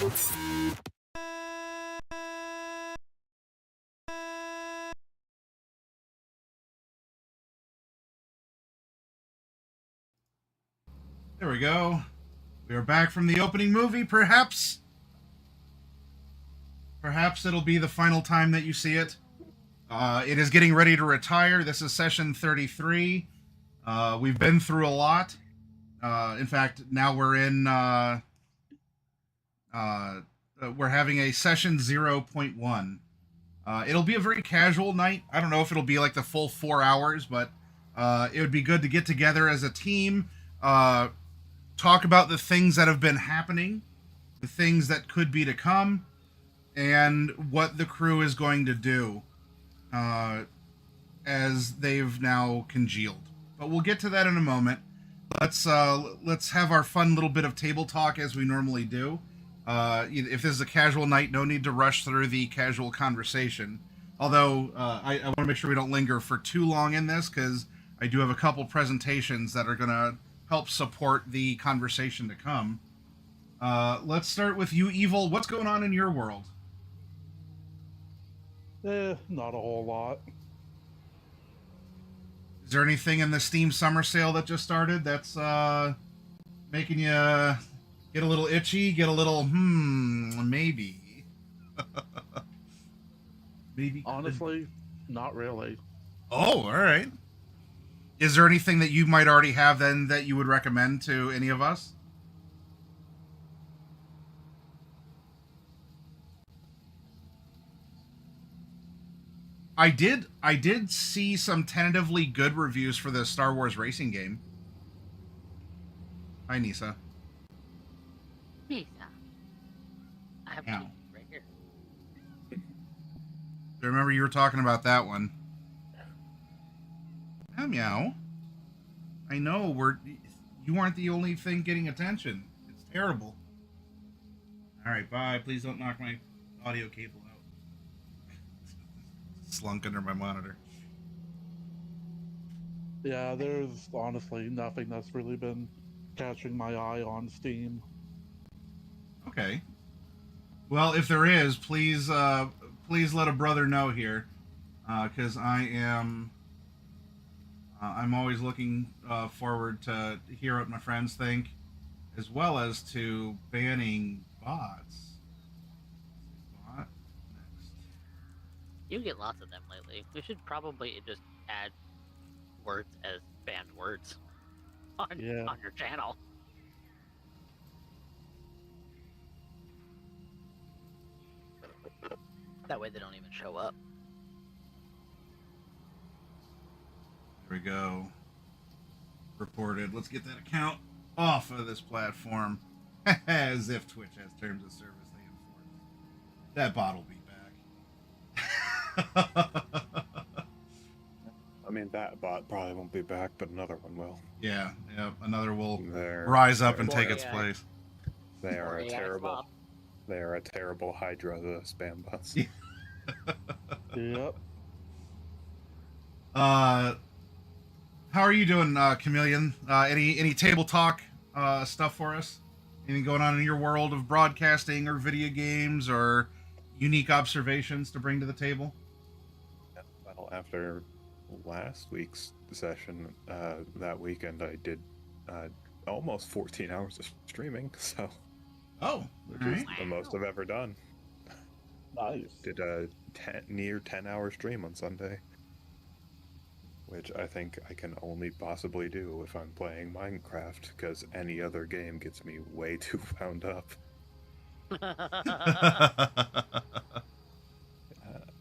There we go. We are back from the opening movie. Perhaps it'll be the final time that you see it. It is getting ready to retire. This is session 33. We've been through a lot. In fact, now we're having a session 0.1. It'll be a very casual night. I don't know if it'll be like the full 4 hours, but it would be good to get together as a team, talk about the things that have been happening, the things that could be to come, and what the crew is going to do as they've now congealed. But we'll get to that in a moment. Let's have our fun little bit of table talk as we normally do. If this is a casual night, no need to rush through the casual conversation. Although I want to make sure we don't linger for too long in this, because I do have a couple presentations that are going to help support the conversation to come. Let's start with you, Evil. What's going on in your world? Not a whole lot. Is there anything in the Steam Summer Sale that just started that's making you get a little itchy, get a little, maybe? Maybe. Honestly, not really. Oh, all right. Is there anything that you might already have then that you would recommend to any of us? I did see some tentatively good reviews for the Star Wars racing game. Hi, Nisa. Nisa. I have two right here. I remember you were talking about that one. Oh, meow. I know you weren't the only thing getting attention. It's terrible. All right, bye. Please don't knock my audio cable out. Slunk under my monitor. Yeah, there's honestly nothing that's really been catching my eye on Steam. Okay. Well, if there is, please let a brother know here, because I'm always looking forward to hear what my friends think, as well as to banning bots. Bot next. You get lots of them lately. We should probably just add words as banned words on your channel. That way they don't even show up. There we go. Reported. Let's get that account off of this platform. As if Twitch has terms of service they enforce. That bot will be back. I mean, that bot probably won't be back, but another one will. Yeah, another will rise up and take its place. They are a terrible. They are a terrible Hydra, the spam bots. Yep. How are you doing, Chameleon? Any table talk stuff for us? Anything going on in your world of broadcasting or video games or unique observations to bring to the table? Well, after last week's session, that weekend I did almost 14 hours of streaming, so... Oh, which is the most I've ever done. Nice. Did a near 10-hour stream on Sunday, which I think I can only possibly do if I'm playing Minecraft, because any other game gets me way too wound up.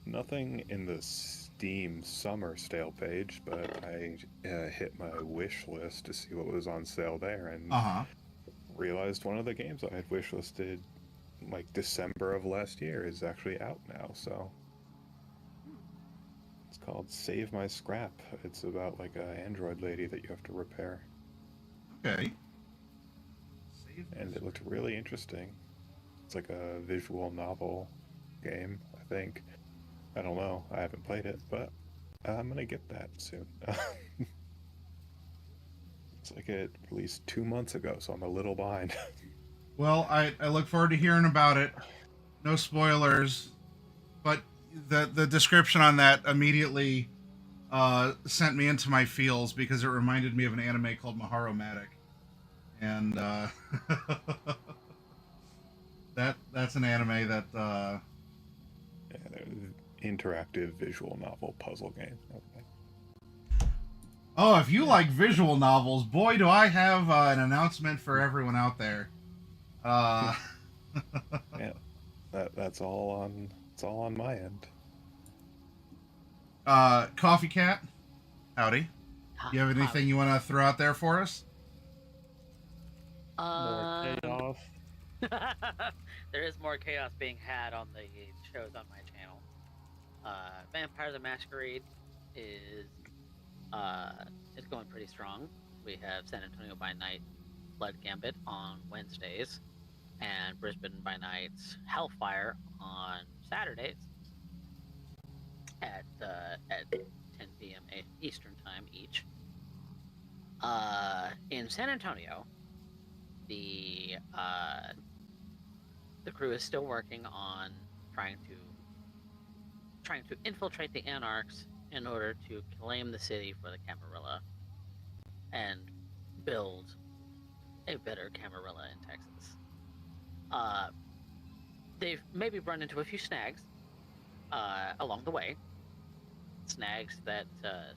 Nothing in the Steam summer sale page, but I hit my wish list to see what was on sale there, and realized one of the games I had wishlisted like December of last year is actually out now, so it's called Save My Scrap. It's about like an android lady that you have to repair. Okay. And it looked really interesting. It's like a visual novel game, I think. I don't know, I haven't played it, but I'm gonna get that soon. It's like it released 2 months ago, so I'm a little behind. Well, I look forward to hearing about it. No spoilers, but the description on that immediately sent me into my feels because it reminded me of an anime called Maharomatic, and that's an anime that Yeah, interactive visual novel puzzle game. Okay. oh, if you like visual novels, boy, do I have an announcement for everyone out there. Uh, Yeah, that's all on my end. Coffee Cat, howdy. You have anything Howdy. you want to throw out there for us? More chaos. There is more chaos being had on the shows on my channel. Vampire the Masquerade is going pretty strong. We have San Antonio by Night Blood Gambit on Wednesdays, and Brisbane by Night's Hellfire on Saturdays at 10 p.m. Eastern Time each. In San Antonio, the crew is still working on trying to infiltrate the Anarchs in order to claim the city for the Camarilla and build a better Camarilla in Texas. They've maybe run into a few snags along the way. Snags that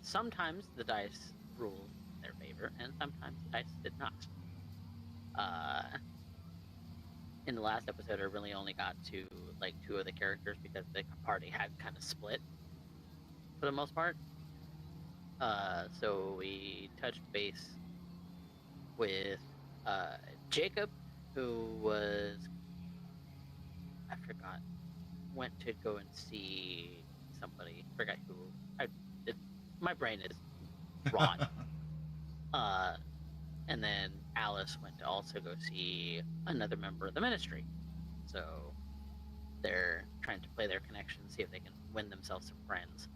sometimes the dice ruled in their favor, and sometimes the dice did not. In the last episode, I really only got to like 2 of the characters because the party had kind of split for the most part. So we touched base with Jacob, who was, I forgot, went to go and see somebody. Forgot who. My brain is rot. And then Alice went to also go see another member of the ministry. So they're trying to play their connections, see if they can win themselves some friends.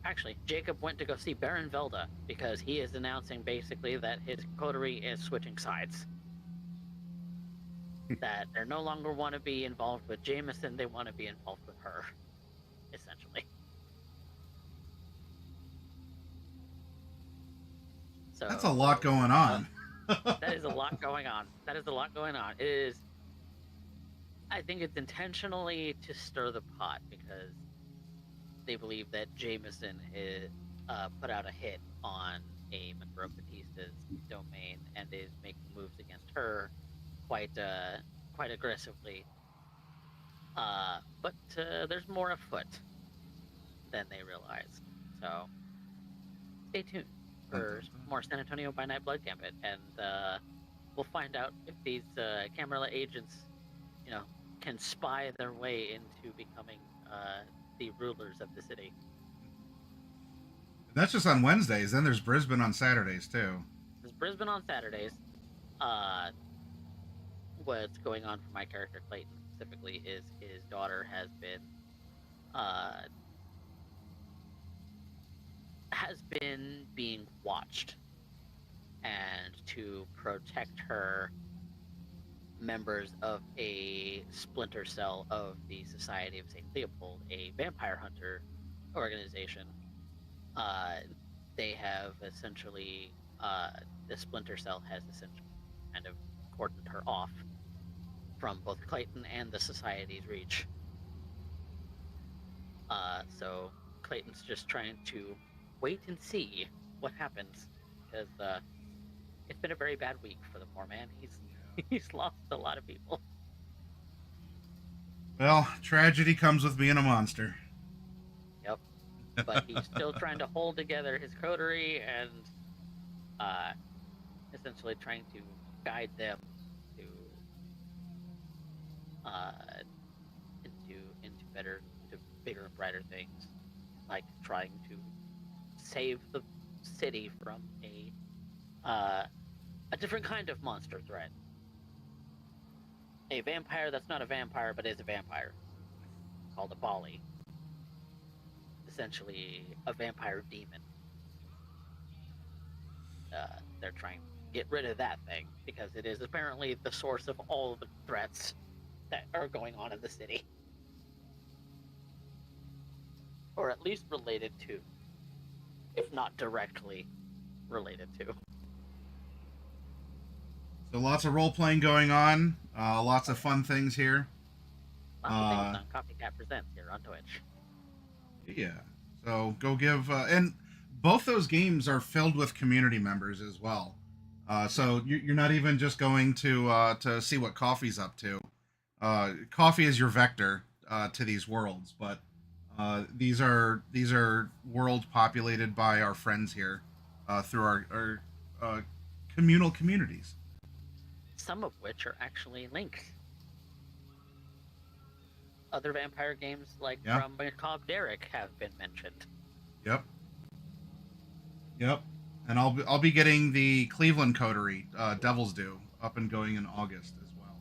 Actually, Jacob went to go see Baron Velda because he is announcing basically that his coterie is switching sides. That they no longer want to be involved with Jameson, they want to be involved with her, essentially. So That's a lot going on. that is a lot going on. It is. I think it's intentionally to stir the pot because they believe that Jameson is put out a hit on a member of Batista's domain and is making moves against her quite aggressively. But there's more afoot than they realize. So stay tuned for more San Antonio by Night Blood Gambit, and we'll find out if these Camarilla agents, can spy their way into becoming the rulers of the city. That's just on Wednesdays. Then there's Brisbane on Saturdays too. There's Brisbane on Saturdays. What's going on for my character Clayton specifically is his daughter has been being watched, and to protect her, members of a splinter cell of the Society of St. Leopold, a vampire hunter organization, they have essentially, the splinter cell has essentially kind of cordoned her off from both Clayton and the Society's reach. So Clayton's just trying to wait and see what happens, because it's been a very bad week for the poor man. He's lost a lot of people. Well, tragedy comes with being a monster. Yep. But he's still trying to hold together his coterie and essentially trying to guide them to into bigger and brighter things, like trying to save the city from a different kind of monster threat. A vampire that's not a vampire but is a vampire, called a Bali. Essentially, a vampire demon. They're trying get rid of that thing, because it is apparently the source of all the threats that are going on in the city. Or at least related to, if not directly related to. So lots of role-playing going on, lots of fun things here. Lots of things on Copycat Presents here on Twitch. Yeah, so go give... and both those games are filled with community members as well. So you're not even just going to see what Coffee's up to. Coffee is your vector to these worlds, but these are worlds populated by our friends here through our communal communities. Some of which are actually linked. Other vampire games, like from Macabre Derek, have been mentioned. Yep. And I'll be getting the Cleveland Coterie, Devil's Due, up and going in August as well.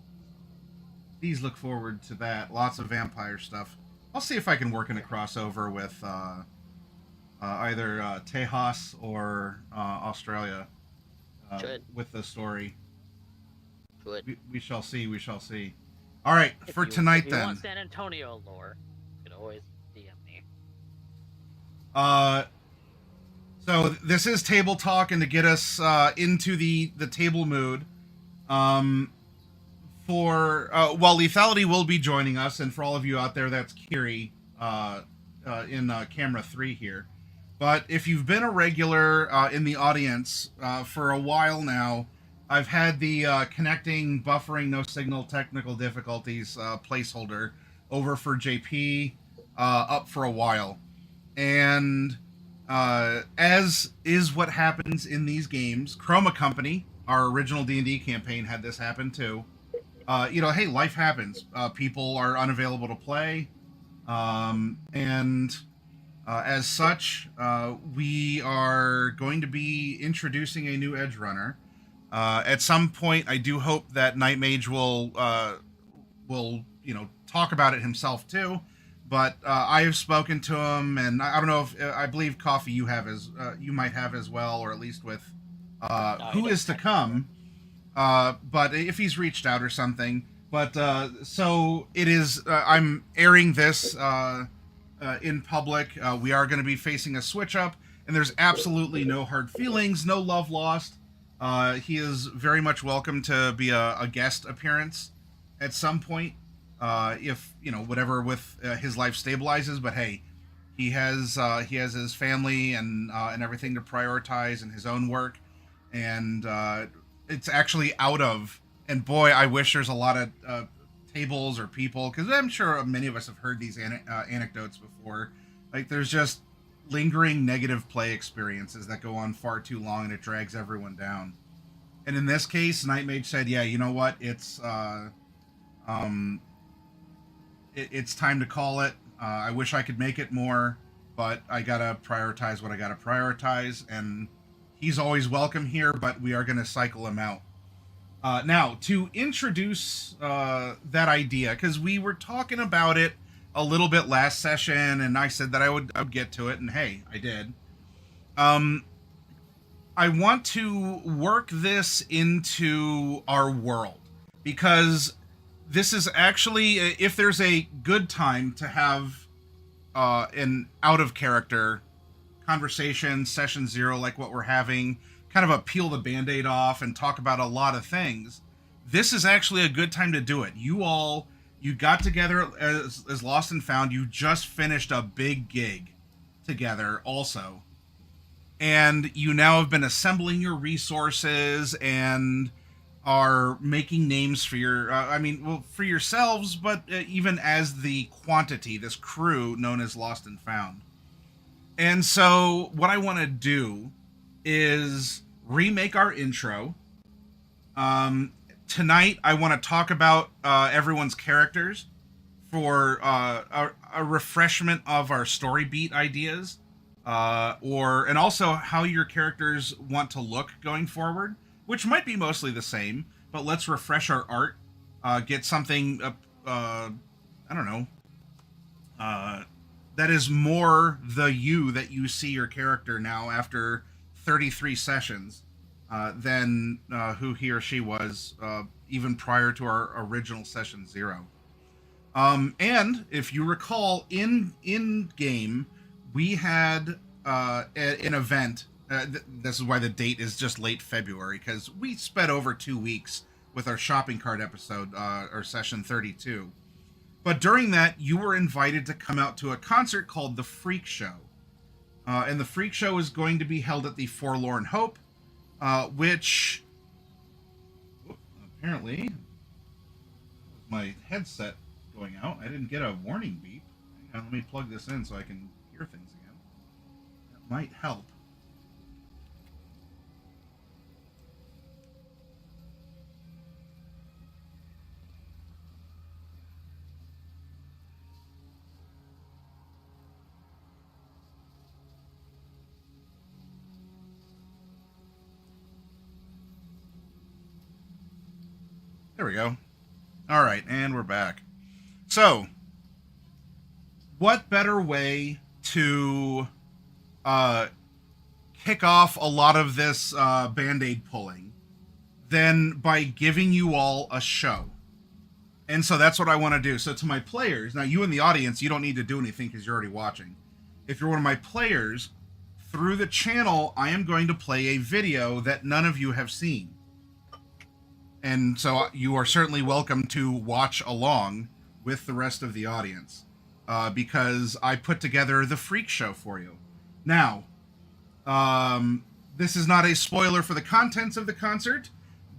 Please look forward to that. Lots of vampire stuff. I'll see if I can work in a crossover with either Tejas or Australia with the story. Good. We shall see. We shall see. All right, for tonight then. If you want San Antonio lore, you can always DM me. So this is table talk, and to get us into the table mood, well, Lethality will be joining us, and for all of you out there, that's Kiri in camera 3 here. But if you've been a regular in the audience for a while now, I've had the connecting, buffering, no signal, technical difficulties placeholder over for JP up for a while. And as is what happens in these games, Chroma Company, our original D&D campaign, had this happen too. Hey, life happens. People are unavailable to play. And as such, we are going to be introducing a new Edge Runner. At some point, I do hope that Night Mage will talk about it himself too. But I have spoken to him, and I don't know if I believe Coffee you might have as well, or at least with who is to come. But if he's reached out or something. But so it is. I'm airing this in public. We are going to be facing a switch up, and there's absolutely no hard feelings, no love lost. He is very much welcome to be a guest appearance at some point, if whatever with his life stabilizes. But hey, he has his family and everything to prioritize, and his own work, and it's actually out of. And boy, I wish there's a lot of tables or people, because I'm sure many of us have heard these anecdotes before. Like, there's just lingering negative play experiences that go on far too long, and it drags everyone down. And in this case, Night Mage said, yeah, you know what, it's time to call it. I wish I could make it more, but I gotta prioritize what I gotta prioritize, and he's always welcome here, but we are gonna cycle him out. Now, to introduce that idea, because we were talking about it a little bit last session, and I said that I would get to it, and hey, I did. I want to work this into our world, because this is actually, if there's a good time to have an out-of-character conversation, session 0, like what we're having, kind of a peel the Band-Aid off and talk about a lot of things, this is actually a good time to do it. You got together as Lost and Found. You just finished a big gig together also. And you now have been assembling your resources and are making names for for yourselves, but even as the quantity, this crew known as Lost and Found. And so what I want to do is remake our intro. Tonight, I want to talk about everyone's characters for a refreshment of our story beat ideas, and also how your characters want to look going forward, which might be mostly the same, but let's refresh our art, get something, that is more the you that you see your character now after 33 sessions. than who he or she was even prior to our original session 0. And if you recall, in game, we had an event. This is why the date is just late February, because we sped over 2 weeks with our shopping cart episode, or session 32. But during that, you were invited to come out to a concert called the Freak Show. And the Freak Show is going to be held at the Forlorn Hope, which apparently my headset going out. I didn't get a warning beep. Hang on, let me plug this in so I can hear things again. That might help. There we go. All right, and we're back. So, what better way to kick off a lot of this Band-Aid pulling than by giving you all a show? And so that's what I want to do. So to my players, now you in the audience, you don't need to do anything because you're already watching. If you're one of my players, through the channel, I am going to play a video that none of you have seen. And so you are certainly welcome to watch along with the rest of the audience, because I put together the Freak Show for you. Now, this is not a spoiler for the contents of the concert,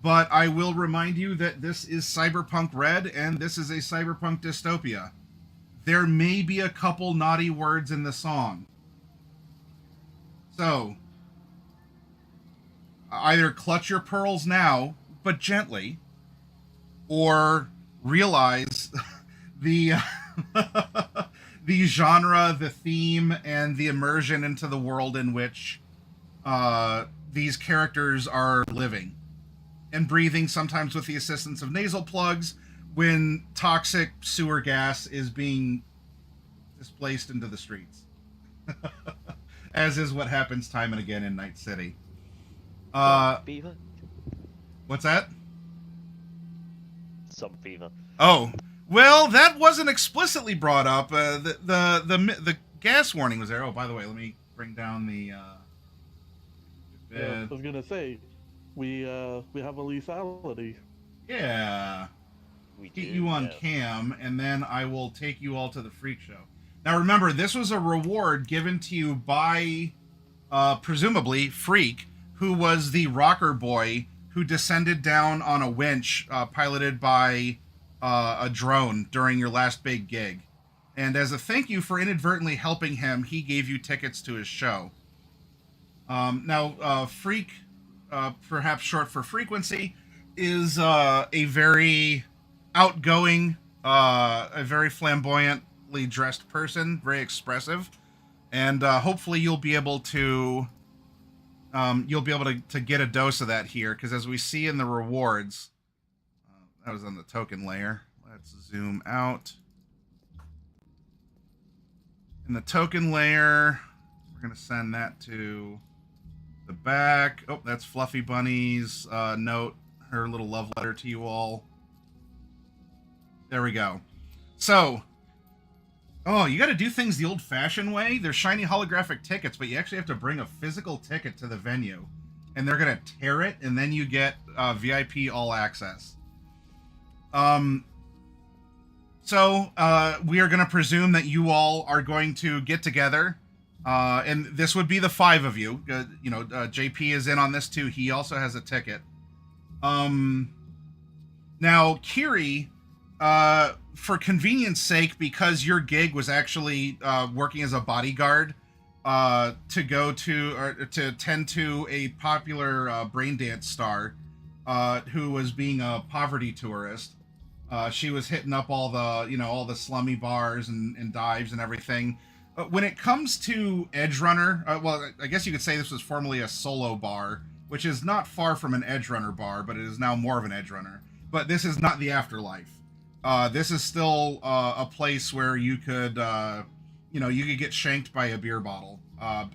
but I will remind you that this is Cyberpunk Red, and this is a Cyberpunk dystopia. There may be a couple naughty words in the song. So, either clutch your pearls now, but gently, or realize the the genre, the theme, and the immersion into the world in which these characters are living and breathing, sometimes with the assistance of nasal plugs, when toxic sewer gas is being displaced into the streets. As is what happens time and again in Night City. Fever? What's that? Some fever. Oh, well, that wasn't explicitly brought up. The gas warning was there. Oh, by the way, let me bring down the. I was gonna say, we have a lethality. Yeah. We Get do, you on yes. cam, and then I will take you all to the Freak Show. Now, remember, this was a reward given to you by, presumably, Freak, who was the rocker boy who descended down on a winch piloted by a drone during your last big gig. And as a thank you for inadvertently helping him, he gave you tickets to his show. Now, Freak, perhaps short for frequency, is a very outgoing, a very flamboyantly dressed person, very expressive. And hopefully you'll be able to to get a dose of that here, because as we see in the rewards, that was on the token layer. Let's zoom out. In the token layer, we're going to send that to the back. Oh, that's Fluffy Bunny's note, her little love letter to you all. There we go. So, oh, you got to do things the old-fashioned way. They're shiny holographic tickets, but you actually have to bring a physical ticket to the venue. And they're going to tear it, and then you get VIP all access. So we are going to presume that you all are going to get together. And this would be the 5 of you. JP is in on this too. He also has a ticket. Now, Kiri... for convenience sake, because your gig was actually working as a bodyguard to go to or to tend to a popular brain dance star who was being a poverty tourist. She was hitting up all the slummy bars and dives and everything. When it comes to Edge Runner, well, I guess you could say this was formerly a solo bar, which is not far from an Edge Runner bar, but it is now more of an Edge Runner. But this is not the afterlife. This is still a place where you could, you could get shanked by a beer bottle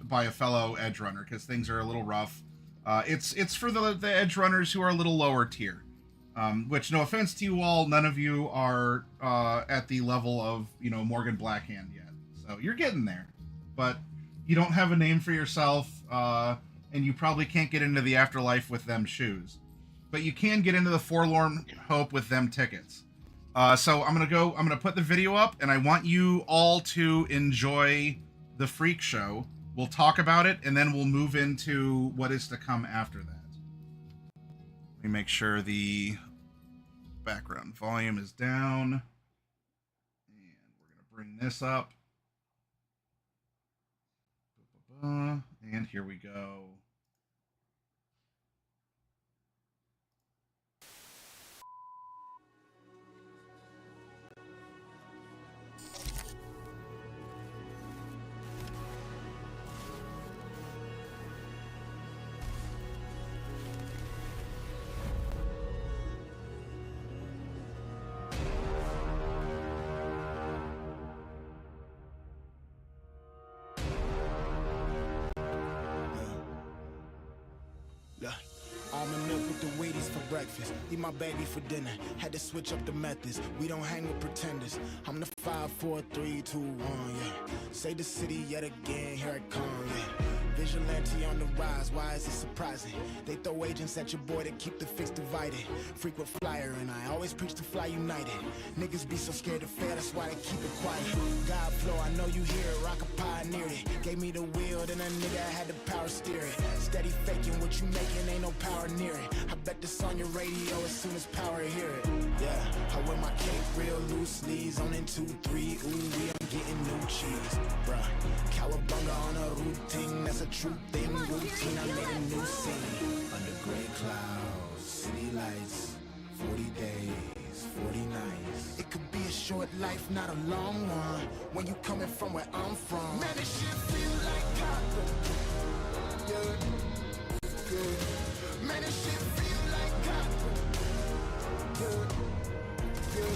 by a fellow edge runner, because things are a little rough. It's for the edge runners who are a little lower tier. Which, no offense to you all, none of you are at the level of, you know, Morgan Blackhand yet. So you're getting there, but you don't have a name for yourself, and you probably can't get into the afterlife with them shoes. But you can get into the forlorn hope with them tickets. So I'm gonna put the video up, and I want you all to enjoy the freak show. We'll talk about it, and then we'll move into what is to come after that. Let me make sure the background volume is down. And we're going to bring this up. And here we go. Almond milk with the Wheaties for breakfast. Eat my baby for dinner. Had to switch up the methods. We don't hang with pretenders. I'm the 5, 4, 3, 2, 1, yeah. Say the city yet again, here it come, yeah. Vigilante on the rise, why is it surprising? They throw agents at your boy to keep the fix divided. Frequent flyer and I always preach to fly united. Niggas be so scared to fail, that's why they keep it quiet. God flow, I know you hear it, Rock pioneered it. Gave me the wheel, then a nigga had the power steer it. Steady faking what you making, ain't no power near it. I bet this on your radio as soon as power hear it. Yeah, I wear my cape real loose, sleeves on in 2, 3. Ooh, I'm getting new cheese, bruh. Cowabunga on a routine, that's a true thing. Routine, I made a new scene. Under gray clouds, city lights, 40 days, 40 nights. It could be a short life, not a long one. When you coming from where I'm from, man, this shit feel like copper. Yeah, yeah. Man, this shit feel like copper. Yeah, yeah.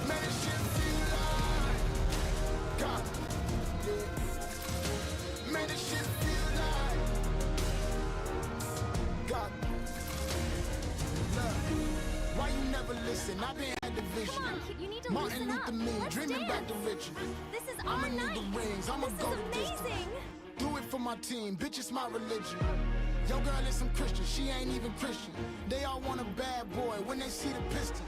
Man, this shit feel like copper. Yeah. Man, this shit feel like copper. Look, why you never listen? I've been had the vision. Come on, kid, you need to Martin loosen Luther up. me, Let's dreaming dance. about the riches. This is I'ma our need night. the rings, I'ma This go is the distance. amazing. Do it for my team, bitch, it's my religion. Your girl is some Christian, she ain't even Christian. They all want a bad boy when they see the pistol.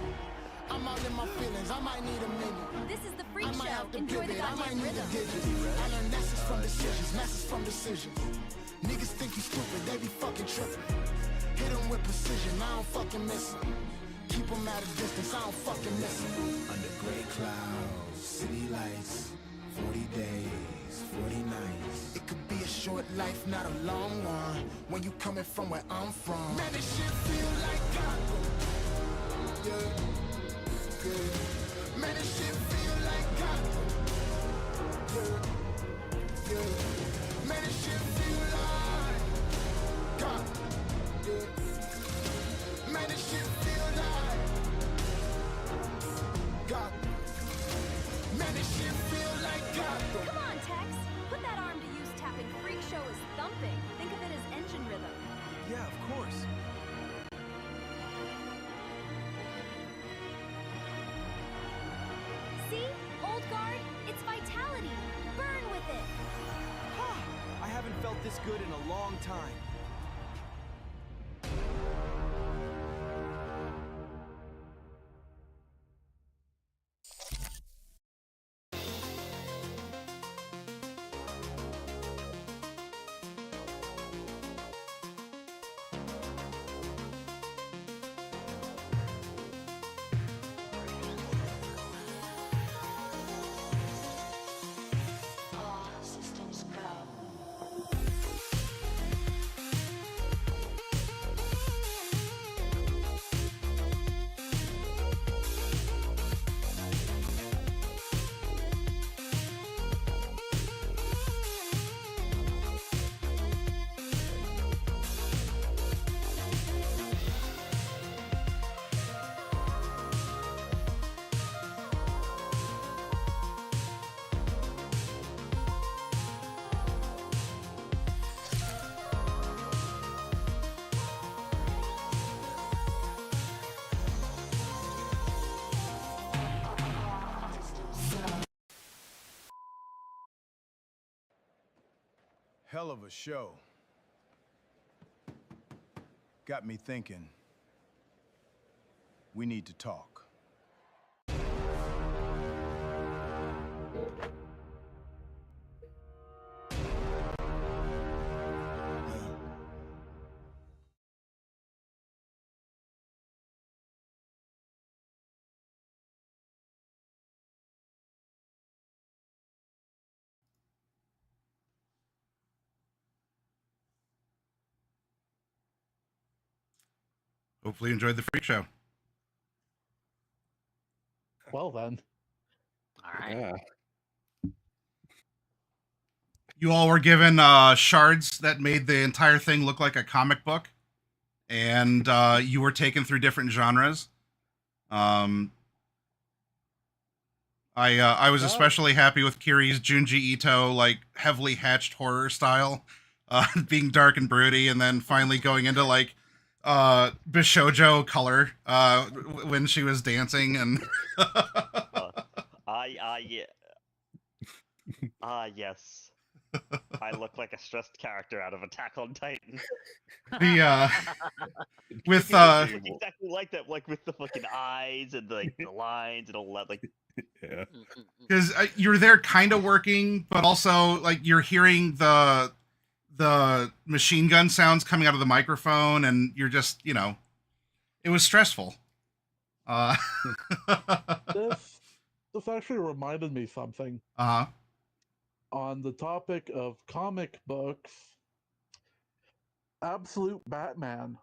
I'm all in my feelings, I might need a minute. This is the freak I might show. have to Enjoy the pivot, I might goddamn need rhythm. the digits. I learned lessons from decisions, lessons from decisions. Niggas think you stupid, they be fucking tripping. Hit them with precision, I don't fucking miss them. Keep them at a distance, I don't fucking miss them. Under gray clouds, city lights, 40 days, 40 nights. It could be a short life, not a long one. When you coming from where I'm from, man, this shit feel like copper. Yeah, yeah. Man, this shit feel like copper. Yeah, yeah. Man, this shit feel like copper. Yeah. Man, this shit feel like copper. Man, this shit feel like copper. Come on, Tex. Put that arm to use tapping. Freak show is thumping. Think of it as engine rhythm. Yeah, of course. See? Old guard, it's vitality. Burn with it. I haven't felt this good in a long time. All systems go. Hell of a show. Got me thinking. We need to talk. Hopefully you enjoyed the freak show. Well then. All right. Yeah. You all were given shards that made the entire thing look like a comic book, and you were taken through different genres. I was especially happy with Kiri's Junji Ito, like, heavily hatched horror style, being dark and broody, and then finally going into, like, Bishojo color when she was dancing, and yes. I look like a stressed character out of Attack on Titan. the with It looks exactly like that, like with the fucking eyes and like the lines and all that, like. Yeah. Because you're there kind of working, but also like you're hearing the machine gun sounds coming out of the microphone, and you're just, you know, it was stressful. This actually reminded me something. Uh-huh. On the topic of comic books, Absolute Batman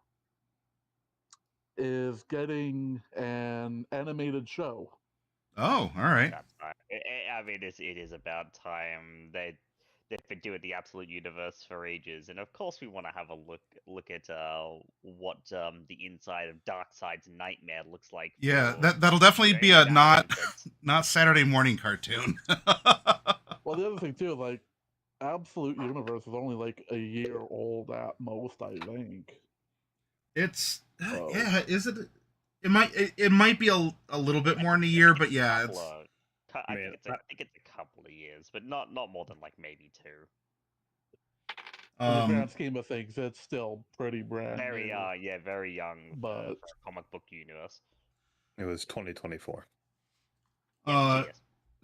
is getting an animated show. Oh, all right. That's fine. I mean, it is about time. They've been doing the Absolute Universe for ages, and of course we want to have a look at what the inside of Darkseid's Nightmare looks like. Yeah, that'll definitely be a not Saturday morning cartoon. Well, the other thing too, like, Absolute Universe is only like a year old at most, I think. It's yeah, is it? It might be a little bit more than a year, but yeah, it's. I think it's a couple of years, but not more than like maybe 2. In the grand scheme of things, it's still pretty brand very new. very young, but comic book universe. It was 2024.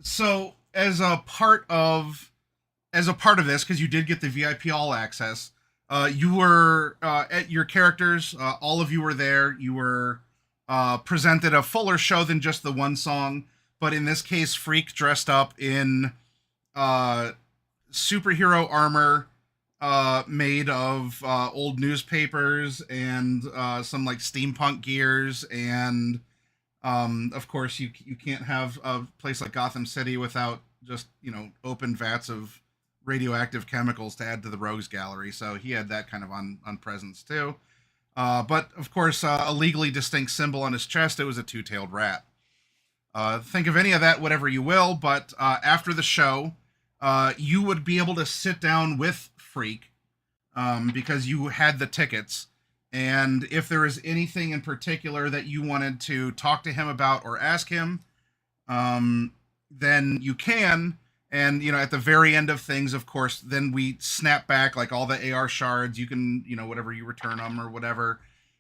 So as a part of this, because you did get the VIP all access, you were at your characters. All of you were there. You were presented a fuller show than just the one song, but in this case, Freak dressed up in superhero armor made of old newspapers and some like steampunk gears, and of course you can't have a place like Gotham City without just, you know, open vats of radioactive chemicals to add to the rogues gallery, so he had that kind of on presence too. But of course, a legally distinct symbol on his chest, it was a two-tailed rat. Think of any of that whatever you will, but after the show, you would be able to sit down with Freak because you had the tickets. And if there is anything in particular that you wanted to talk to him about or ask him, then you can. And, you know, at the very end of things, of course, then we snap back like all the AR shards. You can, you know, whatever, you return them or whatever,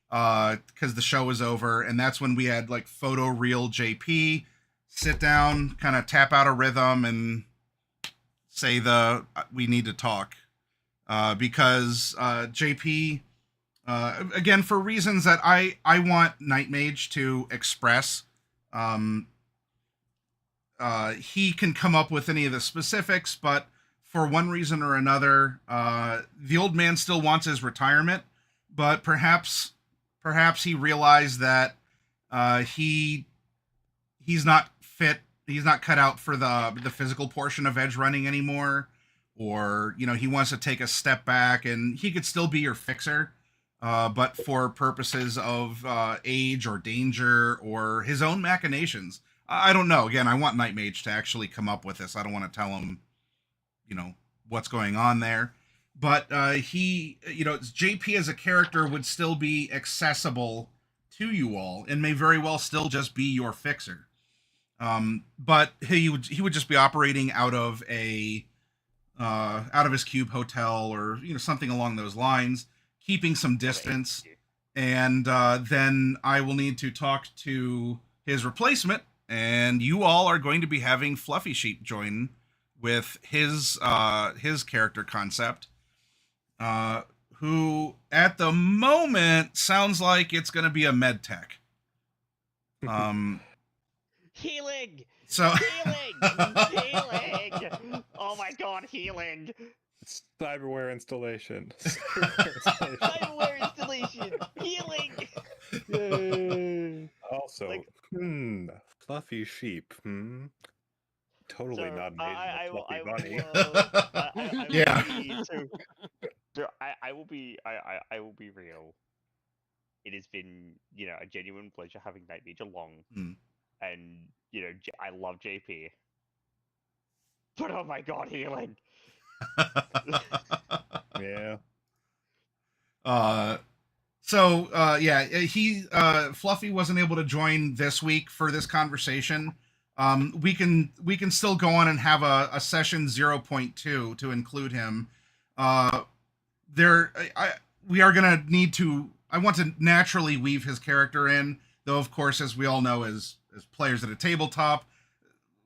because the show was over. And that's when we had like photo real JP sit down, kind of tap out a rhythm and say we need to talk. Because JP, again, for reasons that I want Night Mage to express, he can come up with any of the specifics, but for one reason or another, the old man still wants his retirement, but perhaps he realized that he's not fit, he's not cut out for the physical portion of edge running anymore, or, you know, he wants to take a step back, and he could still be your fixer, but for purposes of age or danger or his own machinations. I don't know. Again, I want Night Mage to actually come up with this. I don't want to tell him, you know, what's going on there. But he, you know, JP as a character would still be accessible to you all and may very well still just be your fixer. But he would just be operating out of a out of his cube hotel, or something along those lines, keeping some distance. And then I will need to talk to his replacement, and you all are going to be having Fluffy Sheep join with his character concept, who at the moment sounds like it's going to be a med tech. Healing. So healing. Oh my god, healing. Cyberware installation. Cyberware installation. Healing. Yay! Also, fluffy sheep. Totally So, not an agent of Fluffy Bunny. Yeah. I will be real. It has been, a genuine pleasure having Night Mage along, and I love JP. But oh my god, healing. Yeah. So Fluffy wasn't able to join this week for this conversation. We can still go on and have a session 0.2 to include him. We are gonna need to. I want to naturally weave his character in, though of course, as we all know, as players at a tabletop,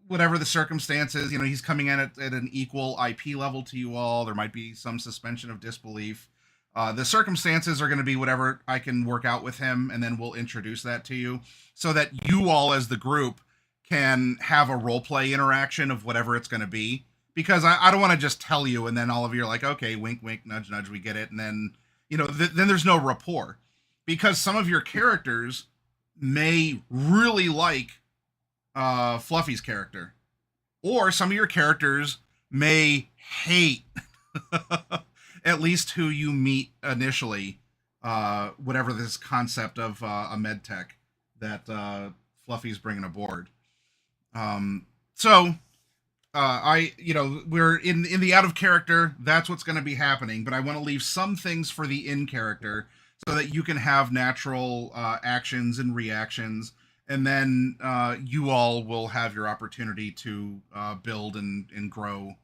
whatever the circumstances, he's coming in at an equal IP level to you all. There might be some suspension of disbelief. The circumstances are going to be whatever I can work out with him, and then we'll introduce that to you so that you all as the group can have a role play interaction of whatever it's going to be. Because I don't want to just tell you and then all of you are like, okay, wink, wink, nudge, nudge, we get it. And then, then there's no rapport. Because some of your characters may really like Fluffy's character. Or some of your characters may hate at least who you meet initially, whatever this concept of a med tech that Fluffy's bringing aboard. We're in the out of character. That's what's going to be happening. But I want to leave some things for the in character so that you can have natural actions and reactions. And then you all will have your opportunity to build and grow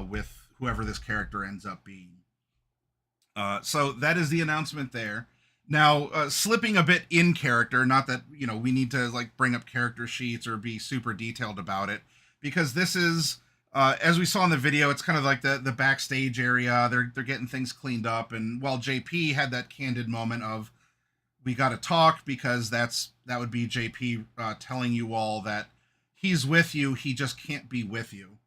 with whoever this character ends up being. So that is the announcement there. Now, slipping a bit in character, not that, we need to bring up character sheets or be super detailed about it, because this is, as we saw in the video, it's kind of like the backstage area. They're getting things cleaned up. And while JP had that candid moment of, we got to talk, because that would be JP telling you all that he's with you, he just can't be with you.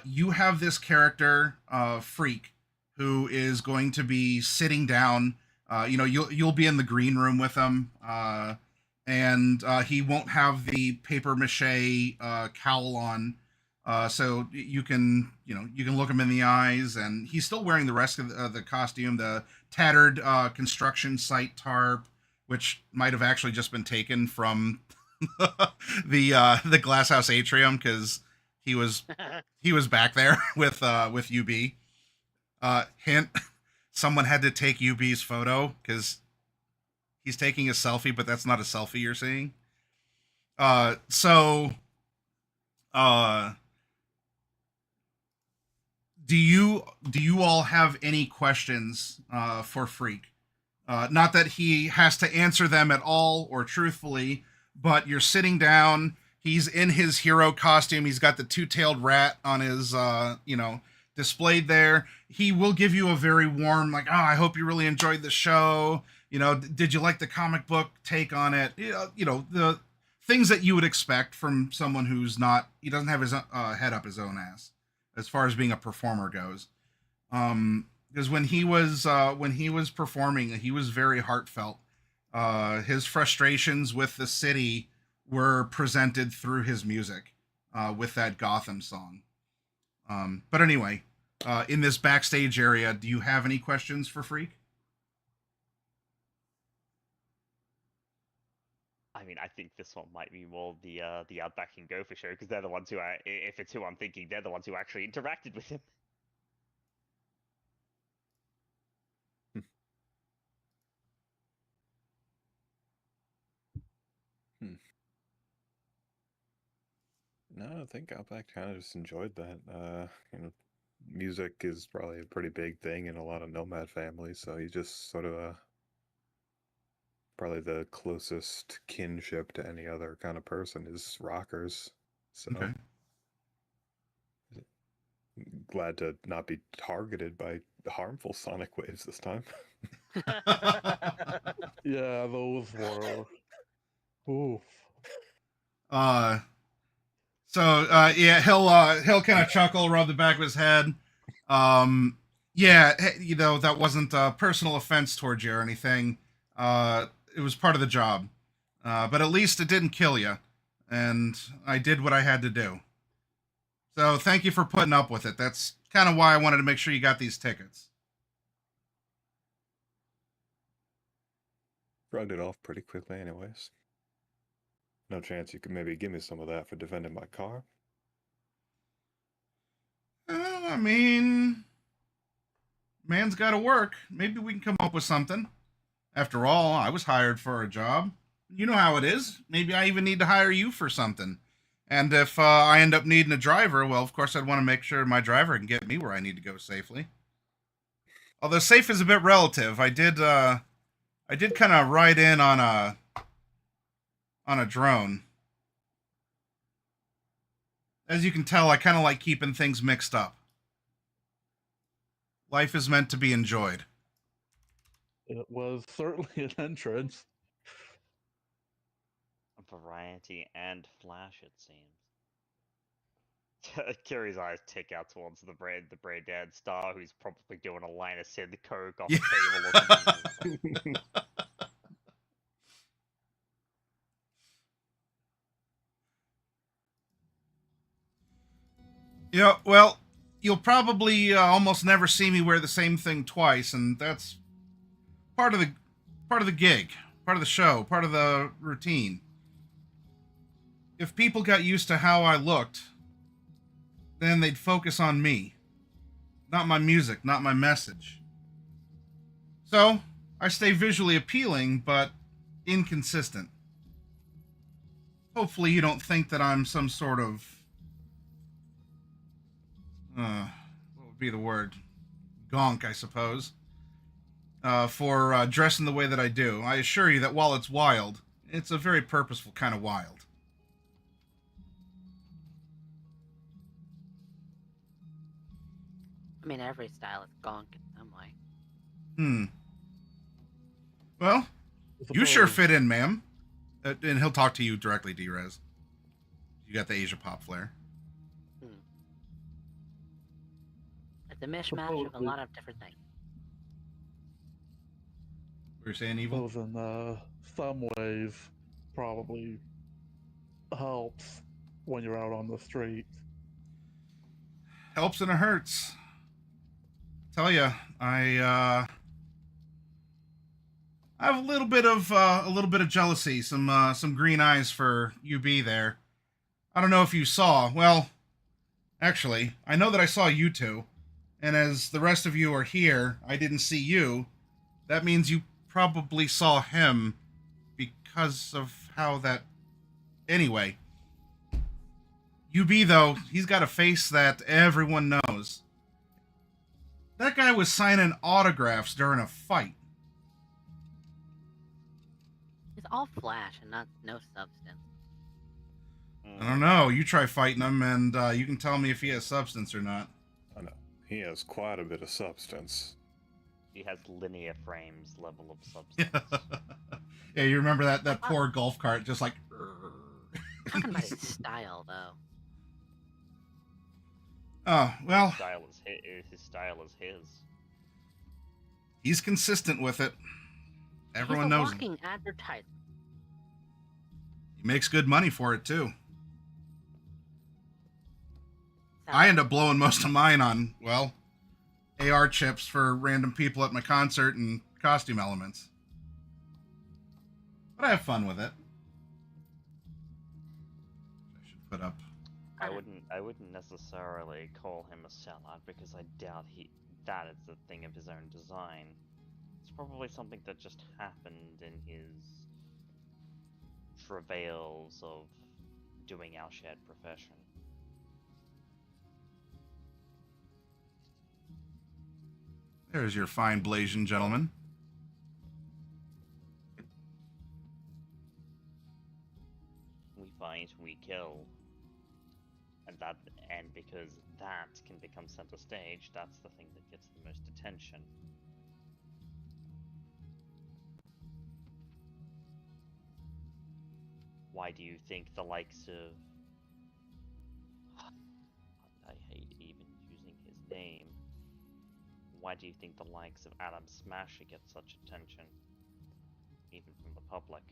You have this character, Freak, who is going to be sitting down. You'll be in the green room with him, and he won't have the paper mache cowl on, so you can look him in the eyes, and he's still wearing the rest of the costume, the tattered construction site tarp, which might have actually just been taken from the glasshouse atrium, because he was back there with UB. Hint: someone had to take UB's photo because he's taking a selfie, but that's not a selfie you're seeing. Do you all have any questions for Freak? Not that he has to answer them at all or truthfully, but you're sitting down. He's in his hero costume. He's got the two-tailed rat on his, displayed there. He will give you a very warm, I hope you really enjoyed the show. Did you like the comic book take on it? The things that you would expect from someone he doesn't have his head up his own ass as far as being a performer goes. Because when he was performing, he was very heartfelt. His frustrations with the city were presented through his music, with that Gotham song. But anyway, in this backstage area, do you have any questions for Freak? I mean, I think this one might be more the Outback and Gopher show, because they're the ones who if it's who I'm thinking, they're the ones who actually interacted with him. No, I think Outback kind of just enjoyed that. music is probably a pretty big thing in a lot of nomad families, so he's just sort of probably the closest kinship to any other kind of person is rockers. So Okay. glad to not be targeted by harmful sonic waves this time. Yeah, those were. Oof. Yeah, he'll kind of chuckle, rub the back of his head. Yeah, that wasn't a personal offense towards you or anything. It was part of the job. But at least it didn't kill you, and I did what I had to do. So thank you for putting up with it. That's kind of why I wanted to make sure you got these tickets. Shrugged it off pretty quickly, anyways. No chance you could maybe give me some of that for defending my car? I mean, man's got to work. Maybe we can come up with something. After all, I was hired for a job. You know how it is. Maybe I even need to hire you for something. And if I end up needing a driver, well, of course, I'd want to make sure my driver can get me where I need to go safely. Although safe is a bit relative. I did kind of ride in on a drone. As you can tell, I kind of like keeping things mixed up. Life is meant to be enjoyed. It was certainly an entrance. Variety and flash, it seems. Kiri's eyes tick out towards the breakdown star, who's probably doing a line of Sid Coke off the table or something. Yeah, well, you'll probably almost never see me wear the same thing twice, and that's part of the gig, part of the show, part of the routine. If people got used to how I looked, then they'd focus on me, not my music, not my message. So, I stay visually appealing, but inconsistent. Hopefully you don't think that I'm some sort of what would be the word? Gonk, I suppose. For dressing the way that I do. I assure you that while it's wild, it's a very purposeful kind of wild. I mean, every style is gonk in some way. Well, you sure fit in, ma'am. And he'll talk to you directly, D-Rez. You got the Asia pop flair. It's a mishmash of a lot of different things. What were you saying, Evil? Those in some ways probably helps when you're out on the street. Helps and it hurts. Tell you, I have a little bit of jealousy, some green eyes for UB there. I don't know if you saw. Well, actually, I know that I saw you two, and as the rest of you are here, I didn't see you. That means you probably saw him because of how that. Anyway, UB though, he's got a face that everyone knows. That guy was signing autographs during a fight. It's all flash and no substance. I don't know. You try fighting him, and you can tell me if he has substance or not. I know. He has quite a bit of substance. He has linear frames level of substance. Yeah, you remember that poor golf cart just like. Talking about his style, though. Oh, well. His style is his. He's consistent with it. Everyone knows him. He's a walking advertisement. He makes good money for it, too. I end up blowing most of mine on, well, AR chips for random people at my concert and costume elements. But I have fun with it. I should put up. I wouldn't necessarily call him a sellout because I doubt that is the thing of his own design. It's probably something that just happened in his travails of doing our shared profession. There's your fine Blasian gentleman. We fight, we kill. And because that can become center stage, that's the thing that gets the most attention. Why do you think the likes of... I hate even using his name. Why do you think the likes of Adam Smasher get such attention? Even from the public.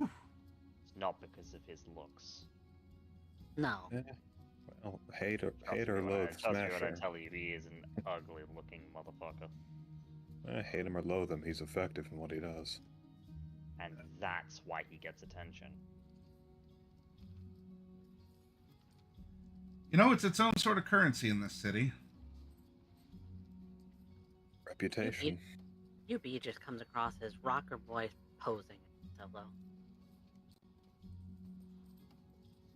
It's not because of his looks. No. Yeah. Well, hate or loathe Trust me when I Smasher. tell you he is an ugly looking motherfucker. Hate him or loathe him, he's effective in what he does. And that's why he gets attention. You know, it's its own sort of currency in this city. Reputation. UB just comes across as rocker boy posing solo.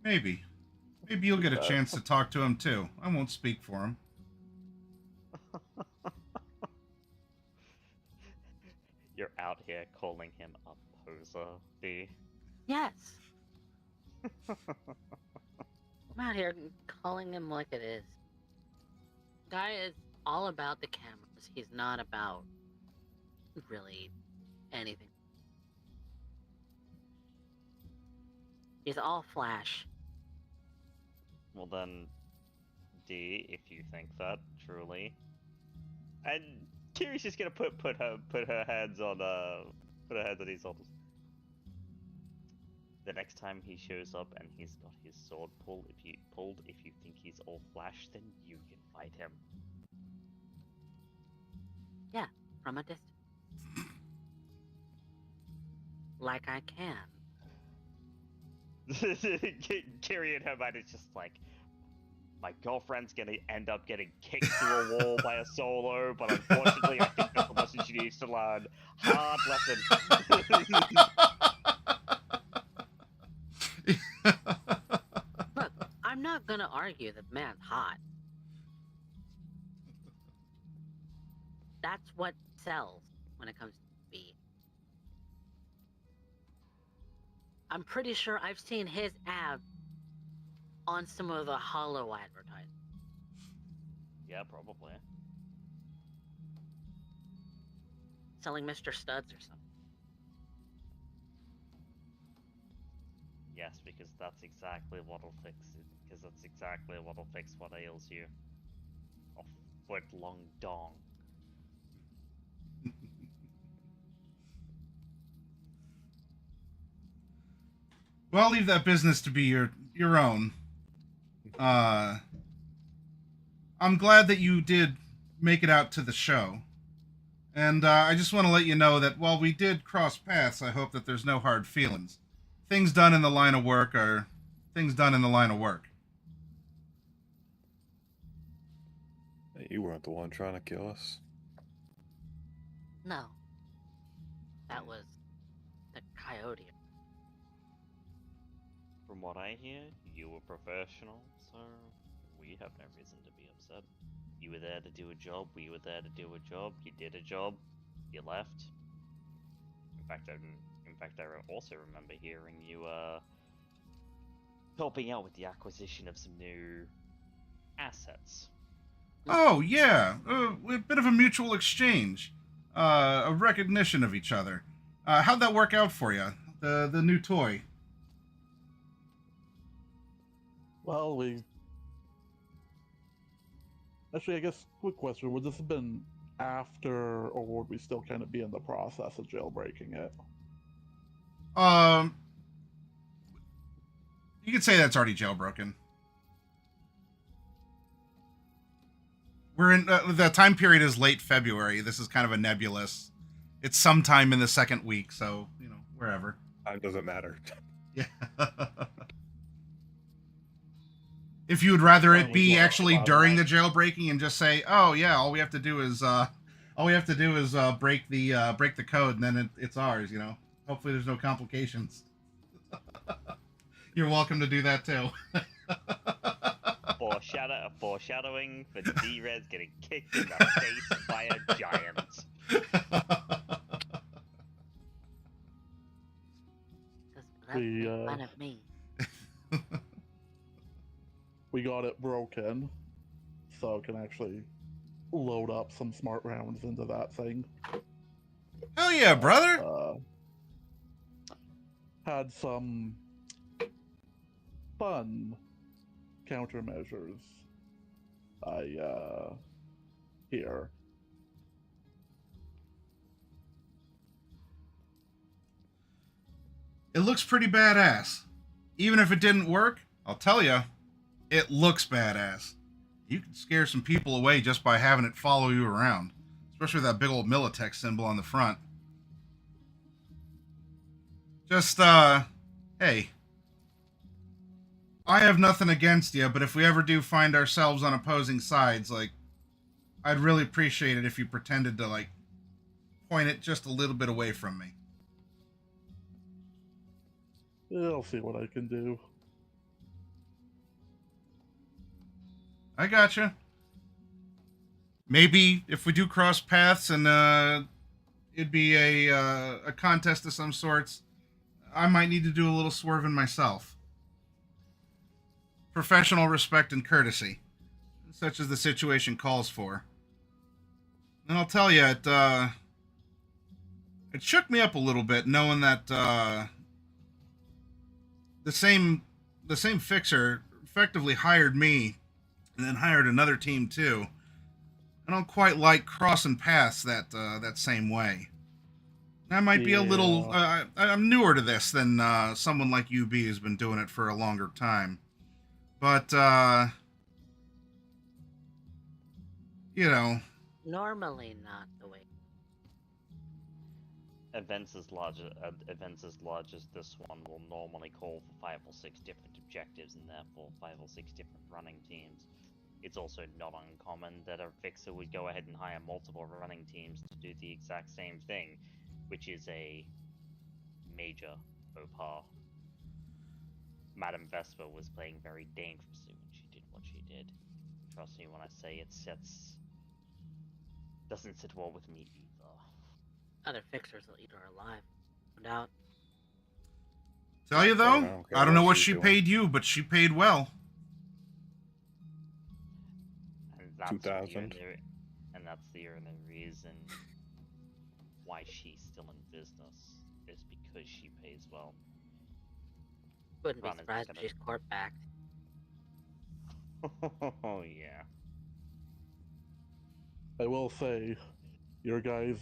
Maybe. Maybe you'll get a chance to talk to him, too. I won't speak for him. You're out here calling him a poser, D. Yes. I'm out here calling him like it is. Guy is all about the cameras. He's not about really anything. He's all flash. Well then, D, if you think that, truly. And Kiri's just gonna put her hands on his shoulders. The next time he shows up and he's got his sword pulled, if you think he's all flash, then you can fight him. Yeah, from a distance. Like I can. Kiri in her mind is just like, my girlfriend's gonna end up getting kicked through a wall by a solo, but unfortunately I think that's the lesson she needs to learn. Hard lesson. Look, I'm not gonna argue that man's hot. That's what sells when it comes to speed. I'm pretty sure I've seen his abs on some of the Hollow advertisements. Yeah, probably. Selling Mr. Studs or something. Yes, because that's exactly what'll fix it. Because that's exactly what'll fix what ails you. A foot-long dong. Well, I'll leave that business to be your own. I'm glad that you did make it out to the show. And I just want to let you know that while we did cross paths, I hope that there's no hard feelings. Things done in the line of work are things done in the line of work. You weren't the one trying to kill us. No. That was the coyote. From what I hear, you were professional, so we have no reason to be upset. You were there to do a job, we were there to do a job, you did a job, you left. In fact, I also remember hearing you, helping out with the acquisition of some new assets. Oh, yeah. A bit of a mutual exchange. A recognition of each other. How'd that work out for you? The new toy? Well, actually, I guess, quick question, would this have been after, or would we still kind of be in the process of jailbreaking it? You could say that's already jailbroken. We're in, the time period is late February. This is kind of a nebulous. It's sometime in the second week, so, wherever. Time doesn't matter. Yeah. If you would rather it be actually during the jailbreaking and just say, "Oh yeah, all we have to do is break the code, and then it's ours," Hopefully, there's no complications. You're welcome to do that too. foreshadowing for D-Res getting kicked in the face by a giant. Just fun of me. We got it broken, so it can actually load up some smart rounds into that thing. Hell yeah, brother! Had some fun countermeasures. Here. It looks pretty badass. Even if it didn't work, I'll tell you, it looks badass. You can scare some people away just by having it follow you around. Especially with that big old Militech symbol on the front. Just, hey. I have nothing against you, but if we ever do find ourselves on opposing sides, like, I'd really appreciate it if you pretended to, like, point it just a little bit away from me. Yeah, I'll see what I can do. I gotcha. Maybe if we do cross paths and it'd be a contest of some sorts, I might need to do a little swerving myself. Professional respect and courtesy, such as the situation calls for. And I'll tell you, it shook me up a little bit knowing that the same fixer effectively hired me and then hired another team too. I don't quite like crossing paths that same way. I might be a little. I'm newer to this than someone like UB who's been doing it for a longer time. But you know. Normally not the way. Events as large as this one will normally call for 5 or 6 different objectives and therefore 5 or 6 different running teams. It's also not uncommon that a fixer would go ahead and hire multiple running teams to do the exact same thing, which is a major faux pas. Madame Vespa was playing very dangerously when she did what she did. Trust me when I say it doesn't sit well with me either. Other fixers will eat her alive, no doubt. Tell you though, I don't know what she paid you, but she paid well. And that's 2,000. And that's the only reason why she's still in business is because she pays well. Wouldn't be surprised if she's court backed. Oh yeah. I will say, your guys'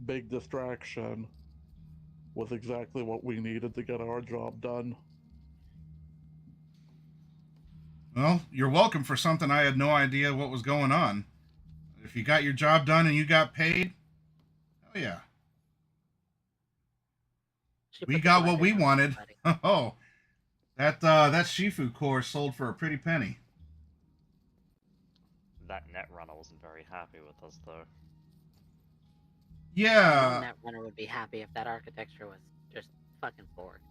big distraction was exactly what we needed to get our job done. Well, you're welcome for something I had no idea what was going on. If you got your job done and you got paid, hell yeah. We got what we wanted. Oh, that Shifu core sold for a pretty penny. That Netrunner wasn't very happy with us, though. Yeah. Netrunner would be happy if that architecture was just fucking forward.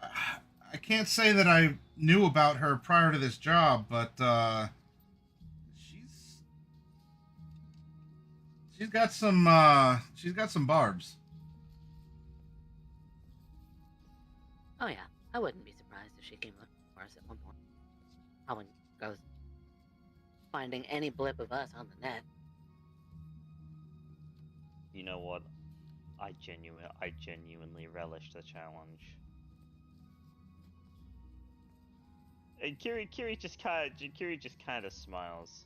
I can't say that I knew about her prior to this job, but she's got some barbs. Oh yeah, I wouldn't be surprised if she came looking for us at one point. Probably goes finding any blip of us on the net. You know what? I genuinely relish the challenge. And Kiri just kind of smiles.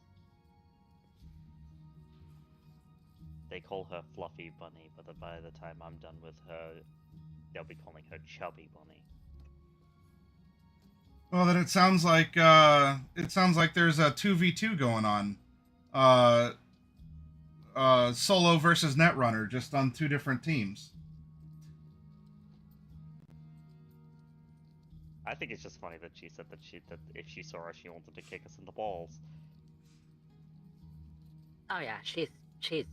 They call her Fluffy Bunny, but by the time I'm done with her, they'll be calling her Chubby Bunny. Well, then it sounds like there's a 2v2 going on. Solo versus Netrunner, just on 2 different teams. I think it's just funny that she said that if she saw us, she wanted to kick us in the balls. Oh yeah, she's pissed.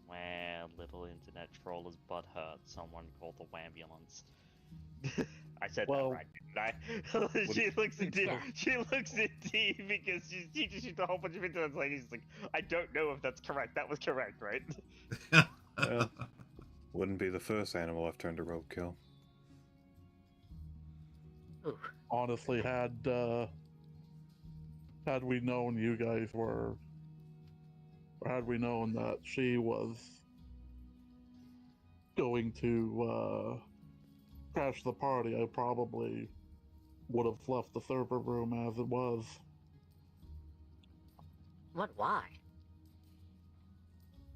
Well, little internet troller's butthurt, someone called the Wambulance. I said Well, that right, didn't I? She looks at D. She looks at D because she just used a whole bunch of internet ladies. Like, I don't know if that's correct. That was correct, right? Well, wouldn't be the first animal I've turned to roadkill. Ooh. Honestly, had we known you guys were, or had we known that she was going to crash the party, I probably would have left the server room as it was. What? Why?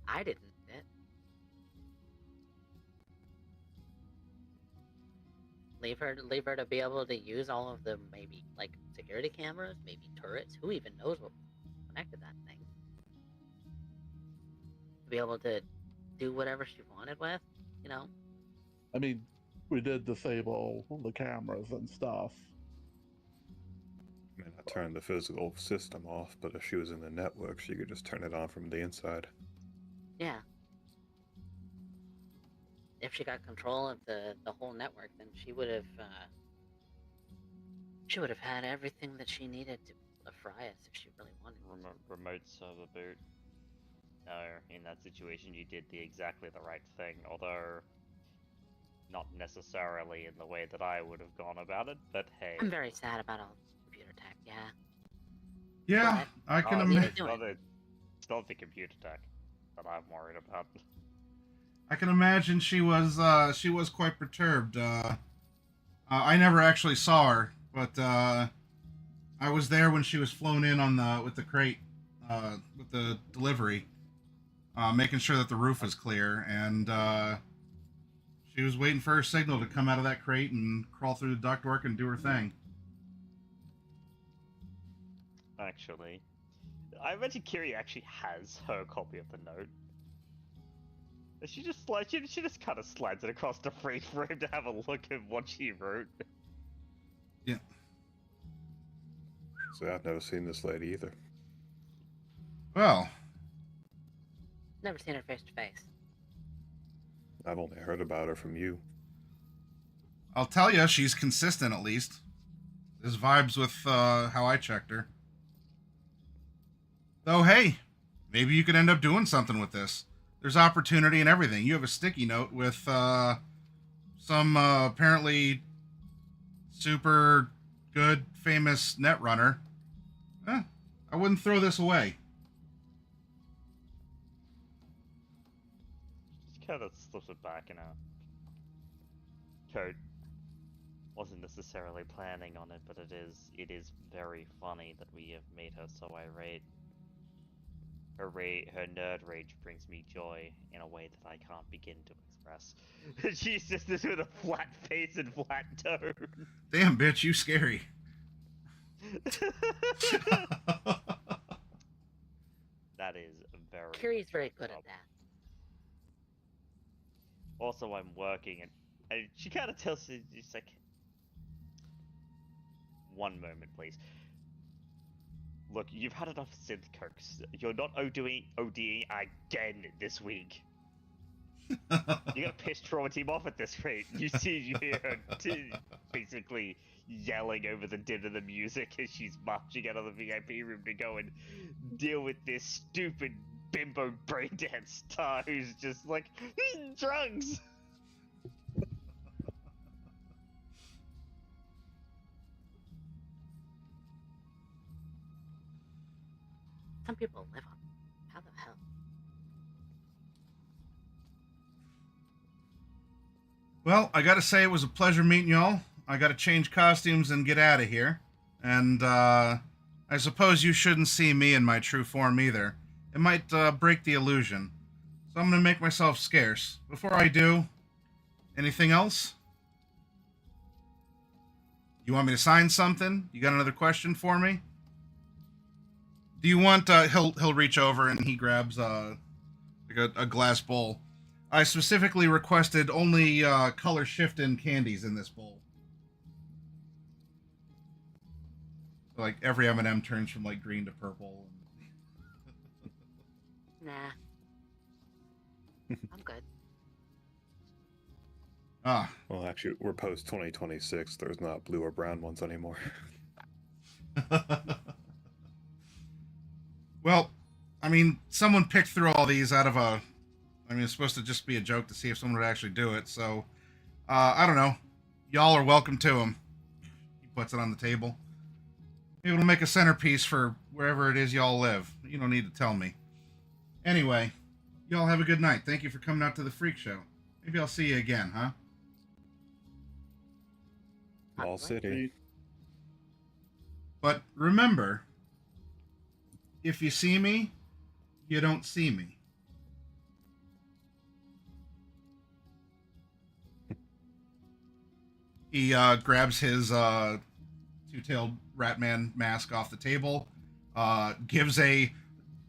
I didn't. Leave her to be able to use all of the maybe like security cameras, maybe turrets. Who even knows what connected that thing? To be able to do whatever she wanted with, you know. I mean, we did disable the cameras and stuff. I mean, I turned the physical system off, but if she was in the network, she could just turn it on from the inside. Yeah. If she got control of the whole network, then she would have had everything that she needed to fry us if she really wanted. Remote server boot. No, in that situation, you did exactly the right thing. Although, not necessarily in the way that I would have gone about it. But hey, I'm very sad about all computer tech. Yeah. Yeah, But, I can yeah, imagine. It's not the computer tech that I'm worried about. I can imagine she was quite perturbed. I never actually saw her, but I was there when she was flown in on with the crate, with the delivery, making sure that the roof was clear, and she was waiting for her signal to come out of that crate and crawl through the ductwork and do her thing. Actually, I imagine Kiri actually has her copy of the note. She just kind of slides it across the frame for him to have a look at what she wrote. Yeah. So I've never seen this lady either. Well, never seen her face to face. I've only heard about her from you. I'll tell you, she's consistent at least. There's vibes with how I checked her. Though, hey, maybe you could end up doing something with this. There's opportunity in everything. You have a sticky note with some apparently super good, famous netrunner. I wouldn't throw this away. Just kind of slips it back in a coat. Wasn't necessarily planning on it, but it is very funny that we have made her so irate. Her nerd rage brings me joy in a way that I can't begin to express. She's just this with a flat face and flat tone. Damn, bitch, you scary. That is very. Kiri's very good at that. Also, I'm working, and she kind of tells me, she's like, one moment, please. Look, you've had enough synth cokes. You're not ODing again this week. You gotta piss Trauma Team off at this rate. You hear her basically yelling over the din of the music as she's marching out of the VIP room to go and deal with this stupid bimbo braindance star who's just like, drugs! Some people live on. How the hell? Well, I gotta say it was a pleasure meeting y'all. I gotta change costumes and get out of here. And I suppose you shouldn't see me in my true form either. It might break the illusion. So I'm gonna make myself scarce. Before I do, anything else? You want me to sign something? You got another question for me? Do you want, he'll reach over and he grabs, like a glass bowl. I specifically requested only, color shift-in candies in this bowl. Like, every M&M turns from, like, green to purple. Nah. I'm good. Ah. Well, actually, we're post 2026. There's not blue or brown ones anymore. Well, I mean, someone picked through all these out of a... I mean, it's supposed to just be a joke to see if someone would actually do it, so... I don't know. Y'all are welcome to them. He puts it on the table. Maybe it'll make a centerpiece for wherever it is y'all live. You don't need to tell me. Anyway, y'all have a good night. Thank you for coming out to the Freak Show. Maybe I'll see you again, huh? All City. But remember, if you see me, you don't see me. He grabs his two-tailed Ratman mask off the table, gives a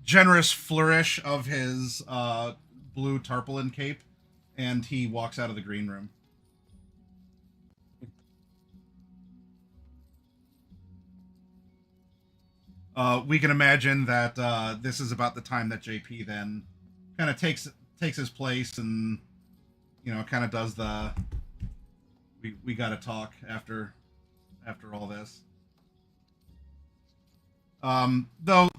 generous flourish of his blue tarpaulin cape, and he walks out of the green room. We can imagine that this is about the time that JP then kind of takes his place and, you know, kind of does the we got to talk after all this. Though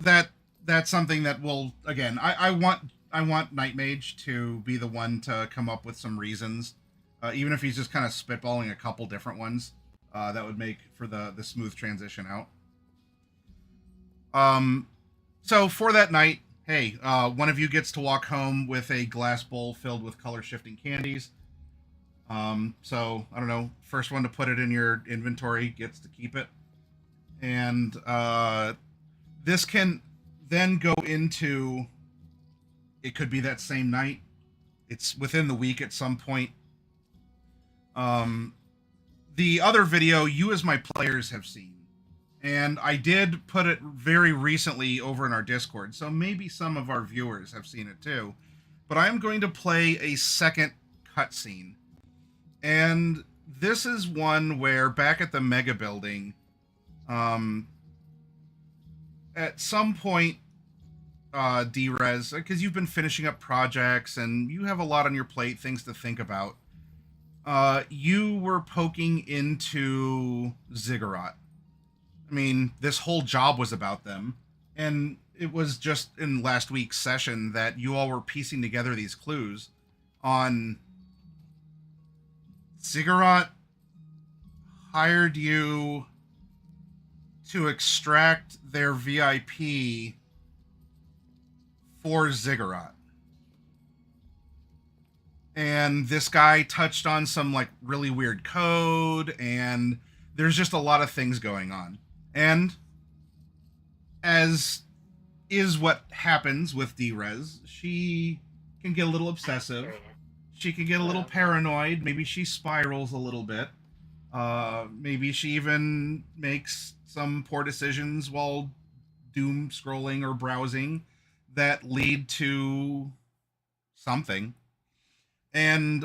that's something that will, again, I want Night Mage to be the one to come up with some reasons, even if he's just kind of spitballing a couple different ones, that would make for the smooth transition out. So for that night, hey, one of you gets to walk home with a glass bowl filled with color shifting candies. So I don't know, first one to put it in your inventory gets to keep it. And, this can then go into, it could be that same night. It's within the week at some point. The other video you as my players have seen. And I did put it very recently over in our Discord, so maybe some of our viewers have seen it too. But I'm going to play a second cutscene. And this is one where back at the Mega Building, at some point, D-Rez, because you've been finishing up projects and you have a lot on your plate, things to think about, you were poking into Ziggurat. I mean, this whole job was about them, and it was just in last week's session that you all were piecing together these clues on Ziggurat hired you to extract their VIP for Ziggurat. And this guy touched on some like really weird code, and there's just a lot of things going on. And as is what happens with D-Rez, she can get a little obsessive. She can get a little paranoid. Maybe she spirals a little bit. Maybe she even makes some poor decisions while doom scrolling or browsing that lead to something. And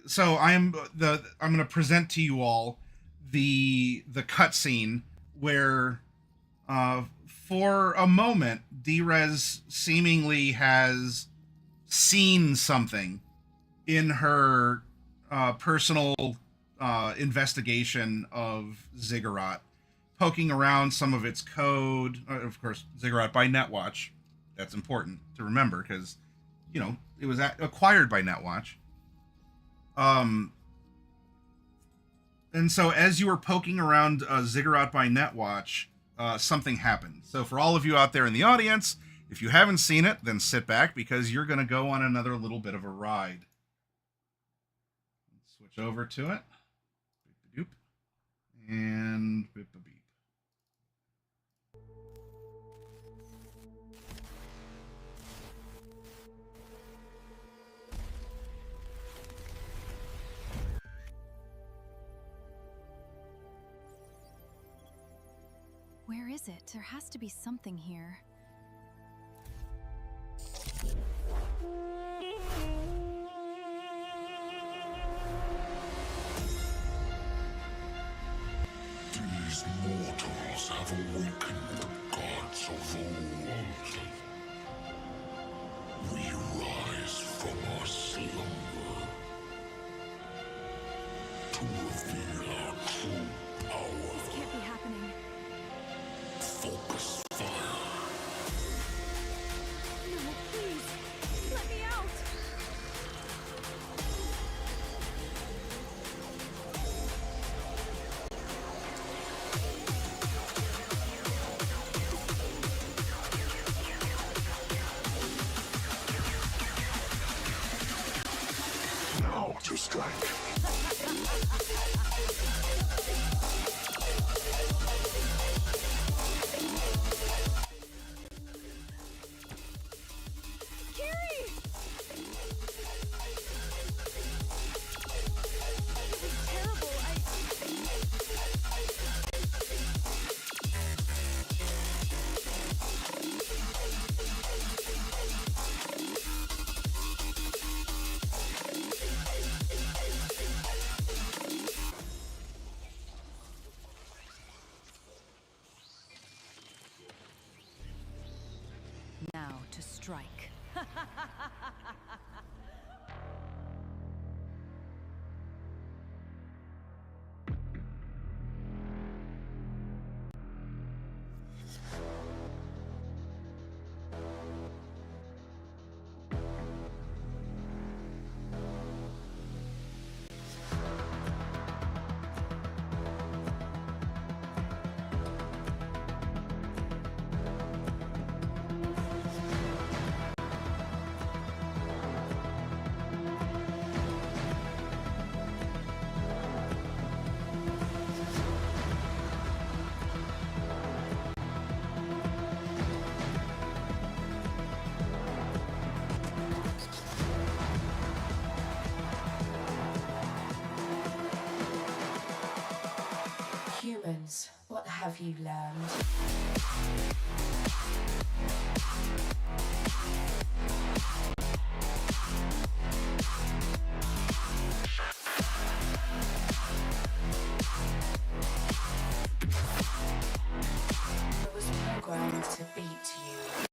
so I'm going to present to you all the cutscene where for a moment D-Rez seemingly has seen something in her personal investigation of Ziggurat, poking around some of its code. Of course, Ziggurat by Netwatch. That's important to remember because, you know, it was acquired by Netwatch. And so as you were poking around Ziggurat by Netwatch, something happened. So for all of you out there in the audience, if you haven't seen it, then sit back because you're going to go on another little bit of a ride. Let's switch over to it. Beep-a-doop. And beep-a-beep. Where is it? There has to be something here. These mortals have awakened the gods of old. We rise from our slumber. strike. Now to strike. Humans, what have you learned? I was programmed to beat you.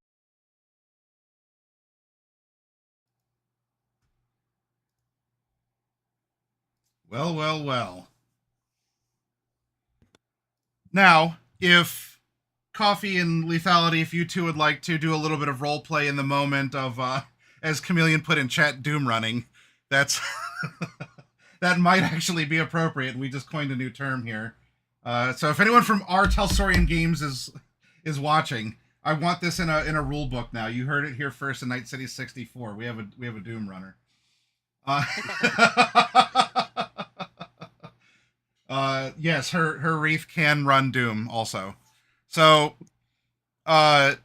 Well, well, well. Now, if Coffee and Lethality, if you two would like to do a little bit of role play in the moment of, as Chameleon put in chat, doom running, that's that might actually be appropriate. We just coined a new term here. So if anyone from our Telsorian Games is watching, I want this in a rule book now. You heard it here first in Night City 64. We have a doom runner. Yes, her wreath can run Doom also. So, what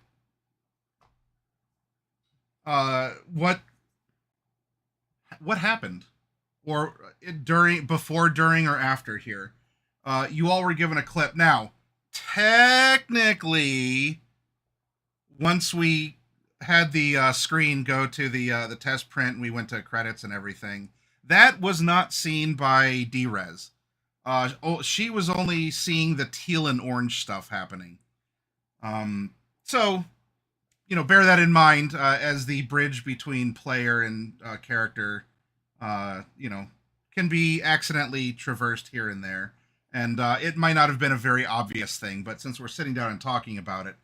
happened, or during, before, during, or after here? You all were given a clip. Now, technically, once we had the screen go to the test print, and we went to credits and everything, that was not seen by Drez. She was only seeing the teal and orange stuff happening. So, bear that in mind as the bridge between player and character, can be accidentally traversed here and there. And it might not have been a very obvious thing, but since we're sitting down and talking about it,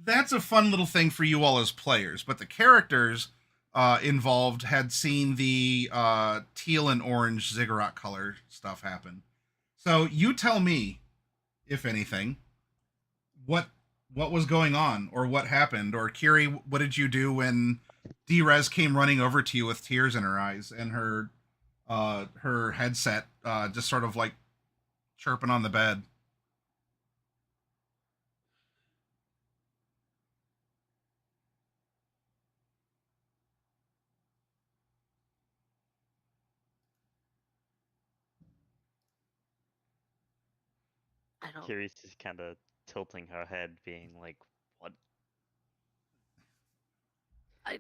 that's a fun little thing for you all as players. But the characters involved had seen the teal and orange ziggurat color stuff happen. So you tell me, if anything, what was going on, or what happened, or Kiri, what did you do when Drez came running over to you with tears in her eyes and her headset just sort of like chirping on the bed? Kiri's just kind of tilting her head, being like, "What?" I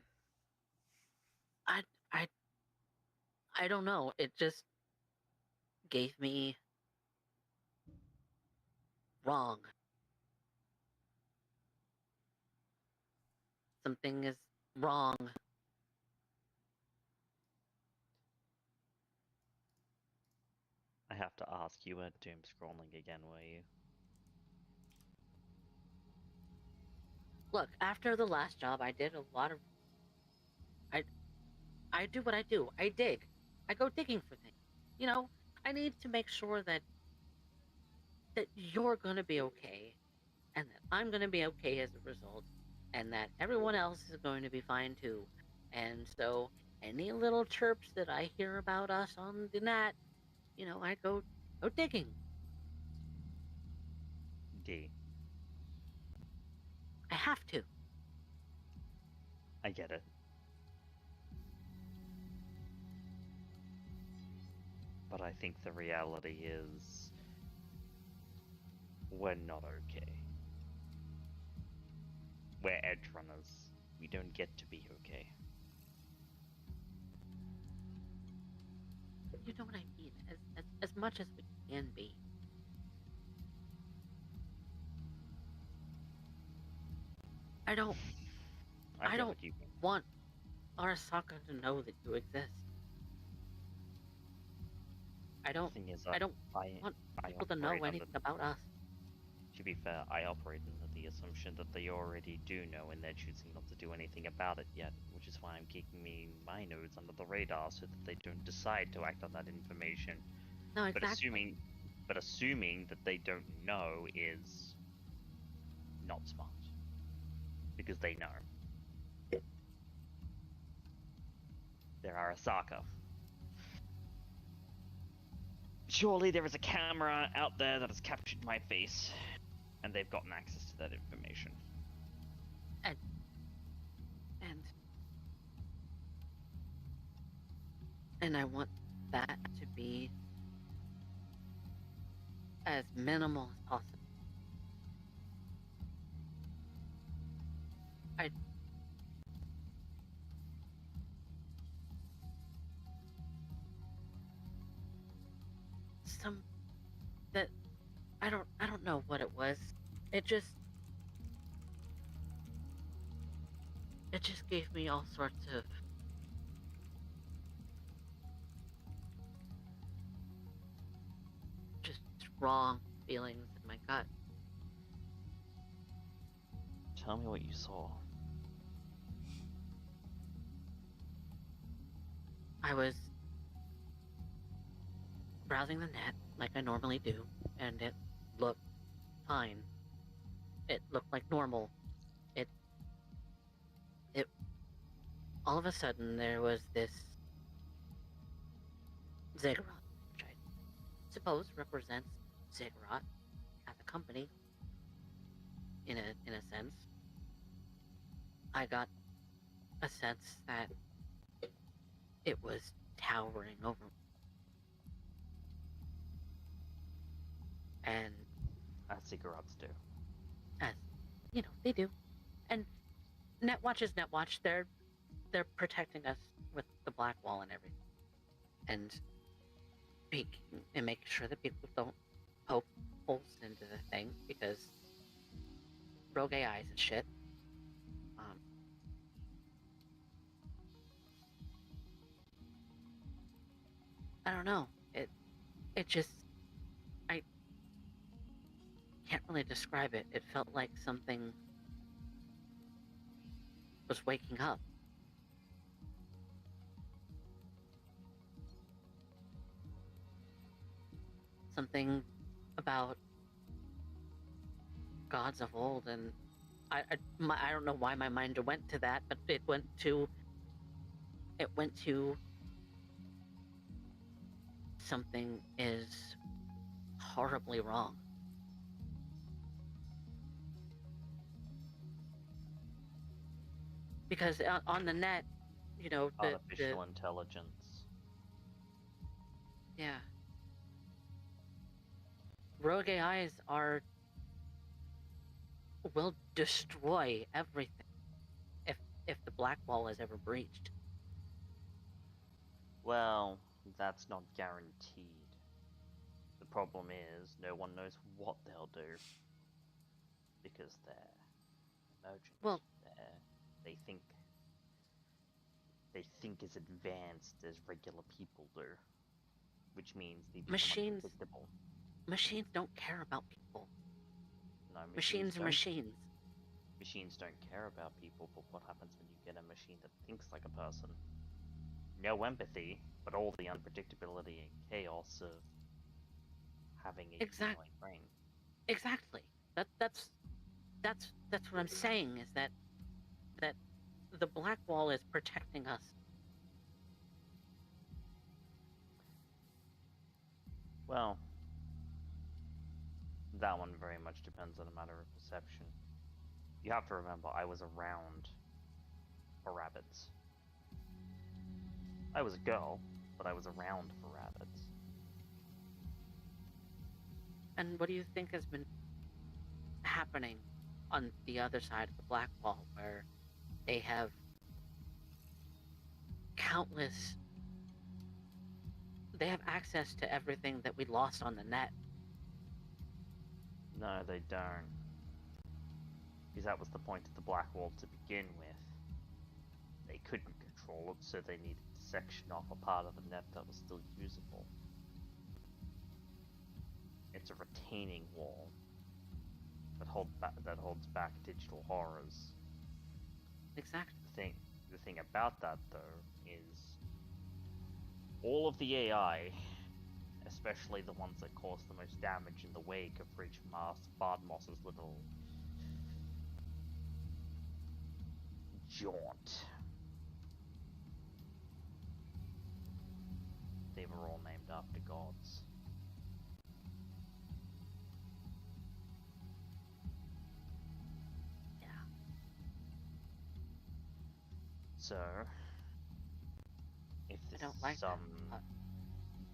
don't know. It just gave me wrong. Something is wrong. I have to ask, you weren't doom scrolling again, were you? Look, after the last job, I did a lot of. I do what I do. I dig. I go digging for things. I need to make sure that you're gonna be okay, and that I'm gonna be okay as a result, and that everyone else is going to be fine too. And so, any little chirps that I hear about us on the net, I go digging. D. I have to. I get it. But I think the reality is we're not okay. We're edge runners. We don't get to be okay. You know what I mean? As much as we can be. I don't want Arasaka to know that you exist. I don't want people to know anything about us. To be fair, I operate under the assumption that they already do know and they're choosing not to do anything about it yet, which is why I'm keeping my nodes under the radar so that they don't decide to act on that information. No, exactly. But assuming that they don't know is not smart. Because they know. They're Arasaka. Surely there is a camera out there that has captured my face, and they've gotten access to that information. And I want that to be as minimal as possible. I don't know what it was. It just gave me all sorts of just wrong feelings in my gut. Tell me what you saw. I was browsing the net like I normally do, and it looked fine. It looked like normal. It all of a sudden there was this ziggurat, which I suppose represents Ziggurat as a company in a sense. I got a sense that it was towering over me. And as Ziggurats do. As they do. And Netwatch is Netwatch. They're protecting us with the black wall and everything. And making sure that people don't poke holes into the thing because rogue AIs and shit. I don't know. It just, I can't really describe it. It felt like something was waking up. Something about gods of old, and I don't know why my mind went to that, but it went to something is horribly wrong. Because on the net, artificial intelligence. Yeah. Rogue AIs will destroy everything if the black wall is ever breached. Well, that's not guaranteed. The problem is no one knows what they'll do because they're emergent. Well, they think as advanced as regular people do, which means they become unpredictable. Machines don't care about people. No, machines are machines. Machines don't care about people, but what happens when you get a machine that thinks like a person? No empathy, but all the unpredictability and chaos of having a human brain. Exactly. That's what I'm saying, is that the black wall is protecting us Well, that one very much depends on a matter of perception. You have to remember, I was around for rabbits. I was a girl, but I was around for rabbits. And what do you think has been happening on the other side of the black wall, where they have countless... They have access to everything that we lost on the net. No, they don't. Because that was the point of the black wall to begin with. They couldn't control it, so they needed to section off a part of the net that was still usable. It's a retaining wall that holds back digital horrors. Exactly. The thing about that, though, is all of the AI, especially the ones that cause the most damage in the wake of Bardmoss's little jaunt, they were all named after gods. Yeah. So, if this don't like is that, some but...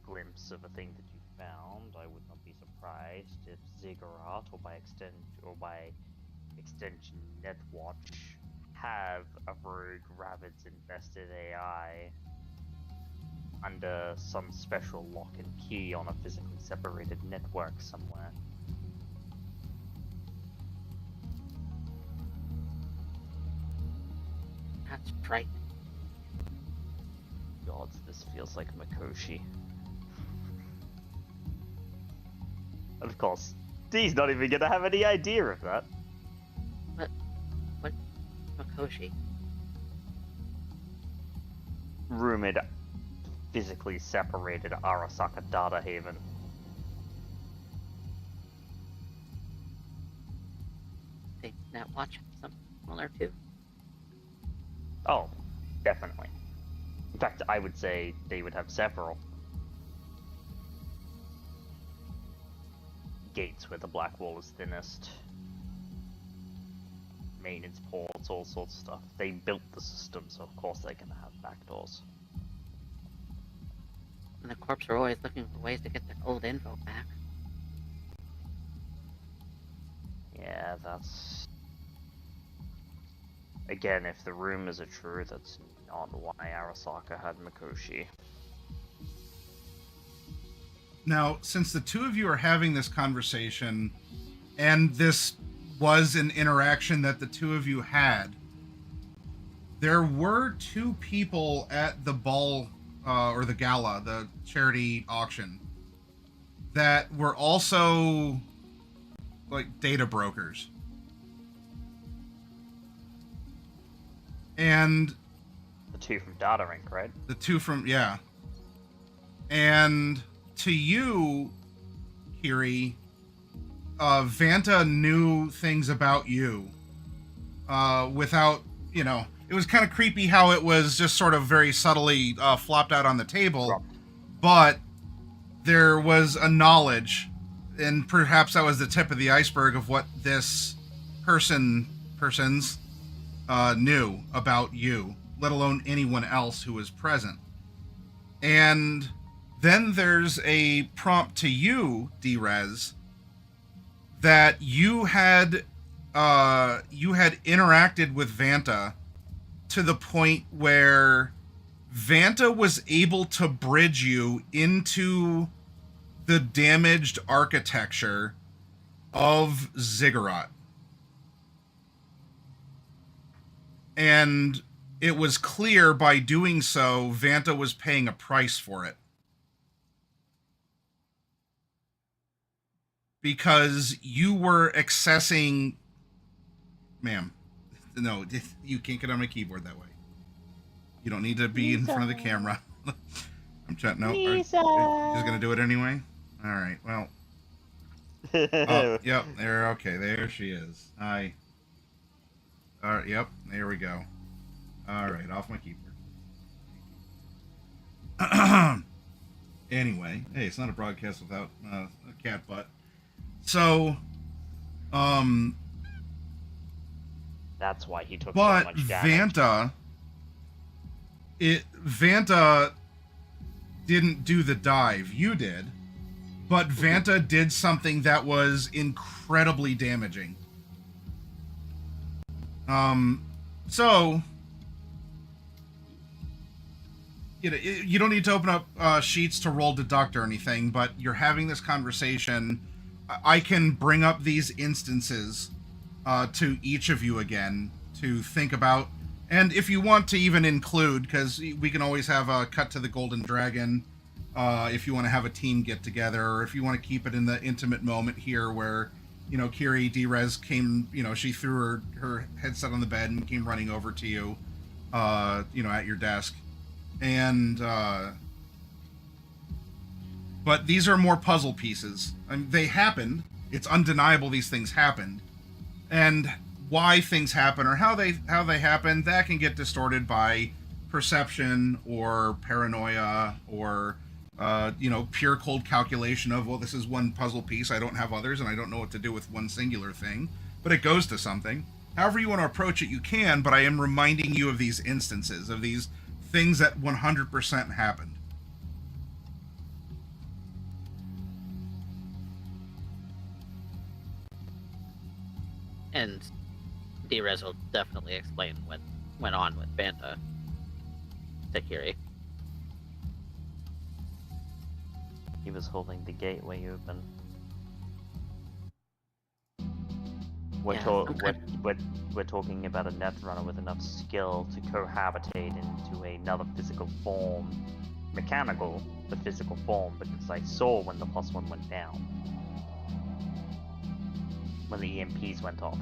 glimpse of a thing that you found, I would not be surprised if Ziggurat, or by extension Netwatch, have a rogue Rabbids invested AI under some special lock and key on a physically separated network somewhere. That's frightening. God, this feels like Mikoshi. Of course, Dee's not even gonna have any idea of that. What Makoshi? Rumored physically separated Arasaka Data Haven. They Netwatch have something similar too. Oh, definitely. In fact, I would say they would have several gates where the black wall is thinnest, maintenance ports, all sorts of stuff. They built the system, so of course they're gonna have backdoors. And the corps are always looking for ways to get their old info back. Yeah, that's... Again, if the rumors are true, that's not why Arasaka had Mikoshi. Now, since the two of you are having this conversation, and this was an interaction that the two of you had, there were two people at the ball, or the gala, the charity auction, that were also, like, data brokers. And... The two from Data Inc., right? The two from, yeah. And to you, Kiri, Vanta knew things about you without, you know, it was kind of creepy how it was just sort of very subtly flopped out on the table, but there was a knowledge, and perhaps that was the tip of the iceberg of what this persons knew about you, let alone anyone else who was present. And then there's a prompt to you, Drez, that you had interacted with Vanta to the point where Vanta was able to bridge you into the damaged architecture of Ziggurat. And it was clear by doing so, Vanta was paying a price for it. Because you were accessing... Ma'am, no, you can't get on my keyboard that way. You don't need to be in front of the camera. I'm trying. No, you're just gonna do it anyway. All right. Well. Oh, yep. There. Okay. There she is. Hi. All right. Yep. There we go. All right. Off my keyboard. Anyway, hey, it's not a broadcast without a cat butt. So, That's why he took so but much damage. Vanta didn't do the dive. You did. But Vanta did something that was incredibly damaging. So, you don't need to open up sheets to roll deduct or anything, but you're having this conversation. I can bring up these instances to each of you again to think about. And if you want to even include, because we can always have a cut to the Golden Dragon, if you want to have a team get together, or if you want to keep it in the intimate moment here where, Kiri Drez came, she threw her headset on the bed and came running over to you, at your desk. And, but these are more puzzle pieces. I mean, they happened. It's undeniable these things happened. And why things happen or how they happen, that can get distorted by perception or paranoia or pure cold calculation of, well, this is one puzzle piece, I don't have others, and I don't know what to do with one singular thing, but it goes to something. However you want to approach it, you can, but I am reminding you of these instances, of these things that 100% happened. And Drez will definitely explain what went on with Vanta to Kiri. He was holding the gateway open. We're talking about a netrunner with enough skill to cohabitate into another physical form. Mechanical, but physical form, because I saw when the +1 went down. When the EMPs went off.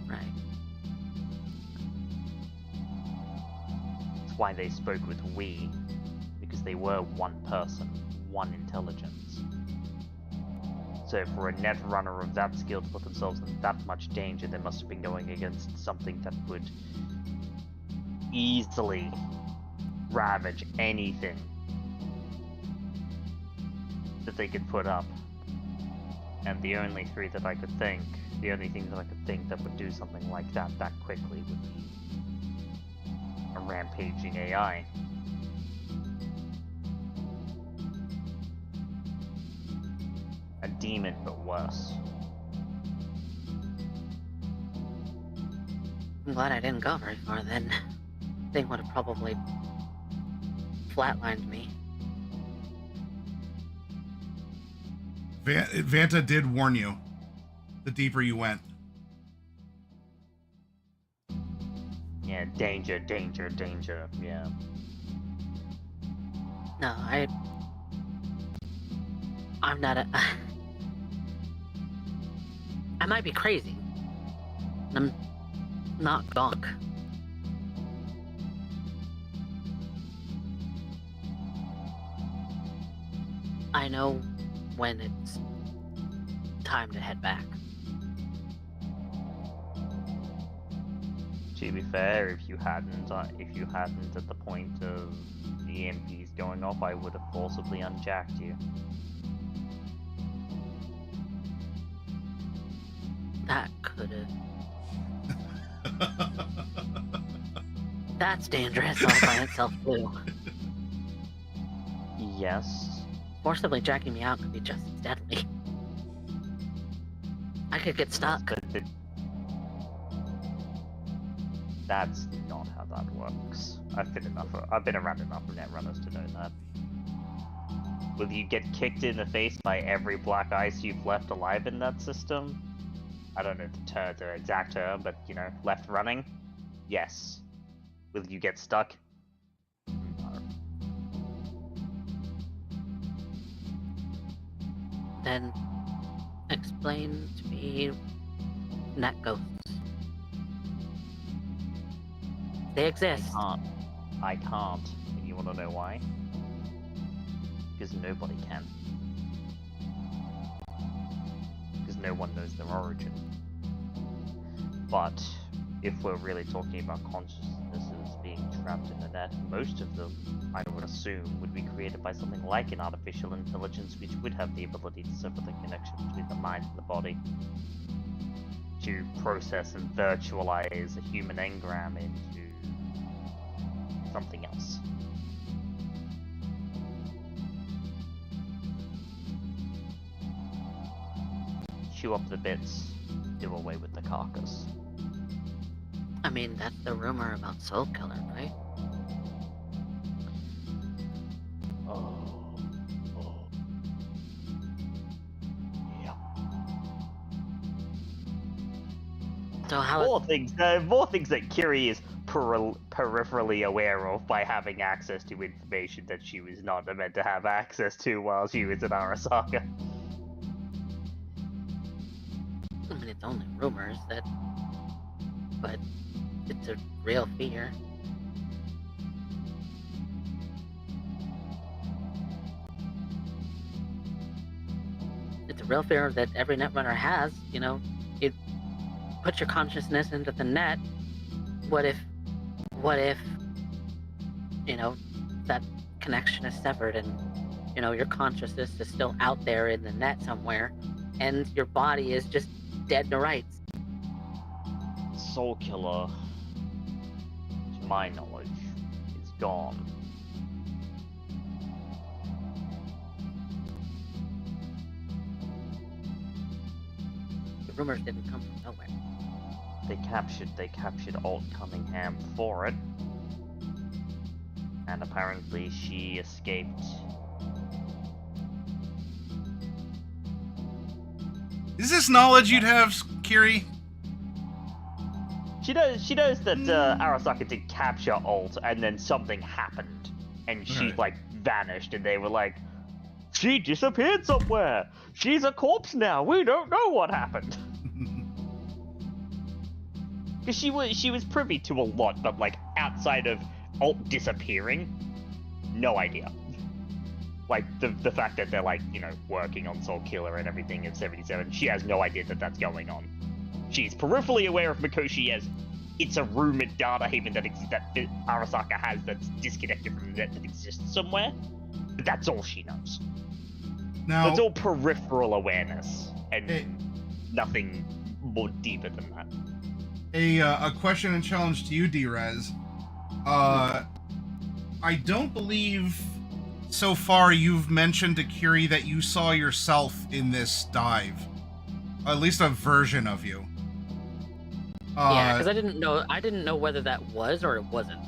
Right. That's why they spoke with we, because they were one person, one intelligence. So for a netrunner of that skill to put themselves in that much danger, they must have been going against something that would easily ravage anything that they could put up. And the only thing that I could think that would do something like that quickly would be a rampaging AI. A demon, but worse. I'm glad I didn't go very far then. They would have probably flatlined me. Vanta did warn you the deeper you went. Yeah, danger, danger, danger, yeah. No, I'm not I might be crazy. I'm not gonk. I know when it's time to head back. To be fair, if you hadn't at the point of the EMPs going off, I would have forcibly unjacked you. That could've... That's dangerous all by itself, too. Yes. Forcibly jacking me out could be just as deadly. I could get stuck. That's not how that works. I've been around enough netrunners to know that. Will you get kicked in the face by every black ice you've left alive in that system? I don't know the exact term, but left running? Yes. Will you get stuck? No. Then explain to me net ghosts. They exist. I can't. And you want to know why? Because nobody can. Because no one knows their origin. But if we're really talking about consciousnesses being trapped in the net. Most of them, I would assume, would be created by something like an artificial intelligence which would have the ability to sever the connection between the mind and the body, to process and virtualize a human engram into something else. Chew up the bits, do away with the carcass. I mean, that's the rumor about Soul Killer, right? Oh. Yeah. So how More things that Kiri is peripherally aware of by having access to information that she was not meant to have access to while she was in Arasaka. I mean, it's only rumors but it's a real fear. It's a real fear that every netrunner has. You know, you put your consciousness into the net. What if, you know, that connection is severed and, you know, your consciousness is still out there in the net somewhere, and your body is just dead to rights. Soul Killer, to my knowledge, is gone. The rumors didn't come from nowhere. They captured Alt Cunningham for it. And apparently she escaped. Is this knowledge you'd have, Kiri? She knows that Arasaka did capture Alt, and then something happened, and she like vanished, and they were like, "She disappeared somewhere. She's a corpse now. We don't know what happened." Because she was privy to a lot, but like outside of Alt disappearing, no idea. Like the fact that they're like, you know, working on Soul Killer and everything in 77, she has no idea that that's going on. She's peripherally aware of Mikoshi as it's a rumored data haven that Arasaka has that's disconnected from the net that exists somewhere. But that's all she knows. Now, that's all peripheral awareness and nothing more deeper than that. A question and challenge to you, D-Rez. I don't believe so far you've mentioned to Kiri that you saw yourself in this dive. At least a version of you. Yeah, because I didn't know whether that was or it wasn't.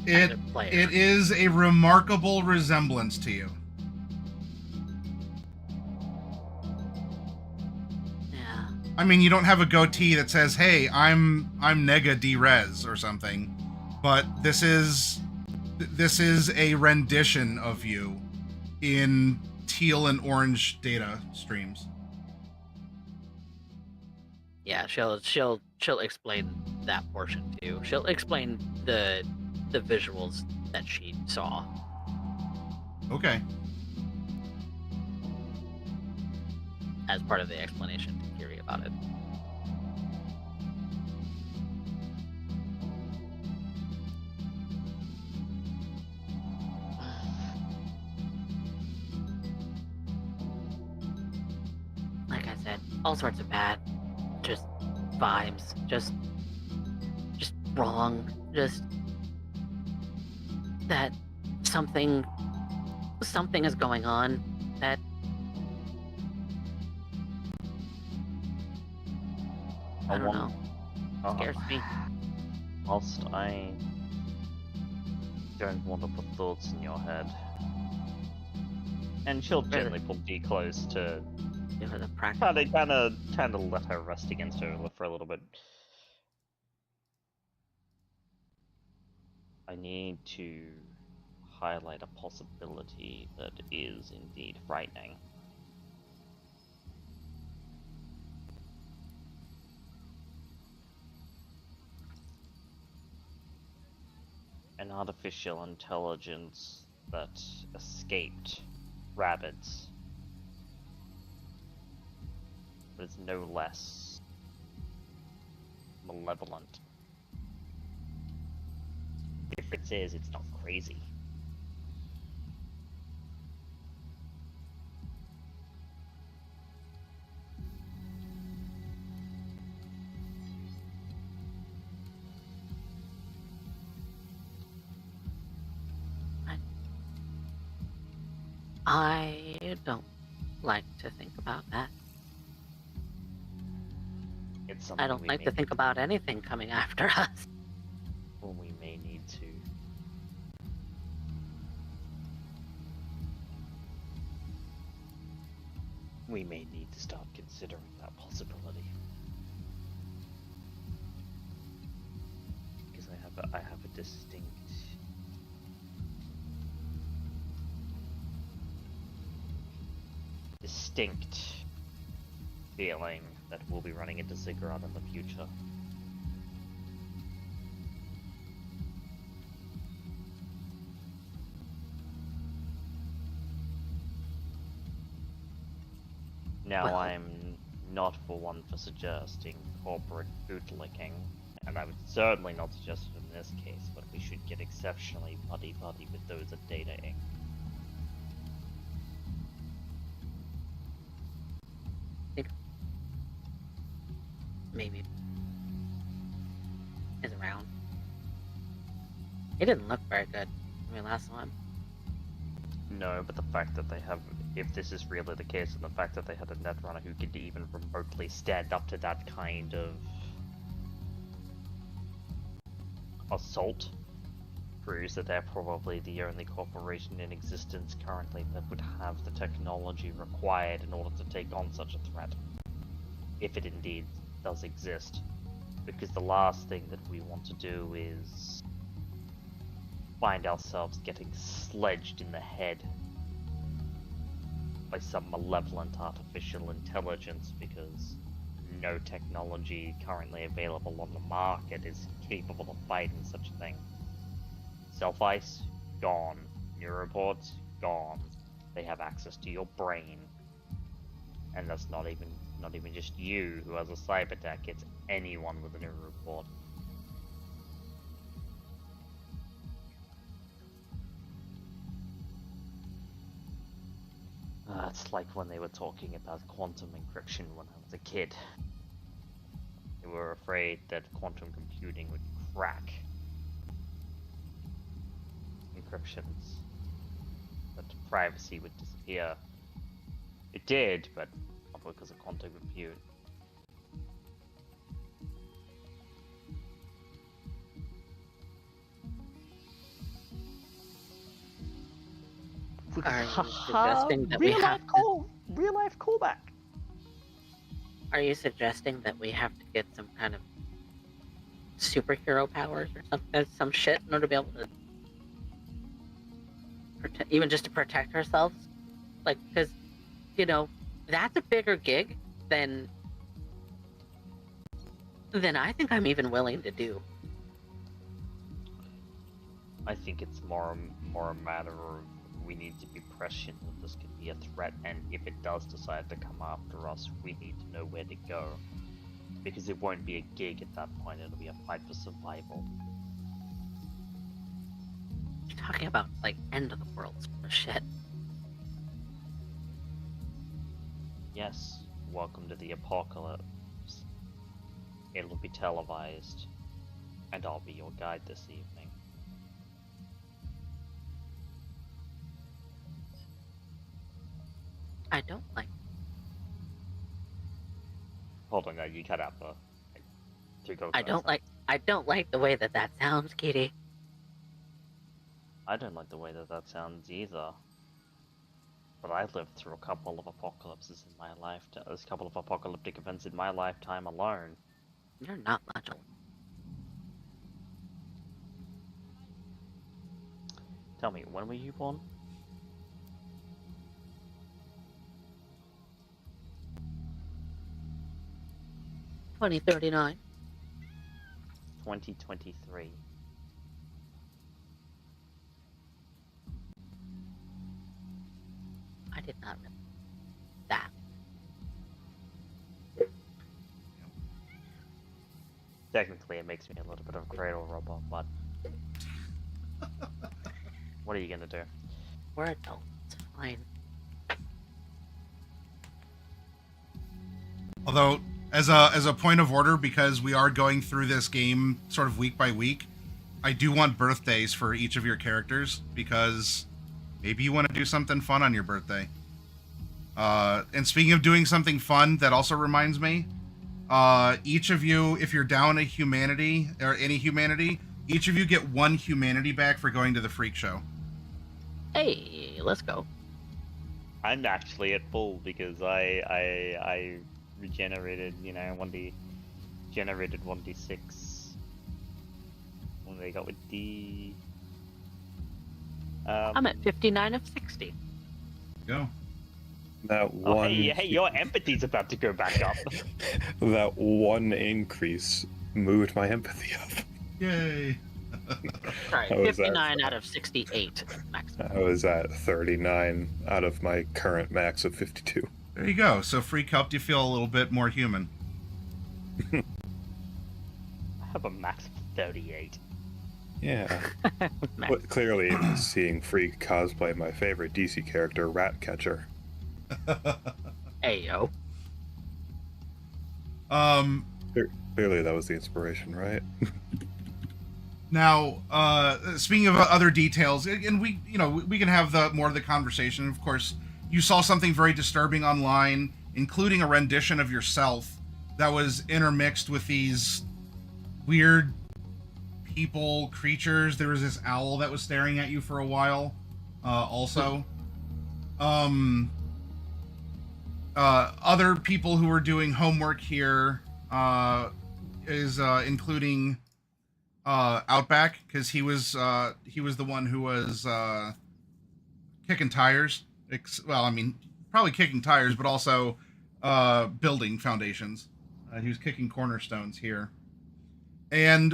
It is a remarkable resemblance to you. Yeah. I mean, you don't have a goatee that says, "Hey, I'm Nega D-Rez" or something, but this is a rendition of you in teal and orange data streams. Yeah, she'll explain that portion too. She'll explain the visuals that she saw. Okay. As part of the explanation to Kiri about it. Like I said, all sorts of bad. Just vibes, just wrong, just that something is going on that I don't know. Scares me. Whilst I don't want to put thoughts in your head, and she'll gently pull D close to kind of let her rest against her for a little bit. I need to highlight a possibility that is indeed frightening. An artificial intelligence that escaped rabbits is no less malevolent. difference is it's not crazy. I don't like to think about that. It's something I don't we like may to think about anything coming after us. Well, we may need to. We may need to start considering that possibility. Because I have a distinct feeling that we'll be running into Ziggurat in the future. Now, Well- I'm not for one for suggesting corporate bootlicking, and I would certainly not suggest it in this case, but we should get exceptionally buddy-buddy with those at Data Inc. Maybe is around. He didn't look very good when we last saw him. No, but the fact that they have, if this is really the case, and the fact that they had a netrunner who could even remotely stand up to that kind of assault, proves that they're probably the only corporation in existence currently that would have the technology required in order to take on such a threat. If it indeed does exist. Because the last thing that we want to do is find ourselves getting sledged in the head by some malevolent artificial intelligence because no technology currently available on the market is capable of fighting such a thing. Self-ice? Gone. Neuroports? Gone. They have access to your brain. And that's not even just you who has a cyber tech, it's anyone with a neuroport. It's like when they were talking about quantum encryption when I was a kid. They were afraid that quantum computing would crack encryptions, that privacy would disappear. It did, but not because of quantum compute. Are you suggesting that we have to... real life callback? Are you suggesting that we have to get some kind of superhero powers or some shit in order to be able to even just to protect ourselves? Like, because, you know, that's a bigger gig than I think I'm even willing to do. I think it's more a matter of we need to be prescient that this could be a threat, and if it does decide to come after us, we need to know where to go. Because it won't be a gig at that point, it'll be a fight for survival. You're talking about, like, end of the world sort of shit. Yes, welcome to the apocalypse. It'll be televised, and I'll be your guide this evening. I don't like... Hold on, no, you cut out the... I don't like the way that sounds, Kitty. I don't like the way that sounds either. But I've lived through a couple of apocalypses in my lifetime. There's a couple of apocalyptic events in my lifetime alone. You're not much older. Tell me, when were you born? 2039. 2023. I did not know that. Technically, it makes me a little bit of a cradle robot, but What are you gonna do? We're adults. It's fine. Although, as a point of order, because we are going through this game sort of week by week, I do want birthdays for each of your characters, because maybe you want to do something fun on your birthday. And speaking of doing something fun, that also reminds me, each of you, if you're down a humanity, or any humanity, each of you get 1 humanity back for going to the freak show. Hey, let's go. I'm actually at full because I regenerated, 1d generated 1d6. What do they got with D? I'm at 59 of 60. Go. That one. Hey, your empathy's about to go back up. That one increase moved my empathy up. Yay. Sorry, How was that? 59 out of 68 maximum. I was at 39 out of my current max of 52. There you go. So Freak helped you feel a little bit more human. I have a max of 38. Yeah. Max. But clearly, seeing Freak cosplay my favorite DC character, Ratcatcher. Hey, yo. Clearly, that was the inspiration, right? Now, speaking of other details, and we can have more of the conversation. Of course, you saw something very disturbing online, including a rendition of yourself that was intermixed with these weird creatures. There was this owl that was staring at you for a while. Also, other people who were doing homework here is including Outback, because he was the one who was kicking tires. Well, I mean, probably kicking tires, but also building foundations. He was kicking cornerstones here. And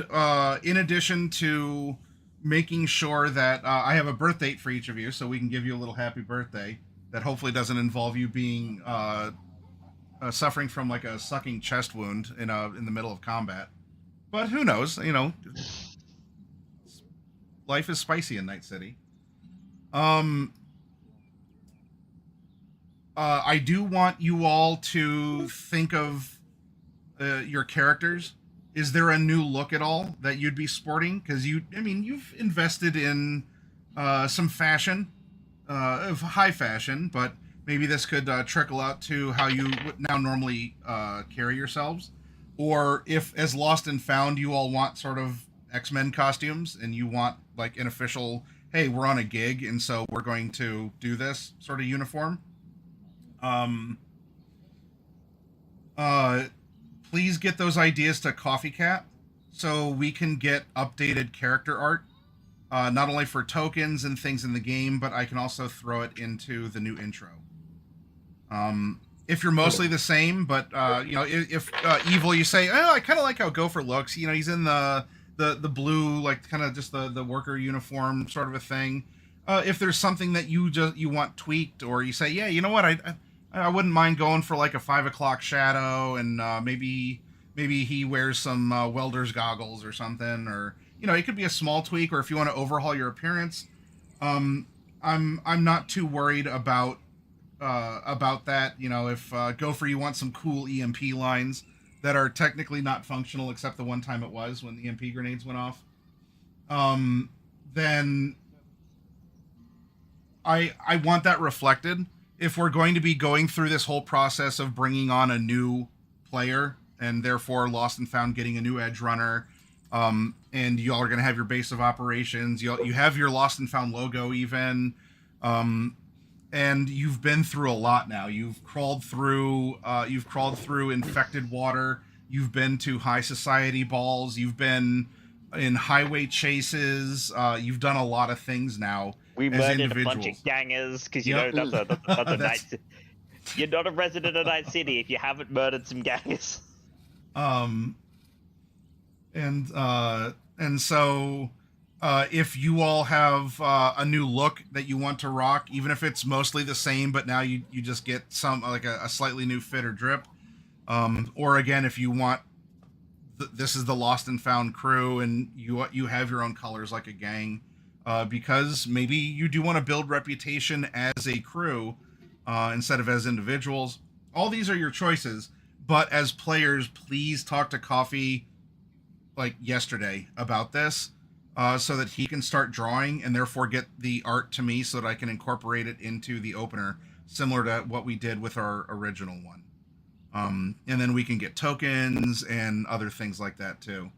in addition to making sure that I have a birth date for each of you, so we can give you a little happy birthday that hopefully doesn't involve you being suffering from like a sucking chest wound in the middle of combat. But who knows? Life is spicy in Night City. I do want you all to think of your characters. Is there a new look at all that you'd be sporting? Because you've invested in some fashion, of high fashion, but maybe this could trickle out to how you now normally carry yourselves. Or if, as Lost and Found, you all want sort of X-Men costumes, and you want like an official, hey, we're on a gig, and so we're going to do this sort of uniform. Please get those ideas to Coffee Cat so we can get updated character art, not only for tokens and things in the game, but I can also throw it into the new intro. If you're mostly the same, but if Evil, you say, oh, I kind of like how Gopher looks. He's in the blue, like kind of just the worker uniform sort of a thing. If there's something that you want tweaked, or you say, yeah, you know what, I wouldn't mind going for like a 5 o'clock shadow, and maybe he wears some welder's goggles or something, or it could be a small tweak, or if you want to overhaul your appearance. I'm not too worried about that. If Gopher, you want some cool EMP lines that are technically not functional, except the one time it was when the EMP grenades went off, then I want that reflected. If we're going to be going through this whole process of bringing on a new player, and therefore Lost and Found getting a new edge runner, and y'all are going to have your base of operations, you have your Lost and Found logo even, and you've been through a lot now. You've crawled through infected water. You've been to high society balls. You've been in highway chases. You've done a lot of things now. We murdered a bunch of gangers because that's a night. You're not a resident of Night City if you haven't murdered some gangers. And so if you all have a new look that you want to rock, even if it's mostly the same, but now you just get some like a slightly new fit or drip, or again, if you want, this is the Lost and Found crew, and you have your own colors like a gang. because maybe you do want to build reputation as a crew instead of as individuals. All these are your choices, but as players, please talk to Coffee like yesterday about this, so that he can start drawing and therefore get the art to me so that I can incorporate it into the opener, similar to what we did with our original one. And then we can get tokens and other things like that too.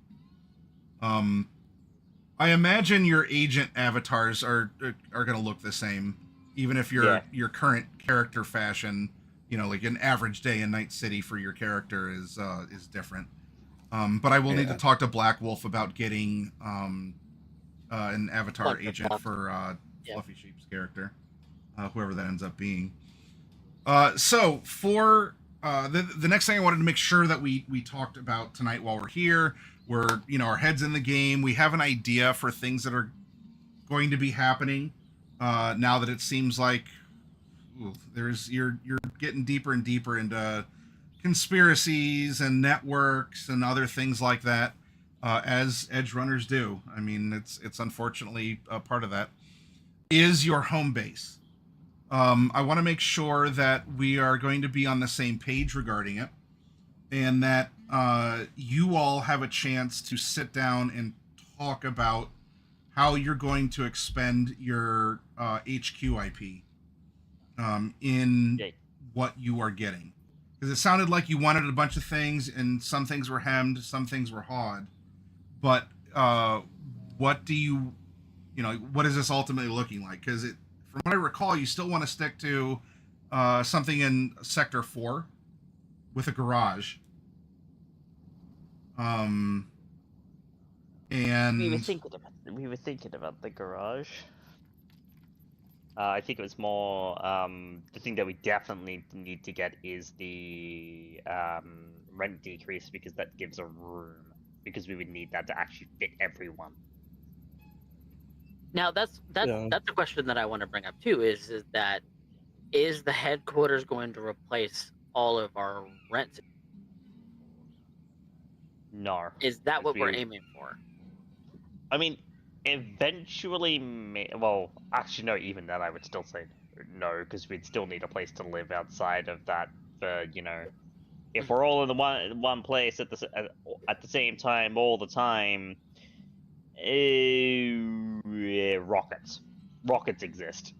I imagine your agent avatars are going to look the same, even if your current character fashion, like an average day in Night City for your character is different. But I will need to talk to Black Wolf about getting an avatar agent for Fluffy Sheep's character, whoever that ends up being. So for the next thing I wanted to make sure that we talked about tonight while we're here, we're our heads in the game. We have an idea for things that are going to be happening now that it seems like you're getting deeper and deeper into conspiracies and networks and other things like that, as edge runners do. I mean, it's unfortunately a part of that. Is your home base? I want to make sure that we are going to be on the same page regarding it, and that you all have a chance to sit down and talk about how you're going to expend your HQ IP in what you are getting. Because it sounded like you wanted a bunch of things, and some things were hemmed, some things were hawed. But what is this ultimately looking like? Because from what I recall, you still want to stick to something in Sector 4 with a garage. And we were thinking about the garage. I think it was more the thing that we definitely need to get is the rent decrease, because that gives a room, because we would need that to actually fit everyone. Now that's a question that I want to bring up too. Is the headquarters going to replace all of our rent? No. Is that what we're aiming for? I mean, eventually, well, actually, no. Even then, I would still say no, because we'd still need a place to live outside of that. For if we're all in the one place at the same time all the time, rockets exist.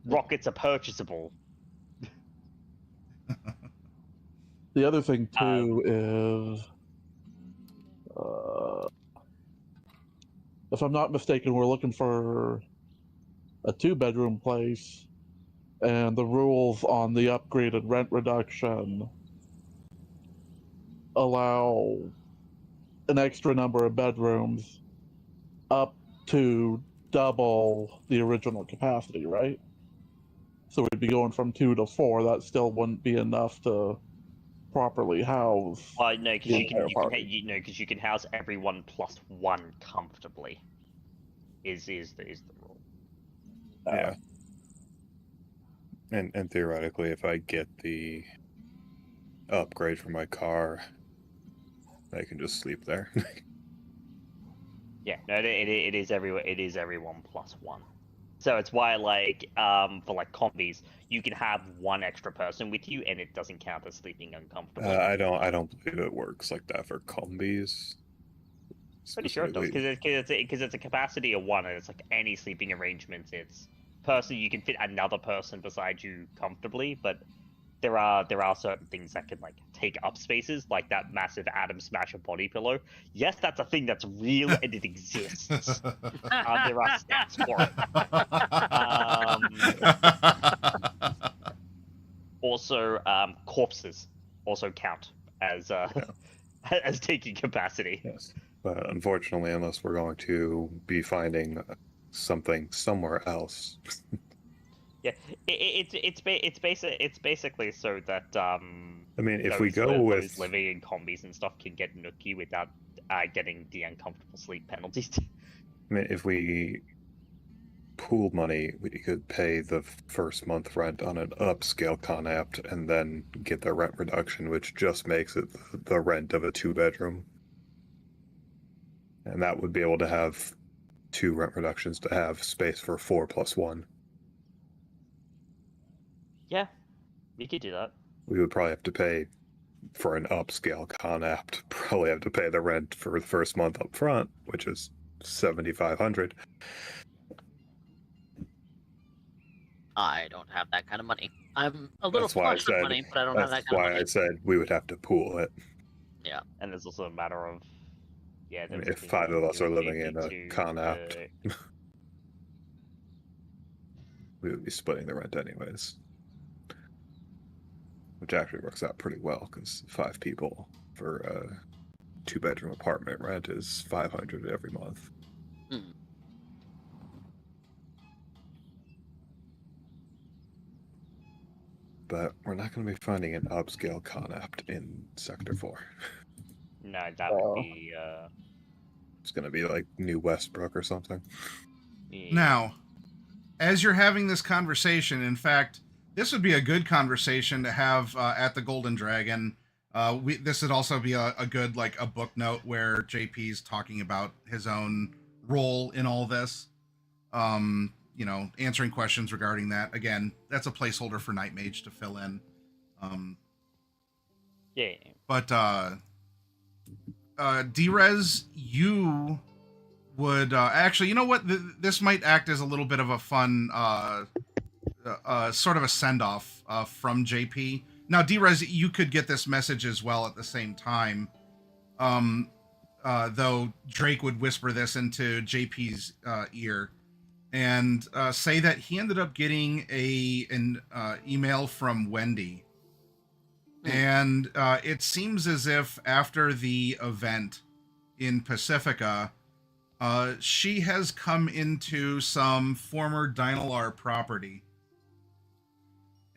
Rockets are purchasable. The other thing too is, if I'm not mistaken, we're looking for a 2-bedroom place, and the rules on the upgraded rent reduction allow an extra number of bedrooms up to double the original capacity, right? So we'd be going from 2 to 4. That still wouldn't be enough to properly house. No, because you can house everyone plus 1 comfortably. Is the rule? Yeah. And theoretically, if I get the upgrade for my car, I can just sleep there. Yeah, no, it is everyone plus 1. So it's why, for combis, you can have 1 extra person with you, and it doesn't count as sleeping uncomfortably. I don't believe it works like that for combis. Pretty sure it does, because it's a capacity of 1, and it's like any sleeping arrangements. It's you can fit another person beside you comfortably, but there are certain things that can take up spaces, like that massive Atom Smasher body pillow. Yes, that's a thing that's real and it exists. There are stats for it. Also, corpses also count as as taking capacity. Yes, but unfortunately, unless we're going to be finding something somewhere else. Yeah, it's basically so that I mean, if we go with those living in combis and stuff can get nookie without getting the uncomfortable sleep penalties. I mean, if we pooled money, we could pay the first month rent on an upscale Conapt and then get the rent reduction, which just makes it the rent of a 2-bedroom. And that would be able to have 2 rent reductions to have space for 4 plus 1. Yeah, we could do that. We would probably have to pay for an upscale con app. Probably have to pay the rent for the first month up front, which is $7,500. I don't have that kind of money. I'm a little flush with money, but I don't have that kind of money. That's why I said we would have to pool it. Yeah. And there's also a matter of, yeah, I mean, if 5 of us are living in a con app, we would be splitting the rent anyways. Which actually works out pretty well, because 5 people for a 2-bedroom apartment rent is $500 every month. Mm. But we're not going to be finding an upscale con app in Sector 4. No, that would be... It's going to be like New Westbrook or something. Yeah. Now, as you're having this conversation, in fact, this would be a good conversation to have at the Golden Dragon. This would also be a good, like, a book note where JP's talking about his own role in all this. You know, answering questions regarding that. Again, that's a placeholder for Night Mage to fill in. Yeah. But Drez, you would actually, you know what? This might act as a little bit of a fun, sort of a send off from JP. Now, Drez, you could get this message as well at the same time. Though Drake would whisper this into JP's ear. And say that he ended up getting an email from Wendy. And it seems as if after the event in Pacifica, she has come into some former Dynalar property.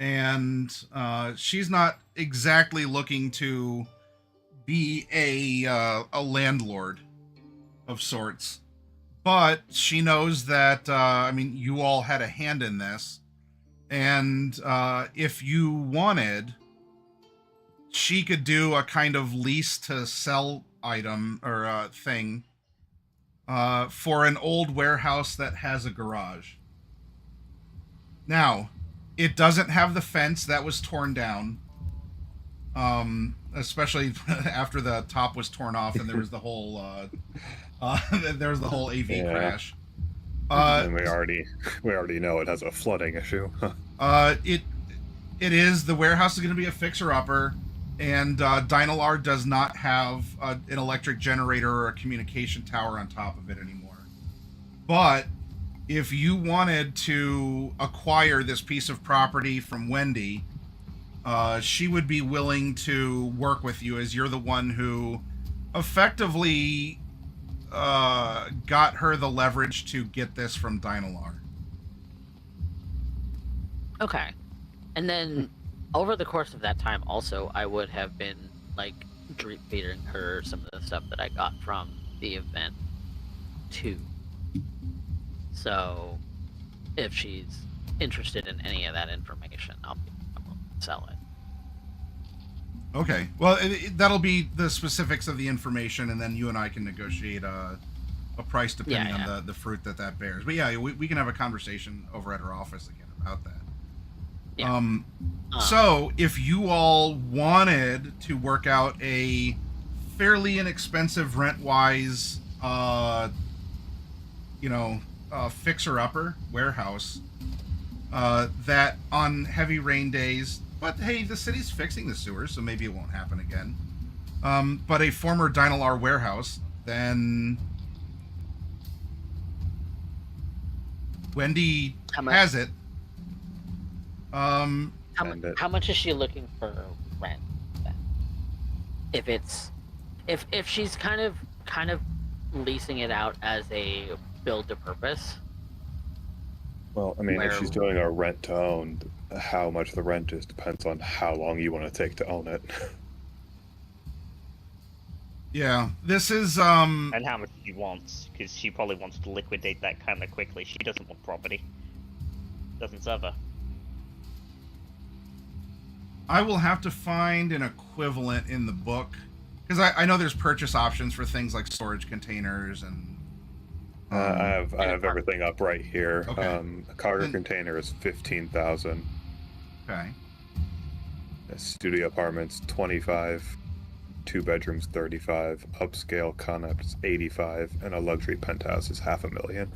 And she's not exactly looking to be a landlord of sorts. But she knows that, I mean, you all had a hand in this. And if you wanted, she could do a kind of lease to sell item or thing for an old warehouse that has a garage. Now, it doesn't have the fence that was torn down. Especially after the top was torn off and there was the whole... there's the whole AV crash. And we already know it has a flooding issue. It is. The warehouse is going to be a fixer-upper, and Dynalar does not have an electric generator or a communication tower on top of it anymore. But if you wanted to acquire this piece of property from Wendy, she would be willing to work with you, as you're the one who effectively got her the leverage to get this from Dynalar. Okay. And then over the course of that time also, I would have been like drip feeding her some of the stuff that I got from the event too. So if she's interested in any of that information, I'll sell it. Okay. Well, that'll be the specifics of the information, and then you and I can negotiate a price depending on the fruit that bears. But yeah, we can have a conversation over at her office again about that. Yeah. So if you all wanted to work out a fairly inexpensive rent-wise, fixer-upper warehouse, that on heavy rain days, but hey, the city's fixing the sewers, so maybe it won't happen again. But a former Dynalar warehouse, then Wendy has it. How much is she looking for rent then? If she's kind of leasing it out as a build to purpose. Well, I mean, if she's doing a rent to own, how much the rent is depends on how long you want to take to own it. Yeah, this is and how much she wants, because she probably wants to liquidate that kind of quickly. She doesn't want property. Doesn't serve her. I will have to find an equivalent in the book, because I know there's purchase options for things like storage containers and I have everything up right here. Okay. A cargo container is 15,000. Okay. A studio apartment's 25. 2 bedrooms 35. Upscale Connept is 85, and a luxury penthouse is $500,000.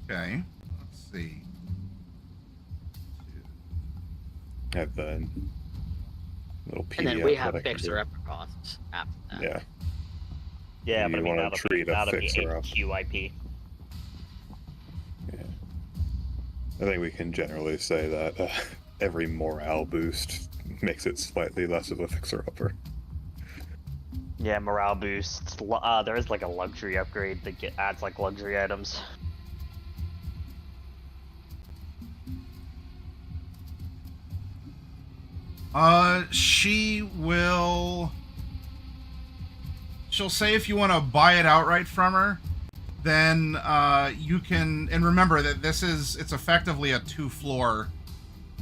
Okay. Let's see. I have the little PDF. And then we have fixer-upper costs after that. Yeah. Yeah, You but I mean, wanna treat a that'll be fixer-up. HQIP. Yeah. I think we can generally say that every morale boost makes it slightly less of a fixer-upper. Yeah, morale boosts. There is like a luxury upgrade that adds like luxury items. She'll say if you want to buy it outright from her, then you can, and remember that it's effectively a 2-floor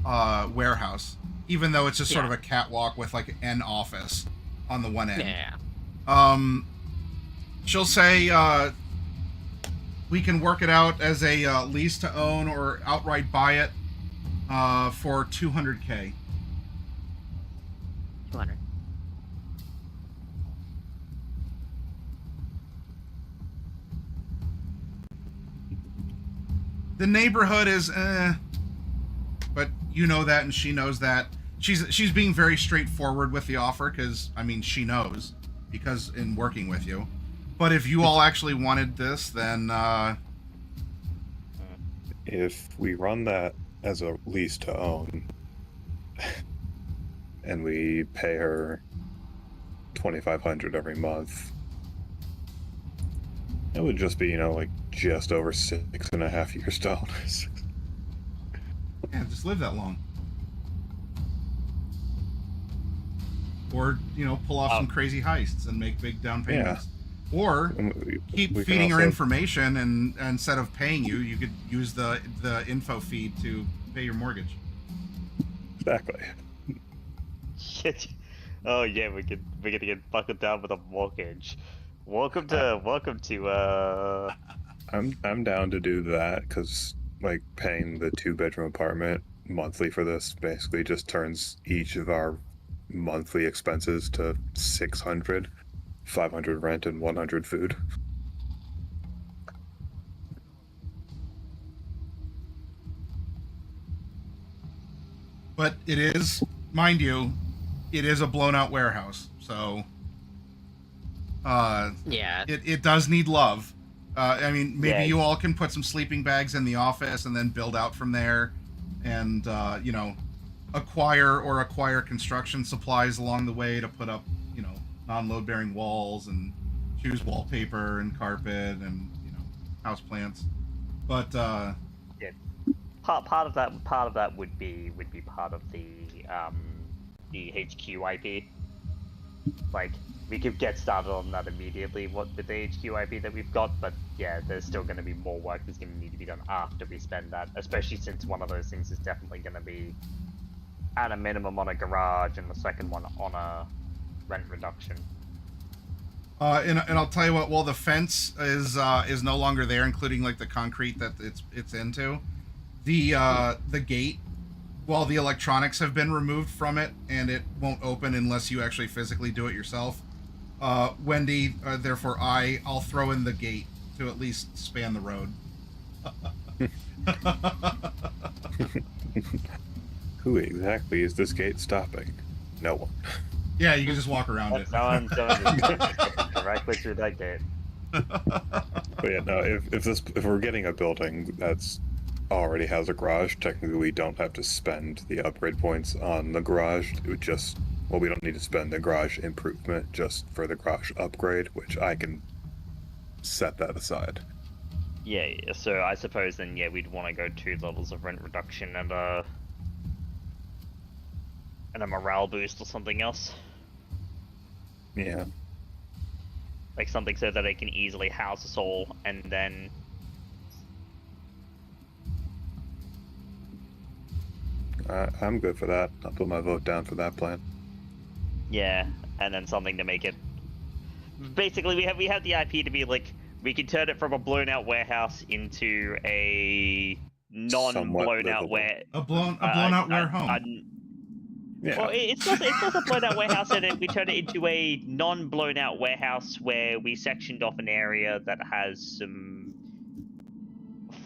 warehouse, even though it's just sort of a catwalk with like an office on the one end. Yeah. She'll say we can work it out as a lease to own or outright buy it for $200K. 200. The neighborhood is but you know that and she knows that. She's being very straightforward with the offer because, I mean, she knows because in working with you. But if you all actually wanted this, then if we run that as a lease to own and we pay her $2,500 every month, it would just be, like just over 6.5 years to own. Yeah, just live that long. Or, pull off some crazy heists and make big down payments. Yeah. Or keep feeding her information, and instead of paying you, you could use the info feed to pay your mortgage. Exactly. Shit. Oh yeah, we're gonna get buckled down with a mortgage. Welcome to. I'm down to do that because like paying the 2-bedroom apartment monthly for this basically just turns each of our monthly expenses to 600, 500 rent and 100 food. But it is, mind you, it is a blown out warehouse, so yeah, it does need love. I mean, maybe you all can put some sleeping bags in the office and then build out from there, and acquire construction supplies along the way to put up, non-load bearing walls and choose wallpaper and carpet and house plants. But yeah, part of that would be part of the HQ IP. Like, we could get started on that immediately with the HQ IP that we've got, but yeah, there's still going to be more work that's going to need to be done after we spend that, especially since one of those things is definitely going to be at a minimum on a garage and the second one on a rent reduction. And I'll tell you what, while the fence is no longer there, including like the concrete that it's into, the gate, while the electronics have been removed from it and it won't open unless you actually physically do it yourself, Wendy, therefore I'll throw in the gate to at least span the road. Who exactly is this gate stopping? No one. Yeah, you can just walk around it. No one's going directly through that gate. But yeah, no. If we're getting a building that's already has a garage, technically we don't have to spend the upgrade points on the garage. It would just, we don't need to spend the garage improvement just for the garage upgrade, which I can set that aside. Yeah. So I suppose then, we'd want to go 2 levels of rent reduction and a morale boost or something else. Yeah. Like something so that it can easily house us all, and then I'm good for that. I'll put my vote down for that plan. yeah, and then something to make it. Basically, we have the IP to be like, We can turn it from a blown out warehouse into a non-blown out a blown out warehouse. Yeah. Well, it's not a blown out warehouse, and we turn it into a non-blown out warehouse where we sectioned off an area that has some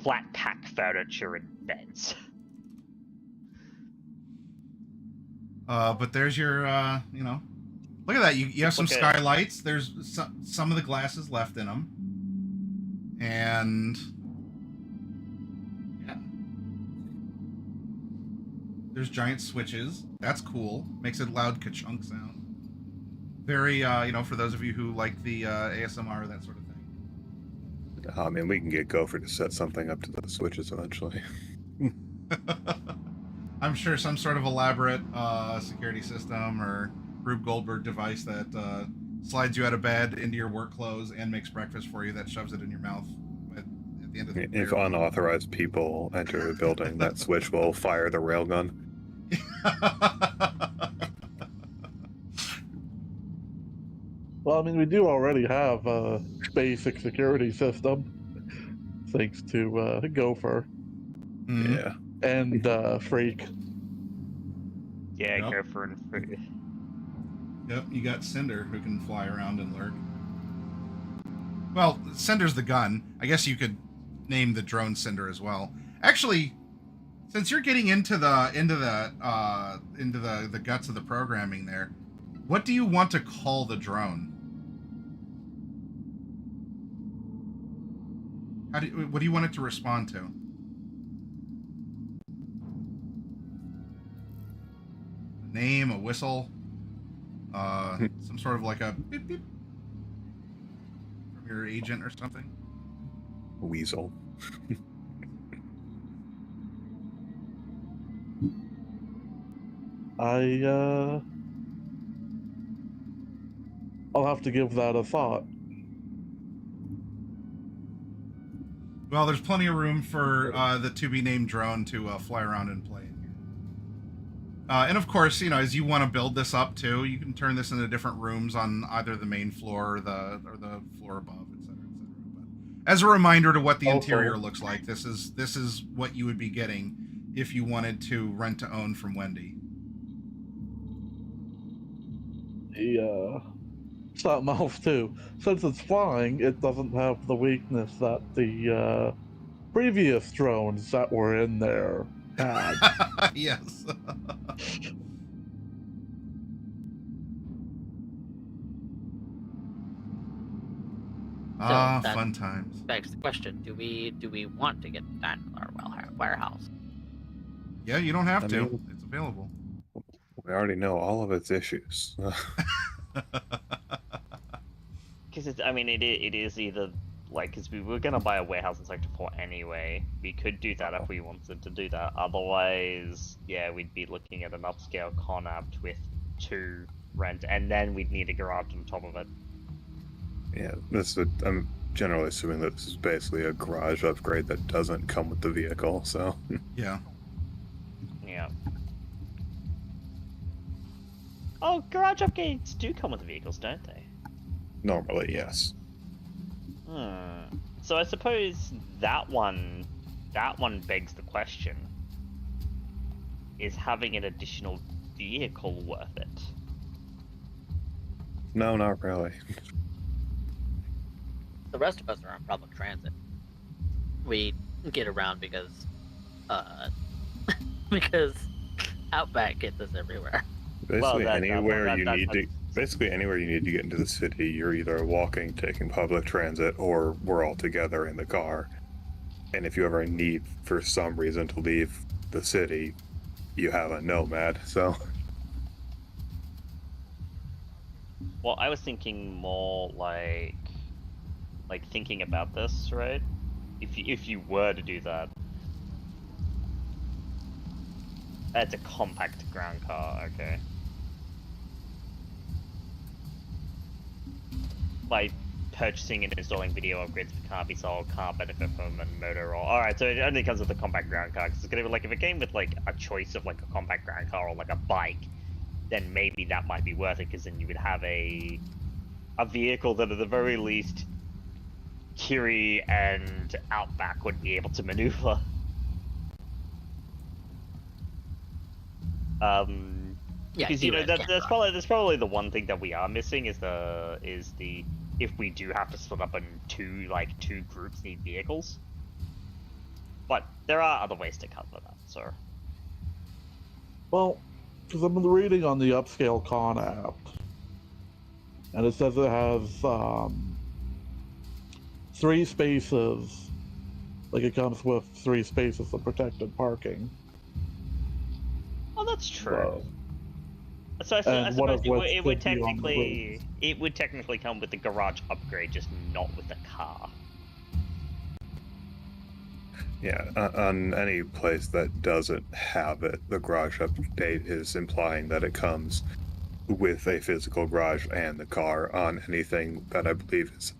flat pack furniture and beds. But there's your, look at that. You have some skylights. There's some of the glasses left in them. And yeah, there's giant switches. That's cool. Makes a loud ka-chunk sound. Very, for those of you who like the ASMR, that sort of thing. I mean, we can get Gopher to set something up to the switches eventually. I'm sure some sort of elaborate security system or Rube Goldberg device that slides you out of bed into your work clothes and makes breakfast for you that shoves it in your mouth at the end of the day. If unauthorized people enter the building, that switch will fire the railgun. Well, I mean, we do already have a basic security system, thanks to Gopher. Mm-hmm. Yeah. And Freak. Yeah, Gopher and Freak. Yep, you got Cinder, who can fly around and lurk. Well, Cinder's the gun. I guess you could name the drone Cinder as well. Actually, since you're getting into the guts of the programming there, what do you want to call the drone? What do you want it to respond to? A name, a whistle, some sort of like a beep beep from your agent or something. Weasel. I'll have to give that a thought. Well, there's plenty of room for the to-be-named drone to fly around and play in here. And of course, as you want to build this up too, you can turn this into different rooms on either the main floor or the floor above, etc., etc. But as a reminder to what the interior looks like, this is what you would be getting if you wanted to rent to own from Wendy. Something else too. Since it's flying, it doesn't have the weakness that the previous drones that were in there had. Yes. Fun times. Begs the question: Do we want to get that in our warehouse? Yeah, you don't have to. It's available. We already know all of its issues. Because it is either because we were gonna buy a warehouse in Sector 4 anyway. We could do that if we wanted to do that. Otherwise, yeah, we'd be looking at an upscale Conapt with 2 rent, and then we'd need a garage on top of it. Yeah, I'm generally assuming that this is basically a garage upgrade that doesn't come with the vehicle. So. Yeah. Yeah. Oh, garage upgrades do come with the vehicles, don't they? Normally, yes. So I suppose that one begs the question: is having an additional vehicle worth it? No, not really. The rest of us are on public transit. We get around because Outback gets us everywhere. Basically, anywhere you need to get into the city, you're either walking, taking public transit, or we're all together in the car. And if you ever need, for some reason, to leave the city, you have a Nomad, so... Well, I was thinking more like thinking about this, right? If you were to do that, that's a compact ground car, okay. By purchasing and installing video upgrades that can't be sold, can't benefit from a motor or... Alright, so it only comes with a compact ground car, because it's gonna be if it came with a choice of a compact ground car or a bike, then maybe that might be worth it, because then you would have a vehicle that at the very least Kiri and Outback would be able to maneuver. Yeah, because that's probably the one thing that we are missing is the if we do have to split up in two groups need vehicles. But there are other ways to cover that, so. Well, because I'm reading on the Upscale Con app, and it says it has 3 spaces. Like, it comes with 3 spaces of protected parking. Oh, that's true. So I And one suppose of which it would could be on the technically come with the garage upgrade, just not with the car. Yeah, on any place that doesn't have it, the garage update is implying that it comes with a physical garage and the car. On anything that I believe is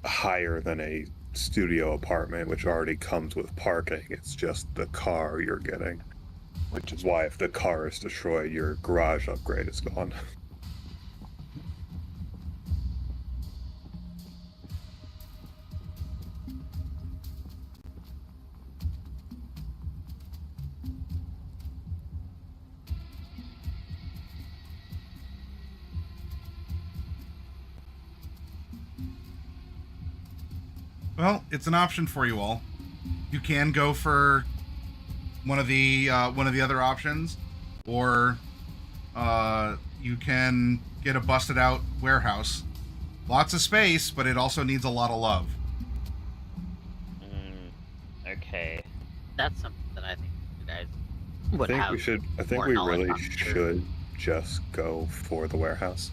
higher than a studio apartment, which already comes with parking, it's just the car you're getting. Which is why if the car is destroyed, your garage upgrade is gone. Well, it's an option for you all. You can go for one of the other options, or you can get a busted out warehouse. Lots of space, but it also needs a lot of love. Okay. That's something that I think you guys would have. I think we really should just go for the warehouse.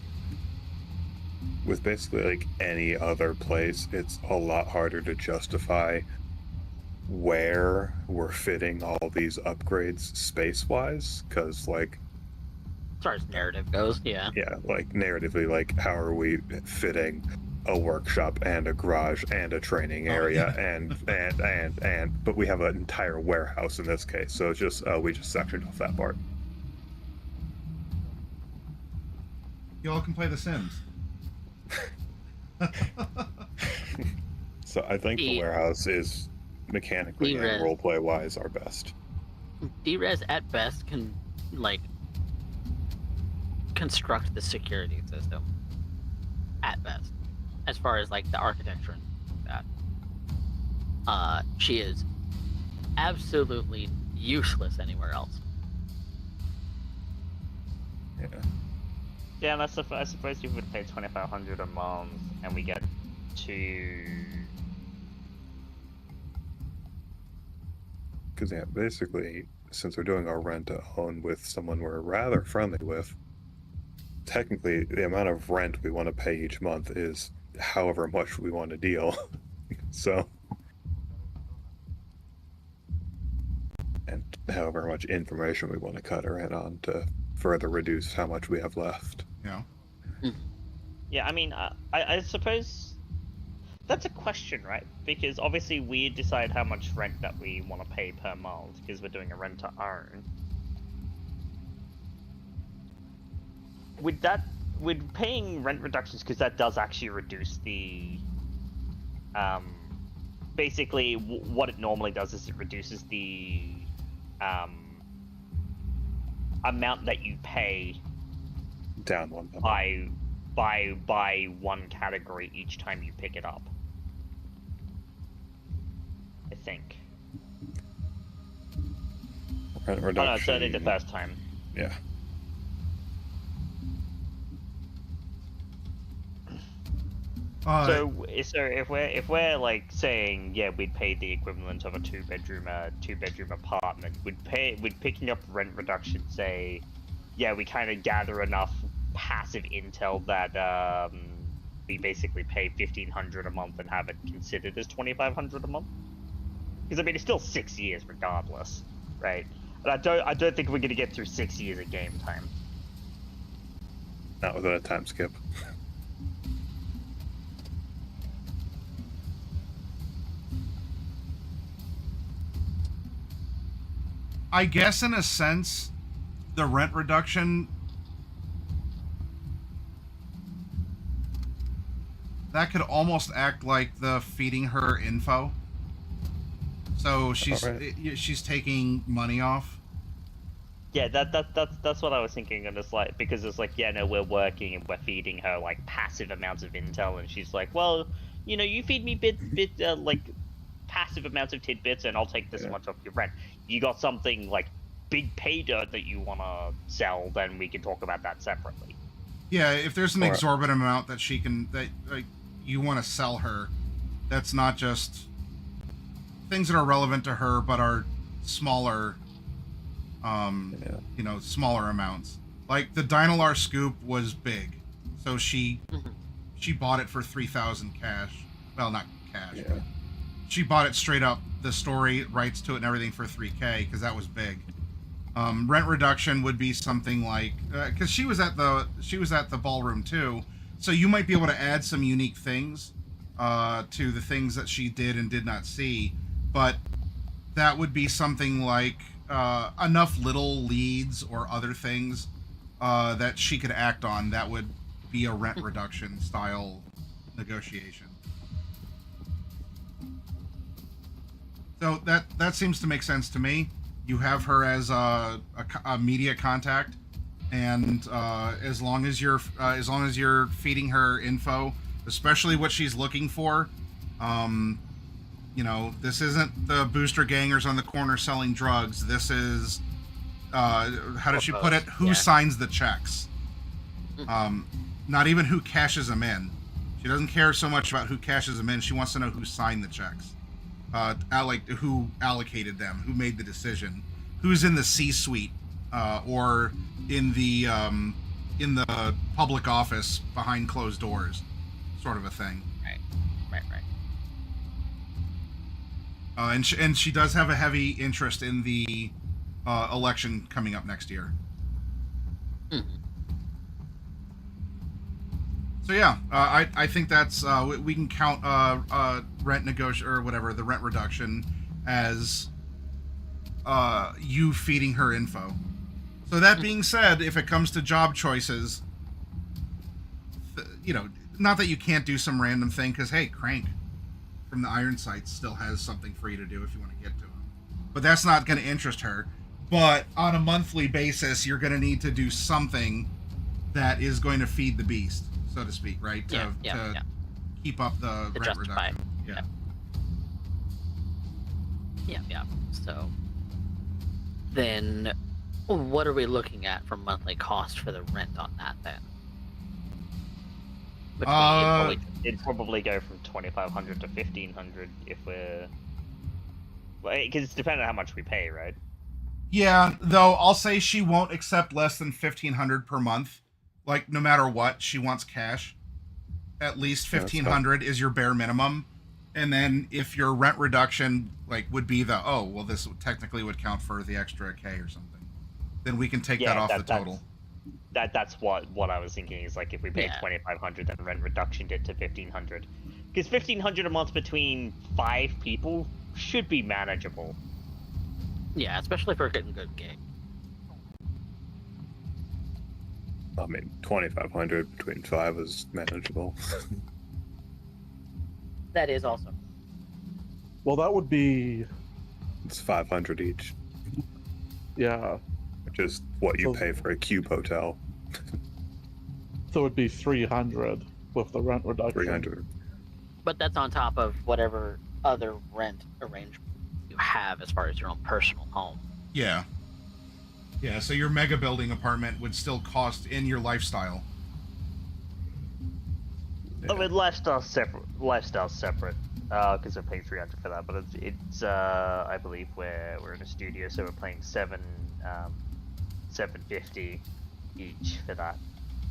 With basically like any other place, it's a lot harder to justify where we're fitting all these upgrades space-wise, because like as far as narrative goes, yeah, like narratively, like how are we fitting a workshop and a garage and a training area and but we have an entire warehouse in this case, so it's just we just sectioned off that part. You all can play The Sims. So I think the warehouse is mechanically and roleplay wise our best. D-Res at best can like construct the security system at best, as far as like the architecture and that. She is absolutely useless anywhere else. Yeah. Yeah, and I suppose you would pay 2,500 a month, and we get to. Because yeah, basically, since we're doing our rent to own with someone we're rather friendly with, technically the amount of rent we want to pay each month is however much we want to deal. So, and however much information we want to cut her in on to further reduce how much we have left. Yeah. Yeah, I mean, I suppose that's a question, right? Because obviously we decide how much rent that we want to pay per month because we're doing a rent to own. With paying rent reductions, because that does actually reduce the, basically what it normally does is it reduces the, amount that you pay down one by one category each time you pick it up. I think. Rent reduction. Oh no, it's only the first time. Yeah. So if we're like saying we'd pay the equivalent of a two bedroom apartment, we'd picking up rent reduction say, we kind of gather enough passive intel that we basically pay $1,500 a month and have it considered as $2,500 a month. Because I mean it's still 6 years regardless, right? And I don't think we're gonna get through 6 years of game time. Not without a time skip. I guess in a sense, the rent reduction that could almost act like the feeding her info. So she's taking money off. Yeah, that's what I was thinking, and it's like, because it's like, yeah, no, we're working and we're feeding her like passive amounts of intel, and she's like, well, you feed me like passive amounts of tidbits, and I'll take this much off your rent. You got something like big pay dirt that you wanna sell, then we can talk about that separately. Yeah, if there's an exorbitant amount that you want to sell her, that's not just things that are relevant to her, but are smaller. Smaller amounts. Like the Dynalar scoop was big, so she bought it for 3,000 cash. Well, not cash. Yeah. But she bought it straight up, the story rights to it and everything, for 3K because that was big. Rent reduction would be something like, because she was at the ballroom too, so you might be able to add some unique things to the things that she did and did not see, but that would be something like enough little leads or other things that she could act on. That would be a rent reduction style negotiation. So that seems to make sense to me. You have her as a media contact, and as long as you're feeding her info, especially what she's looking for. This isn't the booster gangers on the corner selling drugs. This is, how did she put it? Who signs the checks? Not even who cashes them in. She doesn't care so much about who cashes them in. She wants to know who signed the checks. Who allocated them, who made the decision, who's in the C-suite, or in the public office behind closed doors, sort of a thing. Right. And she does have a heavy interest in the election coming up next year. So yeah, I think that's we can count rent or whatever, the rent reduction, as you feeding her info. So that being said, if it comes to job choices, not that you can't do some random thing, because hey, Crank from the Iron Sights still has something for you to do if you want to get to him. But that's not going to interest her. But on a monthly basis, you're going to need to do something that is going to feed the beast, so to speak, right? To keep up the rent reduction. Yeah. So then what are we looking at for monthly cost for the rent on that then? It'd probably go from 2,500 to 1,500 if we're, because it's depending on how much we pay, right? Yeah, though I'll say she won't accept less than 1,500 per month. Like, no matter what, she wants cash. At least 1,500 is your bare minimum. And then if your rent reduction would be this technically would count for the extra K or something, then we can take that off the total. That's what I was thinking, is like if we pay 2,500, then rent reduction it to 1,500, because 1,500 a month between 5 people should be manageable. Yeah, especially if we're getting good gig. I mean, 2,500 between 5 is manageable. That is awesome. Well, that would be... It's 500 each. Yeah. Which is what you pay for a cube hotel. So it'd be 300 with the rent reduction. 300. But that's on top of whatever other rent arrangement you have as far as your own personal home. Yeah. Yeah, so your mega building apartment would still cost in your lifestyle. I mean, lifestyle's separate, because we're paying 300 for that, but it's I believe we're in a studio, so we're paying 750 each for that.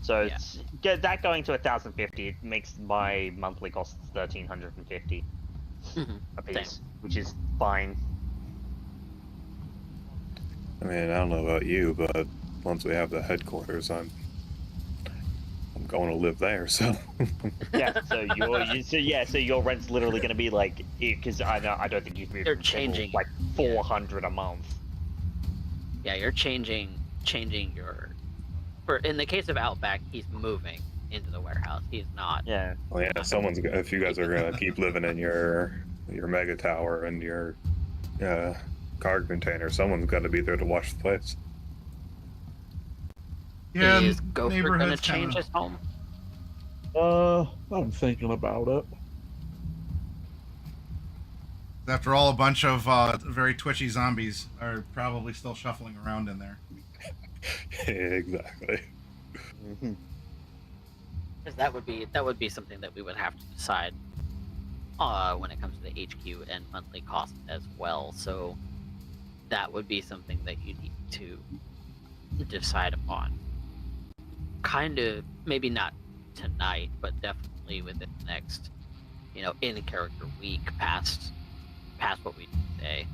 So it's that going to 1,050, it makes my monthly cost 1,350 a piece, which is fine. I mean, I don't know about you, but once we have the headquarters, I'm going to live there. So so your rent's literally going to be like, because I don't think you've moved. You're changing like 400 a month. Yeah, you're changing your. In the case of Outback, he's moving, into the warehouse. He's not. Yeah. Well, yeah. If you guys are gonna keep living in your mega tower and your cargo container, someone's got to be there to watch the place. Yeah, Is Gopher gonna neighborhood's change kinda... his home? I'm thinking about it. After all, a bunch of very twitchy zombies are probably still shuffling around in there. Exactly. Because that would be something that we would have to decide when it comes to the HQ and monthly cost as well. So that would be something that you need to decide upon. Kind of, maybe not tonight, but definitely within the next, in character week past what we do today,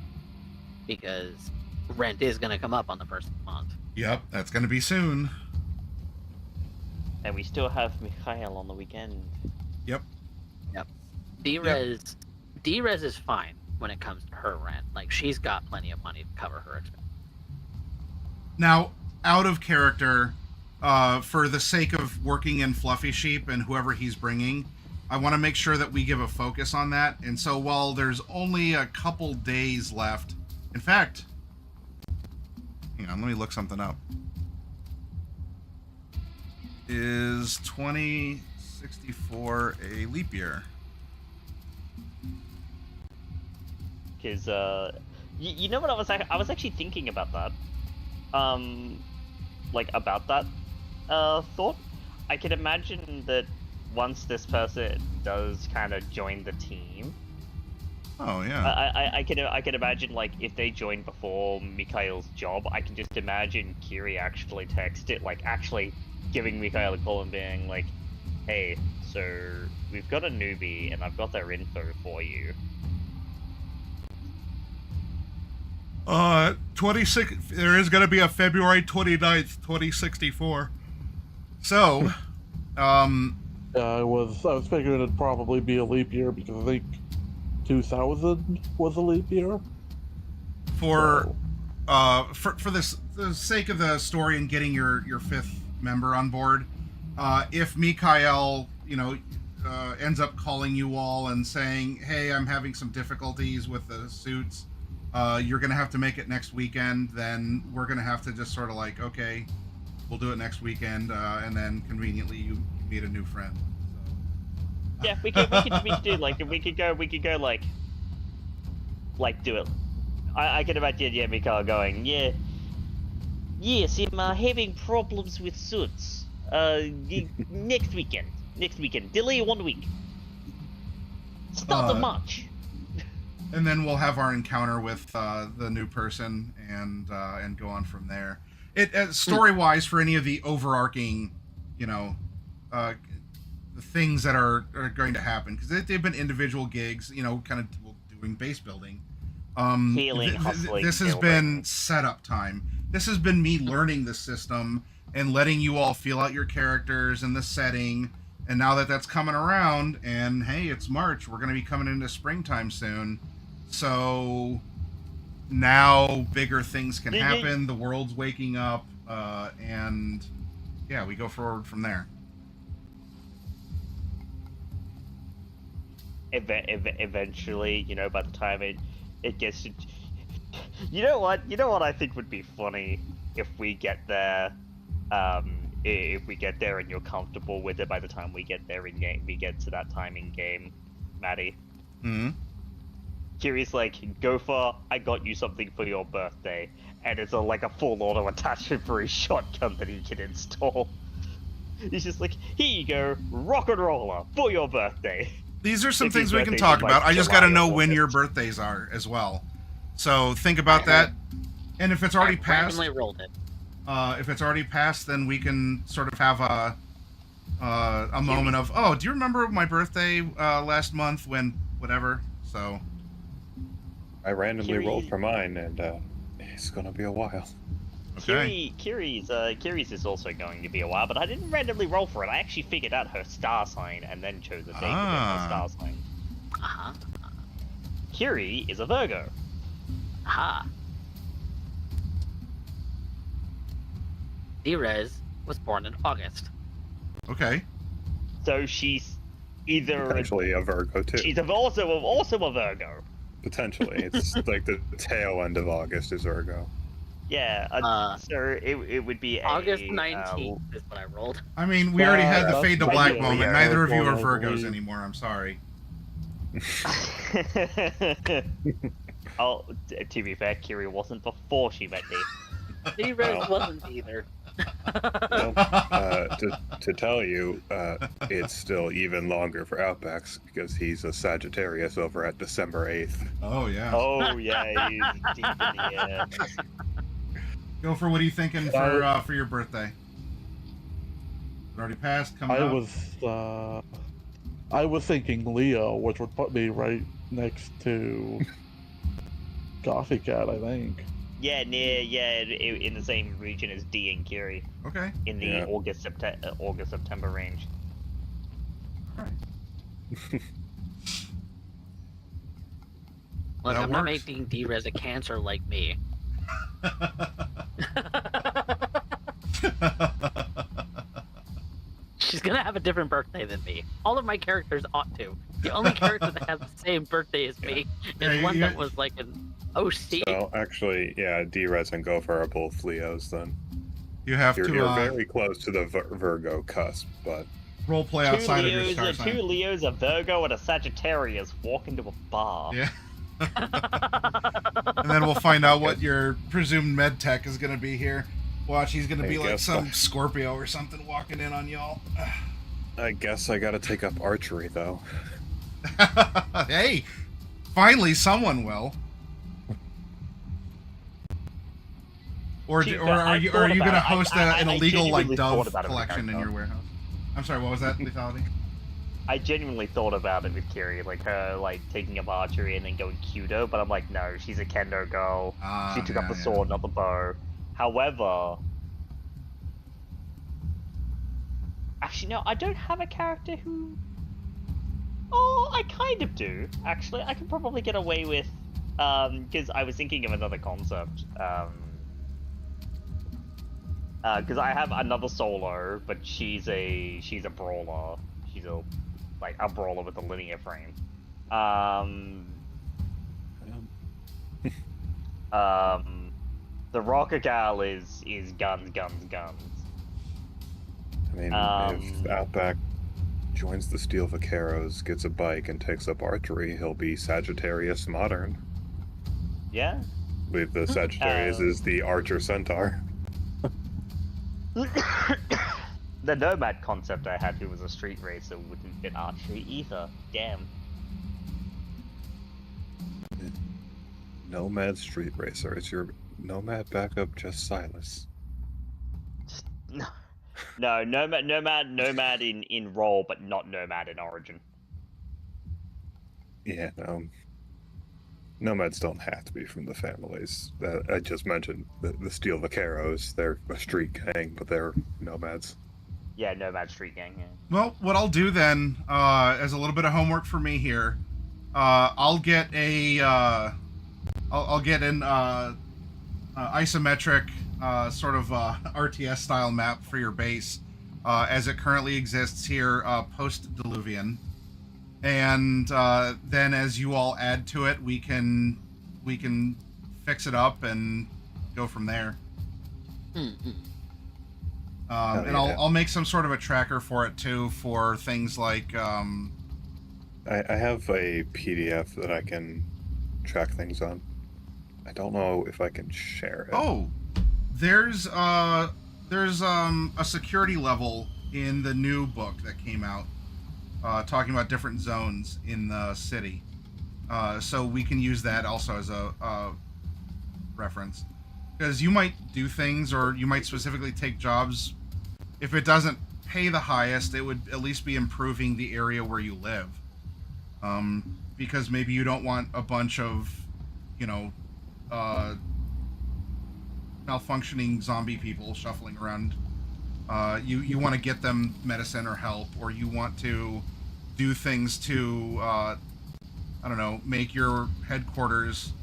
because rent is going to come up on the first of the month. Yep, that's going to be soon. And we still have Mikhail on the weekend. Yep. D-Rez is fine when it comes to her rent. Like, she's got plenty of money to cover her expenses. Now, out of character, for the sake of working in Fluffy Sheep and whoever he's bringing, I want to make sure that we give a focus on that. And so while there's only a couple days left, in fact, hang on, let me look something up. Is 2064 a leap year? Because you know what I was actually thinking about that. About that thought. I can imagine that once this person does kind of join the team. Oh yeah. I can imagine, like, if they join before Mikhail's job, I can just imagine Kiri actually actually giving Mikhail a call and being like, "Hey, so we've got a newbie and I've got their info for you." 26. There is going to be a February 29th, 2064. So, I was figuring it'd probably be a leap year because I think 2000 was a leap year. For the sake of the story and getting your fifth member on board, if Mikhail, ends up calling you all and saying, "Hey, I'm having some difficulties with the suits. You're going to have to make it next weekend," then we're going to have to just sort of like, okay, we'll do it next weekend, and then conveniently you meet a new friend. So. Yeah, we could do we could go do it. I can imagine Mikhail going, yes, I'm having problems with suits. Next weekend, delay 1 week. Start of March. And then we'll have our encounter with the new person and go on from there. Story-wise, for any of the overarching, the things that are going to happen, because they've been individual gigs, kind of doing base building. Healing, hustling. This has been setup time. This has been me learning the system and letting you all feel out your characters and the setting. And now that that's coming around, and hey, it's March, we're going to be coming into springtime soon. So now bigger things can happen. The world's waking up, and yeah, we go forward from there. Eventually, by the time it gets to, you know what I think would be funny if we get there, and you're comfortable with it by the time we get there in game, we get to that time in game, Maddie. Mm-hmm. Kiri's like, "Gopher, I got you something for your birthday," and it's a full auto attachment for his shotgun that he can install. He's just like, "Here you go, rock and roller for your birthday." These are some things we can talk about. I just got to know when your birthdays are as well. So think about that. And if it's already passed, rolled it. If it's already passed, then we can sort of have a moment of, "Oh, do you remember my birthday last month when whatever?" So I randomly rolled for mine, and it's gonna be a while. Okay. Kiri's is also going to be a while, but I didn't randomly roll for it. I actually figured out her star sign and then chose a date within her star sign. Kiri is a Virgo. D-Rez was born in August. Okay. So she's either Potentially a Virgo too. She's also a Virgo. Potentially, it's like the tail end of August is Virgo. Yeah, so it would be August 19th is what I rolled. I mean, we already had the that's fade to my black deal. moment. Yeah, Neither of you are I Virgos believe. anymore. I'm sorry. Oh, to be fair, Kiri wasn't before she met me. D-Res wasn't either. Well, to tell you, it's still even longer for Outbacks because he's a Sagittarius over at December 8th. Oh yeah. Oh yeah, he's deep in the Gopher, what are you thinking for your birthday? It already passed. Coming up. I was thinking Leo, which would put me right next to Coffee Cat, I think. Yeah, in the same region as D and Kiri. Okay. In the August-September range. Alright. Look, That I'm not works. making D-Res a Cancer like me. She's gonna have a different birthday than me. All of my characters ought to. The only character that has the same birthday as me is one that was like an OC. So actually, yeah, D-Res and Gopher are both Leos then. You have You're to very close to the Virgo cusp, but role play outside of your star sign. Two Leos, a Virgo, and a Sagittarius walk into a bar. Yeah. And then we'll find out what your presumed med tech is going to be here. Watch, he's going to be like some Scorpio or something walking in on y'all. I guess I gotta take up archery, though. Hey, finally someone will. Or are you going to host an illegal like dove collection in your warehouse? I'm sorry, what was that, Lethality? I genuinely thought about it with Kiri, like her like taking up archery and then going Kudo, but I'm like, no, she's a kendo girl. She took up the sword, not the bow. However, actually, no, I don't have a character who. Oh, I kind of do. Actually, I could probably get away with, because I was thinking of another concept. Because I have another solo, but she's a brawler. She's a brawler with a linear frame. The rocker gal is guns. I mean, if Outback joins the Steel Vaqueros, gets a bike, and takes up archery, he'll be Sagittarius Modern. Yeah. With the Sagittarius is the Archer Centaur. The Nomad concept I had, who was a street racer, wouldn't fit archery either. Damn. Nomad Street Racer. Is your Nomad backup just Silas? No, Nomad in role, but not Nomad in origin. Yeah, Nomads don't have to be from the families that I just mentioned. The Steel Vaqueros, they're a street gang, but they're nomads. Yeah, Nomad Street Gang, yeah. Well, what I'll do then, as a little bit of homework for me here, I'll get an isometric sort of RTS style map for your base, as it currently exists here, post-Diluvian. And then as you all add to it, we can fix it up and go from there. Mm-hmm. And I'll make some sort of a tracker for it too, for things like I have a PDF that I can track things on. I don't know if I can share it. Oh, there's a security level in the new book that came out, talking about different zones in the city. So we can use that also as a reference. Because you might do things, or you might specifically take jobs. If it doesn't pay the highest, it would at least be improving the area where you live. Because maybe you don't want a bunch of, malfunctioning zombie people shuffling around. You want to get them medicine or help, or you want to do things to, make your headquarters.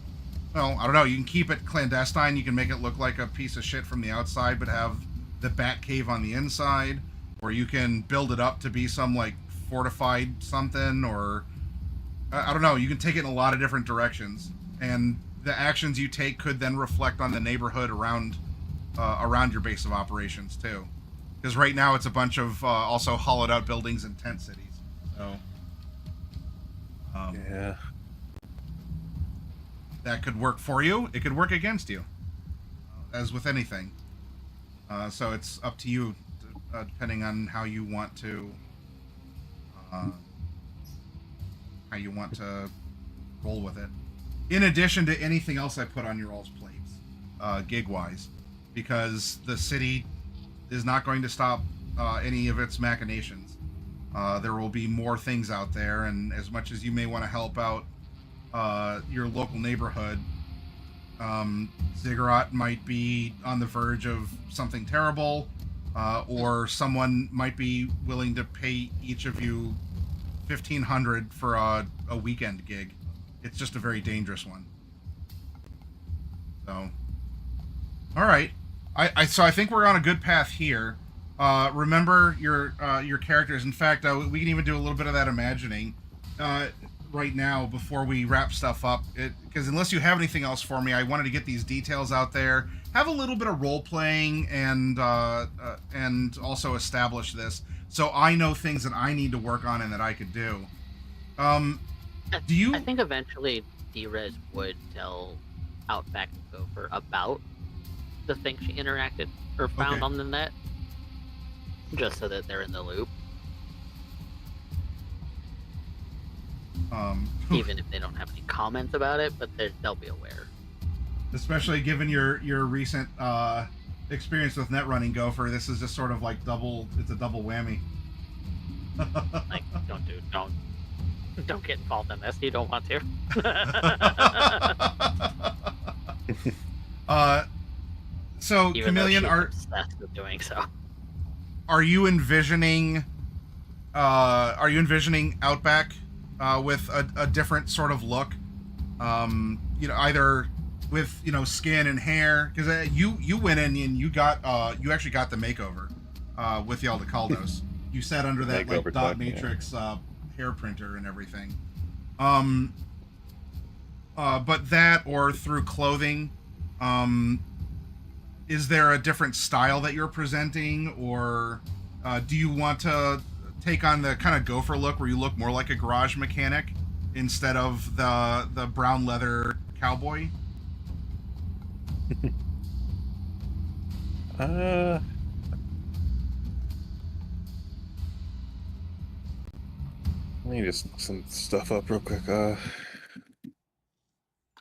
Well, I don't know. You can keep it clandestine. You can make it look like a piece of shit from the outside, but have the Bat Cave on the inside. or you can build it up to be some like fortified something, or I don't know. You can take it in a lot of different directions, and the actions you take could then reflect on the neighborhood around your base of operations too. Because right now it's a bunch of also hollowed out buildings and tent cities. So yeah, that could work for you. It could work against you, as with anything. So it's up to you, depending on how you want to roll with it. In addition to anything else I put on your all's plates, gig-wise, because the city is not going to stop any of its machinations. There will be more things out there, and as much as you may want to help out your local neighborhood, Ziggurat might be on the verge of something terrible, or someone might be willing to pay each of you $1,500 for a weekend gig. It's just a very dangerous one. So, all right. So I think we're on a good path here. Remember your characters. In fact, we can even do a little bit of that imagining right now before we wrap stuff up. Because unless you have anything else for me, I wanted to get these details out there, have a little bit of role playing, and also establish this so I know things that I need to work on and that I could do. Do you? I think eventually D-Res would tell Outback and Gopher about the thing she interacted or found on the net, just so that they're in the loop. Even if they don't have any comments about it, but they'll be aware. Especially given your recent experience with net running, Gopher, this is just sort of like it's a double whammy. Like, don't get involved in this. You don't want to. So even Chameleon, are obsessed with doing so. Are you envisioning Outback with a different sort of look? Either with skin and hair, because you went in and you actually got the makeover with the Aldecaldos. You sat under that like dot matrix hair printer and everything. But that, or through clothing, is there a different style that you're presenting, or do you want to take on the kind of Gopher look where you look more like a garage mechanic instead of the brown leather cowboy? Let me just some stuff up real quick. And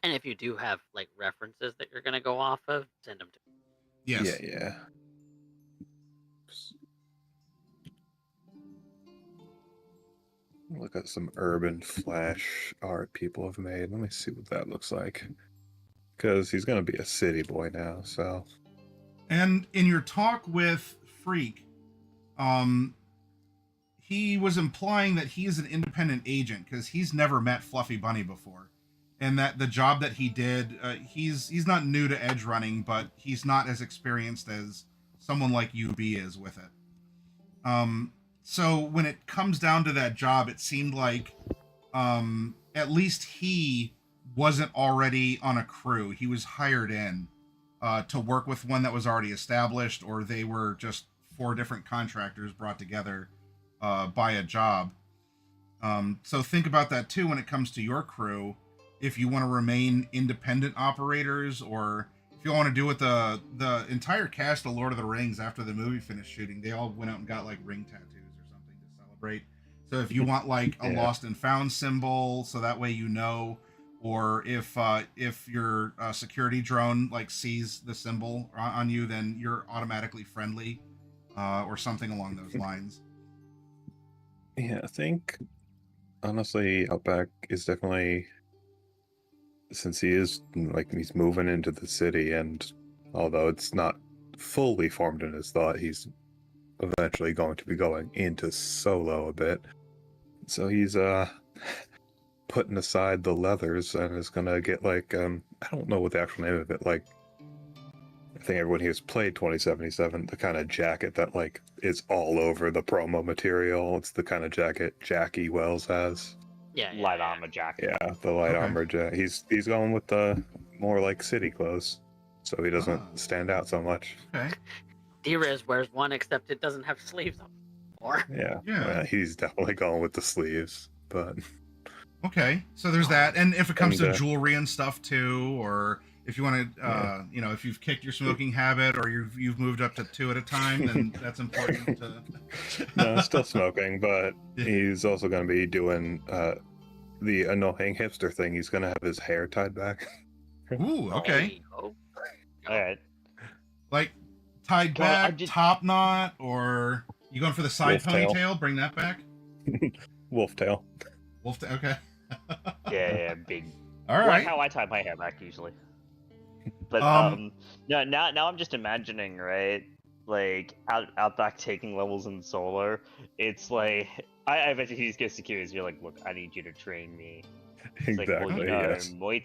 if you do have like references that you're gonna go off of, send them to me. Yes. Yeah. Look at some urban flash art people have made. Let me see what that looks like. Because he's gonna be a city boy now, so. And in your talk with Freak, he was implying that he is an independent agent because he's never met Fluffy Bunny before, and that the job that he did, he's not new to edge running, but he's not as experienced as someone like UB is with it. So when it comes down to that job, it seemed like at least he wasn't already on a crew. He was hired in to work with one that was already established, or they were just 4 different contractors brought together by a job. So think about that too when it comes to your crew. If you want to remain independent operators, or if you want to do what the entire cast of Lord of the Rings after the movie finished shooting, they all went out and got like ring tattoos or something to celebrate. So if you want like a lost and found symbol, so that way or if your security drone like sees the symbol on you, then you're automatically friendly, or something along those lines. Yeah, I think honestly, Outback is definitely, since he's moving into the city, and although it's not fully formed in his thought, he's eventually going to be going into solo a bit. So he's putting aside the leathers and is gonna get like I don't know what the actual name of it, like I think everyone here's played 2077, the kind of jacket that like is all over the promo material. It's the kind of jacket Jackie Wells has. Yeah, Light armor jacket. Yeah, the light armor jacket. He's going with the more like city clothes, so he doesn't stand out so much. Okay. D-Riz wears one, except it doesn't have sleeves on. Or Yeah, he's definitely going with the sleeves, but okay. So there's that, and if it comes to jewelry and stuff too, or if you want to, you know, if you've kicked your smoking habit, or you've moved up to 2 at a time, then that's important to. No, still smoking, but he's also going to be doing the annoying hipster thing. He's going to have his hair tied back. Ooh, okay. All right. Like tied back, top knot, or you going for the side Wolf tail. ponytail? Bring that back. Wolf tail. Wolf tail. Okay. Yeah, big. All right. Like how I tie my hair back usually. But no, now I'm just imagining, right? Like Outback taking levels in solo. It's like I bet he's gets securities. You're like, look, I need you to train me. It's Exactly. like, well, you know, Yes. Muay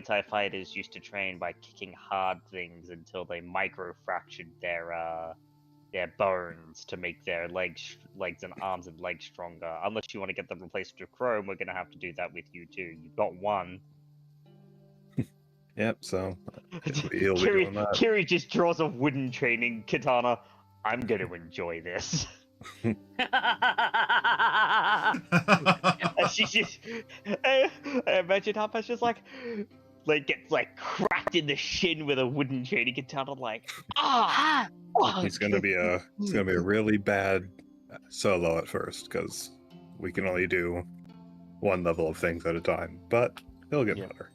Thai fighters used to train by kicking hard things until they micro-fractured their bones to make their legs and arms and legs stronger. Unless you want to get them replaced with chrome, we're gonna have to do that with you too. You've got one. Yep. So he'll be doing that. Kiri just draws a wooden training katana. I'm gonna enjoy this. And she's just, I imagine Hopper's just like gets like cracked in the shin with a wooden training katana, like He's gonna be a really bad solo at first because we can only do one level of things at a time, but he'll get better.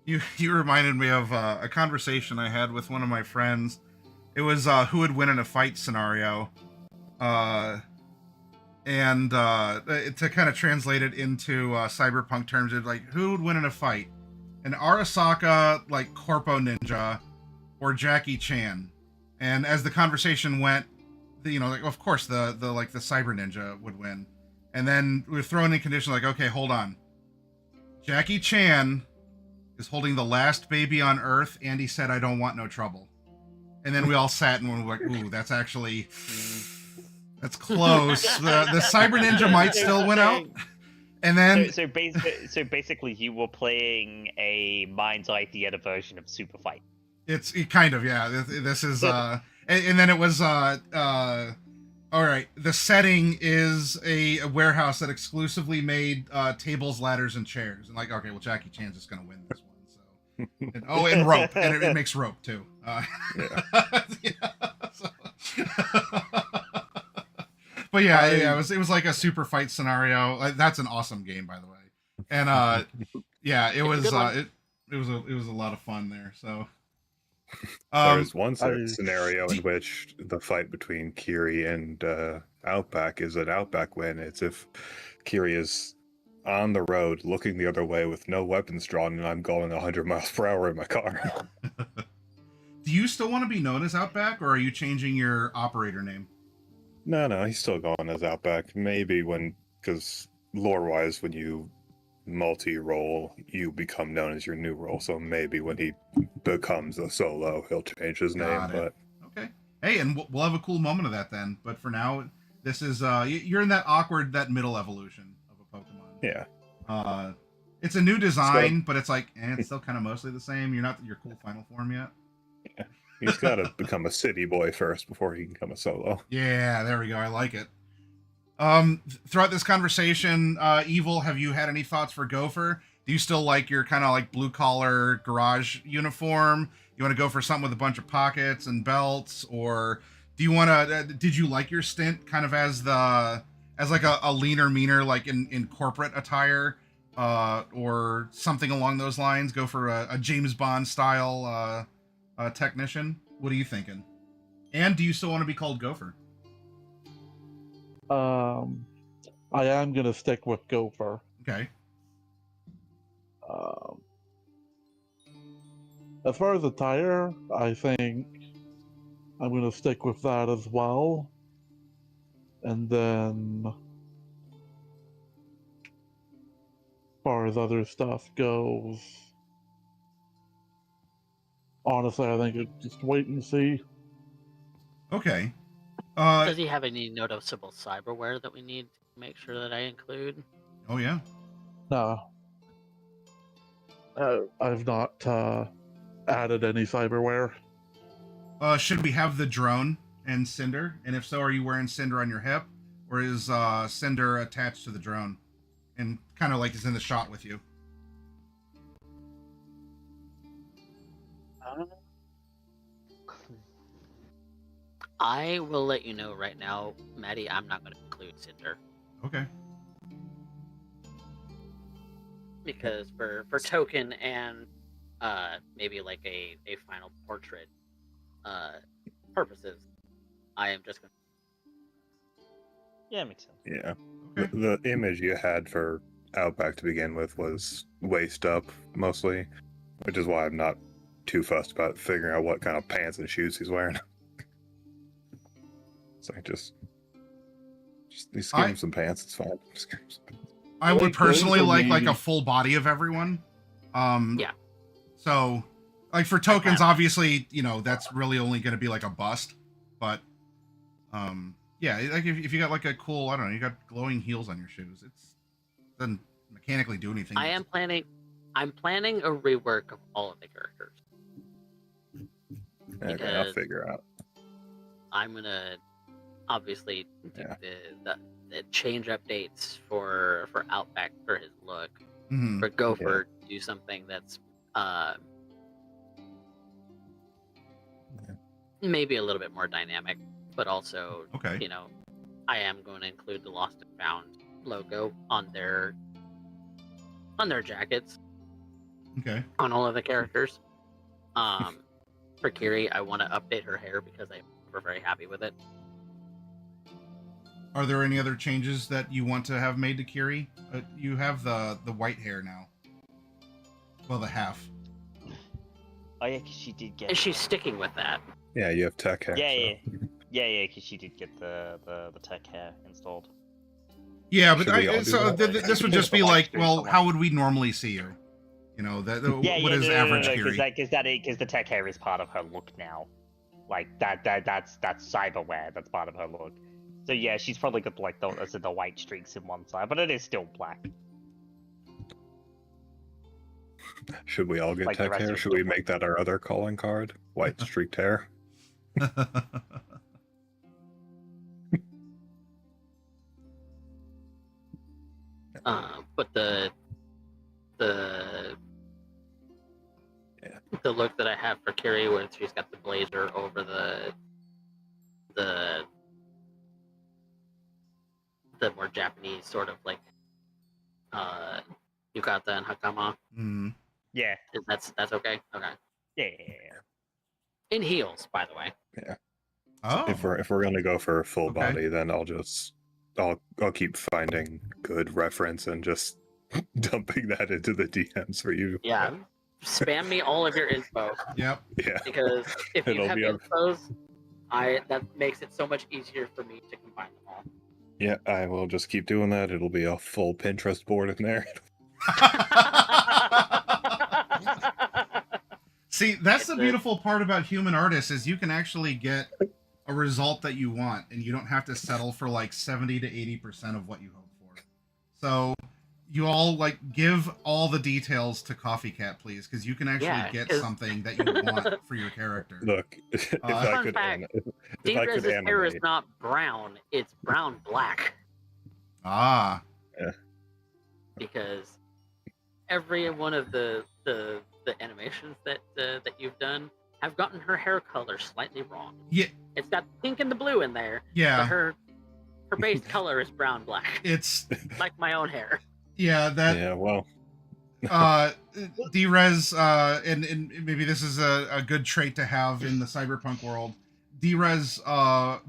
You reminded me of a conversation I had with one of my friends. It was who would win in a fight scenario, and to kind of translate it into cyberpunk terms, it's like who would win in a fight, an Arasaka like Corpo Ninja, or Jackie Chan. And as the conversation went, you know, like of course the Cyber Ninja would win, and then we were thrown in conditions like, okay, hold on, Jackie Chan is holding the last baby on Earth, and he said, "I don't want no trouble." And then we all sat and we were like, "Ooh, that's actually that's close." The Cyber Ninja might still win out. And then so basically, you were playing a Mind's Eye Theater version of Super Fight. It's kind of, yeah. This is and then it was all right. The setting is a warehouse that exclusively made tables, ladders, and chairs. And like, okay, well, Jackie Chan's just gonna win this one. So, and rope, and it makes rope too. But yeah, it was like a super fight scenario. That's an awesome game, by the way. And yeah, it was it was a lot of fun there. So. There's one scenario in which the fight between Kiri and Outback is an Outback win. It's if Kiri is on the road looking the other way with no weapons drawn and I'm going 100 miles per hour in my car. Do you still want to be known as Outback, or are you changing your operator name? No, he's still going as Outback. Maybe because lore-wise, when you multi-role, you become known as your new role. So maybe when he becomes a solo, he'll change his name. But okay, hey, and we'll have a cool moment of that then. But for now, this is you're in that middle evolution of a Pokemon. Yeah. It's a new design, but it's like it's still kind of mostly the same. You're not your cool final form yet. Yeah. He's got to become a city boy first before he can become a solo. Yeah, there we go. I like it. Throughout this conversation, Evil, have you had any thoughts for Gopher? Do you still like your kind of like blue collar garage uniform? You want to go for something with a bunch of pockets and belts, or do you want to? Did you like your stint kind of as like a leaner, meaner, like in corporate attire, or something along those lines? Go for a James Bond style technician. What are you thinking? And do you still want to be called Gopher? I am gonna stick with Gopher. Okay. As far as attire, I think I'm gonna stick with that as well. And then, as far as other stuff goes, Honestly, I think it's just wait and see. Okay. Does he have any noticeable cyberware that we need to make sure that I include? Oh yeah. No. I've not added any cyberware. Should we have the drone and Cinder? And if so, are you wearing Cinder on your hip, or is Cinder attached to the drone and kind of like is in the shot with you? I will let you know right now, Maddie. I'm not going to include Cinder. Okay. Because for token and maybe like a final portrait purposes, I am just going to... Yeah, makes sense. Yeah. Okay. The image you had for Outback to begin with was waist up mostly, which is why I'm not too fussed about figuring out what kind of pants and shoes he's wearing. So just give him some pants. It's fine. I would personally like a full body of everyone. Yeah. So, like for tokens, obviously, you know, that's really only going to be like a bust. But, yeah, like if you got like a cool, I don't know, you got glowing heels on your shoes, it doesn't mechanically do anything. I'm planning a rework of all of the characters. Okay, I'll figure out. I'm gonna obviously do the change updates for Outback for his look. Mm-hmm. For Gopher, do something that's maybe a little bit more dynamic, but also, you know, I am going to include the Lost and Found logo on their jackets. Okay. On all of the characters. For Kiri, I want to update her hair because we're very happy with it. Are there any other changes that you want to have made to Kiri? You have the white hair now. Well, the half. Oh yeah, because she did get. And she's sticking with that. Yeah, you have tech hair. Yeah, yeah, because she did get the tech hair installed. Yeah, but this would just be like, well, how would we normally see you? You know, what is average Kiri? Because the tech hair is part of her look now. Like that's cyberware. That's part of her look. So yeah, she's probably got like the white streaks in one side, but it is still black. Should we all get tech hair? Should we make that our other calling card? White streaked hair. But the look that I have for Kiri, where she's got the blazer over the more Japanese sort of like yukata and hakama. Mm. Yeah. That's okay. Okay. Yeah. In heels, by the way. Yeah. Oh. If we're gonna go for a full body, then I'll keep finding good reference and just dumping that into the DMs for you. Yeah. Spam me all of your info. Yep. Yeah. Because if you have infos, that makes it so much easier for me to combine them all. Yeah, I will just keep doing that. It'll be a full Pinterest board in there. See, that's the beautiful part about human artists is you can actually get a result that you want, and you don't have to settle for like 70 to 80% of what you hope for. So you all like give all the details to Coffee Cat, please, because you can actually get something that you want for your character. Look, if I could hair is not brown; it's brown black. Ah. Yeah. Because every one of the animations that you've done have gotten her hair color slightly wrong. Yeah. It's got pink and the blue in there. Yeah. But her base color is brown black. It's like my own hair. Yeah, that. Yeah, well. D-Rez, and maybe this is a good trait to have in the cyberpunk world. D-Rez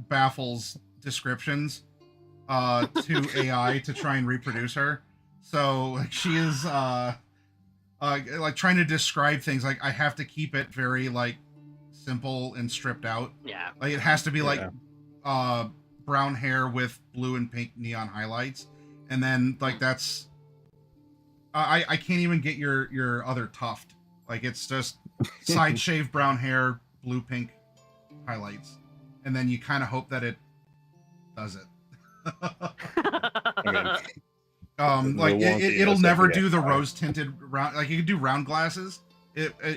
baffles descriptions to AI to try and reproduce her. So like she is like trying to describe things. Like I have to keep it very like simple and stripped out. Yeah. Like it has to be like brown hair with blue and pink neon highlights, and then like that's. I can't even get your other tuft Like it's just side shave brown hair, blue pink highlights, and then you kind of hope that it does it. Like it'll never do the rose tinted round. Like you can do round glasses.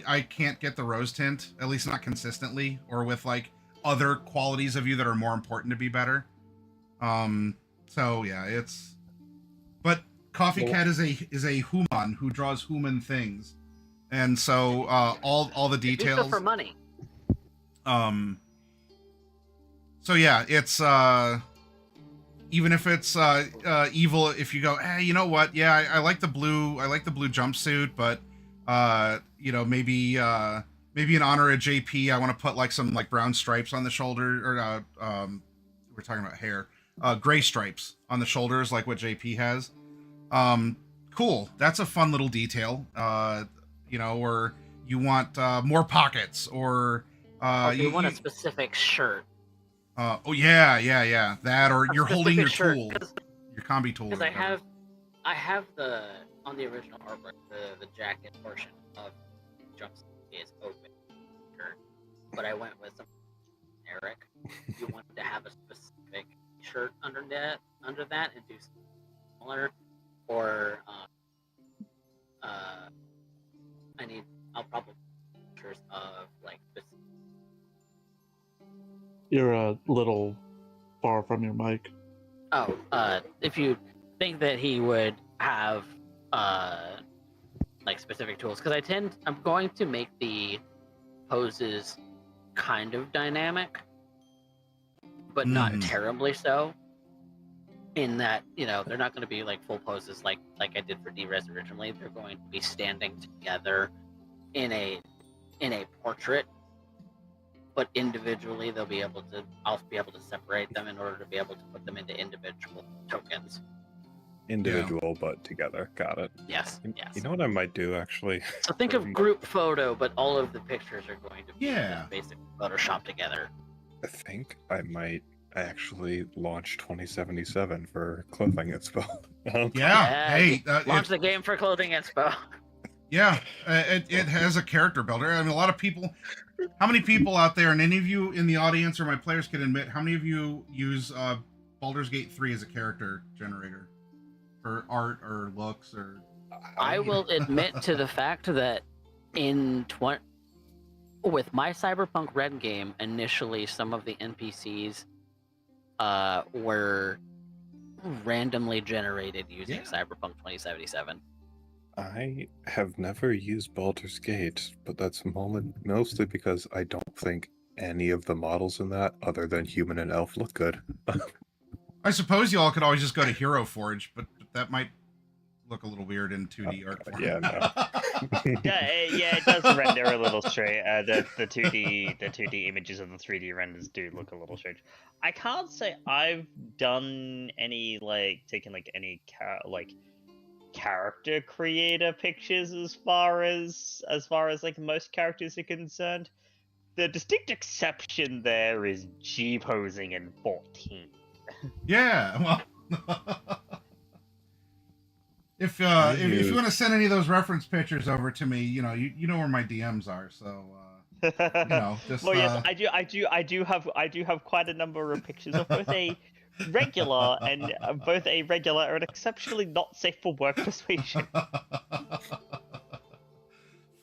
I can't get the rose tint, at least not consistently, or with like other qualities of you that are more important to be better. So yeah, it's. But Coffee Cat is a human who draws human things, and so all the details. For money. So yeah, it's even if it's evil, if you go, hey, you know what? Yeah, I like the blue. I like the blue jumpsuit, but you know, maybe in honor of JP, I want to put like some like brown stripes on the shoulder, or we're talking about hair, gray stripes on the shoulders, like what JP has. Cool. That's a fun little detail. You know, or you want more pockets, or you want a specific shirt. Oh yeah. That, or you're holding your shirt, tool, your combi tool. Because I have the on the original artwork, the jacket portion of jumpsuit is open shirt, but I went with some Eric. You wanted to have a specific shirt under that and do something similar, or I'll probably pictures of like this. You're a little far from your mic. Oh, if you think that he would have like specific tools, because I'm going to make the poses kind of dynamic, but not terribly so. In that, you know, they're not going to be like full poses like I did for D-Res originally. They're going to be standing together in a portrait, but individually I'll be able to separate them in order to be able to put them into individual tokens. Individual, but together. Got it. Yes. You know what I might do, actually? So think of group photo, but all of the pictures are going to be basically photoshopped together. I think I might actually launch 2077 for Clothing Expo. Hey, launch the game for Clothing Expo. Yeah, it has a character builder. I mean, a lot of people. How many people out there, and any of you in the audience or my players can admit, how many of you use Baldur's Gate 3 as a character generator for art or looks? Or I will admit to the fact that with my Cyberpunk Red game, initially some of the NPCs were randomly generated using Cyberpunk 2077. I have never used Baldur's Gate, but that's mostly because I don't think any of the models in that, other than human and elf, look good. I suppose you all could always just go to Hero Forge, but that might look a little weird in 2D art form. Yeah, it does render a little strange. The 2D images of the 3D renders do look a little strange. I can't say I've done any taken any character creator pictures as far as like most characters are concerned. The distinct exception there is G posing in 14. Yeah, well, if you want to send any of those reference pictures over to me, you know where my DMs are. So just. Well, yes, I do have quite a number of pictures of both a regular and exceptionally not safe for work persuasion.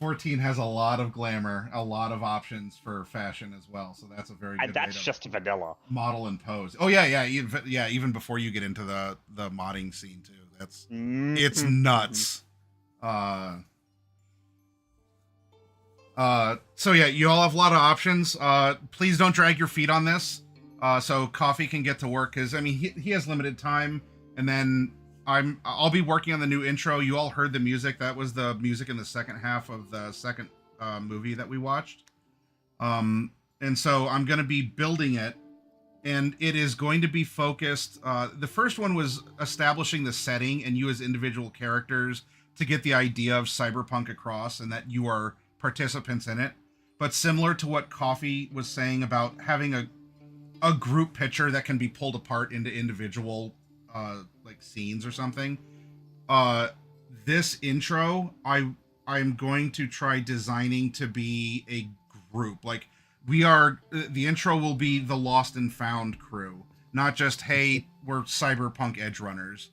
14 has a lot of glamour, a lot of options for fashion as well, so that's a very good. And that's just vanilla. Model and pose. Oh yeah, even before you get into the modding scene too. It's nuts. So yeah, you all have a lot of options. Please don't drag your feet on this. So Coffee can get to work, because I mean he has limited time, and then I'll be working on the new intro. You all heard the music. That was the music in the second half of the second movie that we watched. And so I'm going to be building it, and it is going to be focused. The first one was establishing the setting and you as individual characters to get the idea of Cyberpunk across, and that you are participants in it. But similar to what Coffee was saying about having a group picture that can be pulled apart into individual scenes or something. This intro, I I'm going to try designing to be a group. Like, we are, the intro will be the Lost and Found crew, not just, hey, we're Cyberpunk edge runners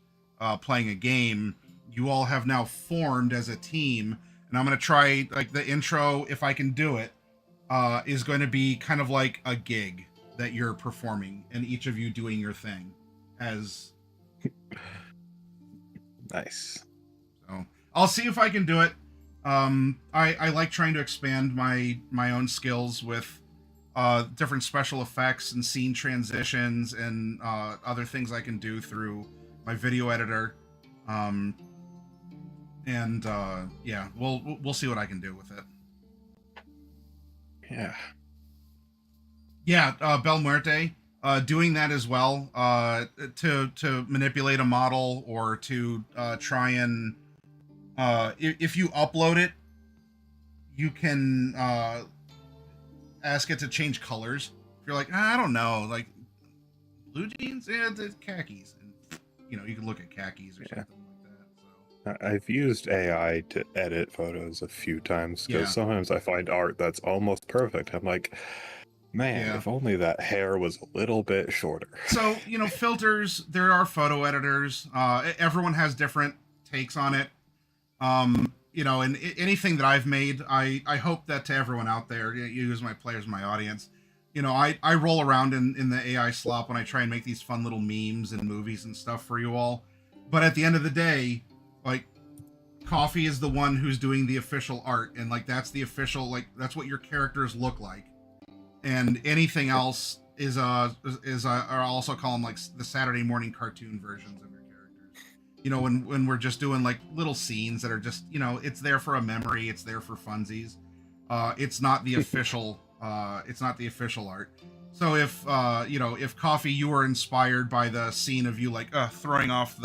playing a game. You all have now formed as a team, and I'm going to try, like, the intro, if I can do it, is going to be kind of like a gig that you're performing, and each of you doing your thing as... Nice. So I'll see if I can do it. I like trying to expand my own skills with different special effects and scene transitions and other things I can do through my video editor. Yeah, we'll see what I can do with it. Yeah, Bel Muerte, doing that as well, to manipulate a model or to try and if you upload it, you can ask it to change colors. If you're like, I don't know, like blue jeans, yeah, the khakis, and you can look at khakis or something like that. So I've used AI to edit photos a few times because sometimes I find art that's almost perfect. I'm like, man, if only that hair was a little bit shorter. So, filters, there are photo editors. Everyone has different takes on it. And anything that I've made, I hope that to everyone out there, you as my players, my audience, I roll around in the AI slop when I try and make these fun little memes and movies and stuff for you all. But at the end of the day, like, Coffee is the one who's doing the official art, and like that's the official, like that's what your characters look like. And anything else is I also call them like the Saturday morning cartoon versions of your characters. When we're just doing like little scenes that are just, it's there for a memory, it's there for funsies. It's not the official it's not the official art. So if if Coffee, you were inspired by the scene of you like throwing off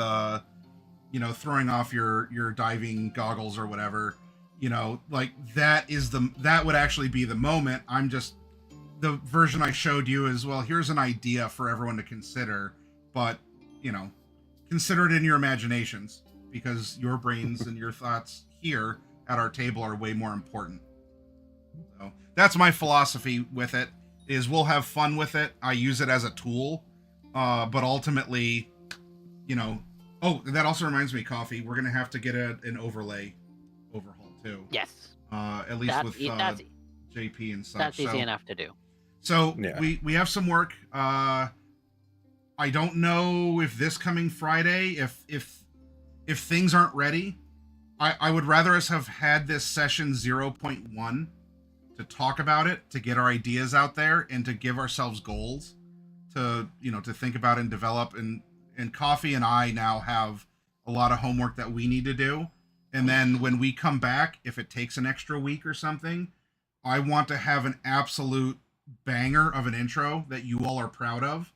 your diving goggles or whatever, like that would actually be the moment. The version I showed you is, well, here's an idea for everyone to consider, but, consider it in your imaginations, because your brains and your thoughts here at our table are way more important. So that's my philosophy with it, is we'll have fun with it. I use it as a tool, but ultimately, oh, that also reminds me, Coffee, we're going to have to get an overlay overhaul, too. Yes. At least with JP and such. That's easy enough to do. So we have some work. I don't know if this coming Friday, if things aren't ready, I would rather us have had this session 0.1 to talk about it, to get our ideas out there, and to give ourselves goals to think about and develop. And Coffee and I now have a lot of homework that we need to do. And then when we come back, if it takes an extra week or something, I want to have an absolute banger of an intro that you all are proud of,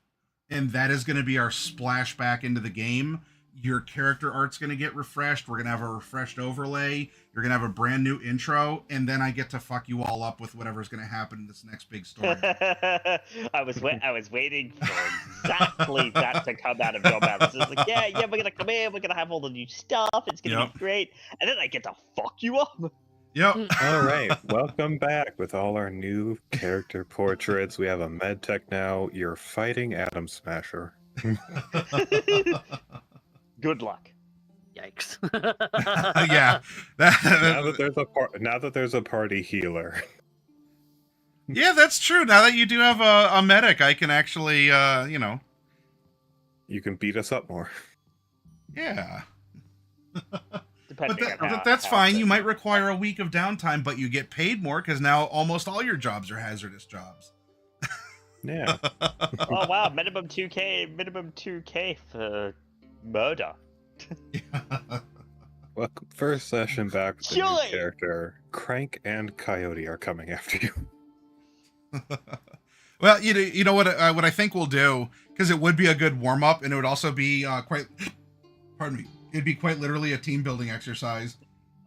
and that is going to be our splash back into the game. Your character art's going to get refreshed. We're going to have a refreshed overlay. You're going to have a brand new intro, and then I get to fuck you all up with whatever's going to happen in this next big story. I was waiting for exactly that to come out of your mouth. It's like, yeah, we're going to come in, we're going to have all the new stuff, it's going to be great, and then I get to fuck you up. Yep. All right, welcome back with all our new character portraits. We have a medtech now. You're fighting Atom Smasher. Good luck. Yikes. Yeah. Now that there's a party healer. Yeah, that's true. Now that you do have a medic, I can actually, You can beat us up more. Yeah. But that's fine. You might require a week of downtime, but you get paid more because now almost all your jobs are hazardous jobs. Yeah. Oh wow, minimum 2K for murder. Well, first session back with the new character. Crank and Coyote are coming after you. Well, you know what I think we'll do, because it would be a good warm up, and it would also be quite. Pardon me. It'd be quite literally a team building exercise.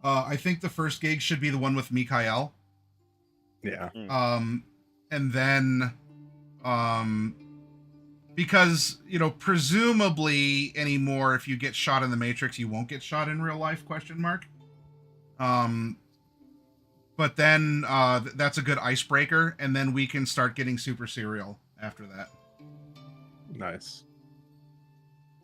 I think the first gig should be the one with Mikhail. Yeah. And then, because, presumably anymore, if you get shot in the Matrix, you won't get shot in real life, ? But then that's a good icebreaker, and then we can start getting super serial after that. Nice.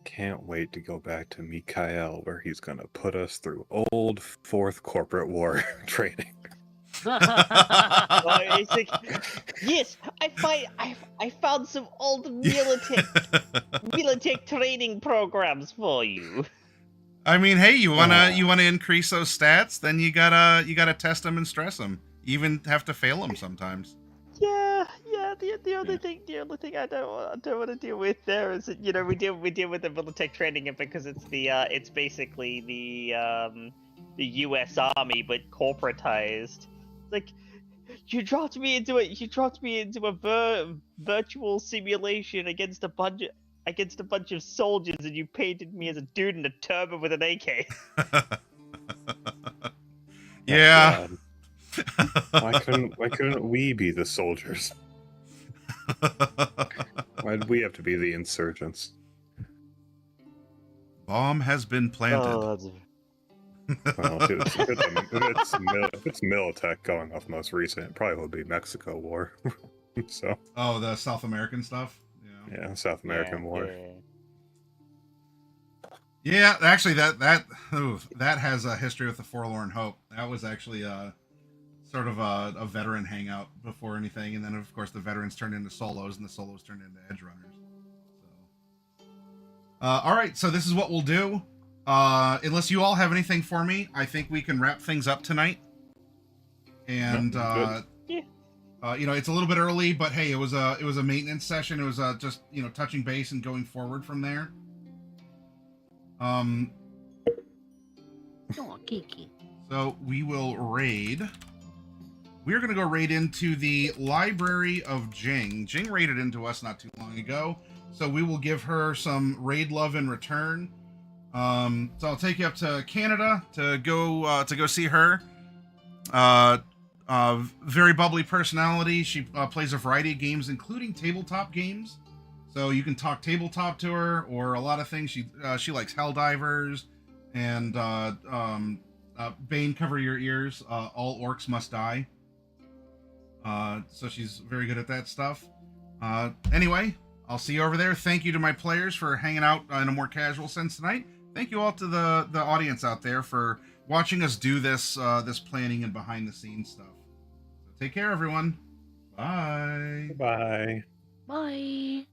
Can't wait to go back to Mikhail, where he's gonna put us through old Fourth Corporate War training. It's like, yes, I found some old Militech training programs for you. I mean, hey, you wanna increase those stats? Then you gotta test them and stress them. You even have to fail them sometimes. Yeah. The only thing I don't want to deal with there is that, we deal with the Militech training because it's basically the U.S. Army but corporatized. It's like you dropped me into a virtual simulation against a bunch of soldiers, and you painted me as a dude in a turban with an AK. Yeah. Why couldn't we be the soldiers? Why'd we have to be the insurgents? Bomb has been planted. Well, if it's Militech going off most recent, it probably will be Mexico War. So. Oh, the South American stuff. Yeah, South American War. Yeah, actually, that has a history with the Forlorn Hope. That was actually sort of a veteran hangout before anything, and then of course the veterans turned into solos, and the solos turned into edge runners. So, all right, so this is what we'll do. Unless you all have anything for me, I think we can wrap things up tonight. And it's a little bit early, but hey, it was a maintenance session. It was just touching base and going forward from there. Oh, Kiki. So we will raid. We're going to go raid into the Library of Jing. Jing raided into us not too long ago, so we will give her some raid love in return. So I'll take you up to Canada to go see her. Very bubbly personality. She plays a variety of games, including tabletop games. So you can talk tabletop to her, or a lot of things. She likes Helldivers and Bane, cover your ears. All orcs must die. So she's very good at that stuff. Anyway, I'll see you over there. Thank you to my players for hanging out in a more casual sense tonight. Thank you all to the audience out there for watching us do this planning and behind the scenes stuff. So take care, everyone. Bye. Bye. Bye.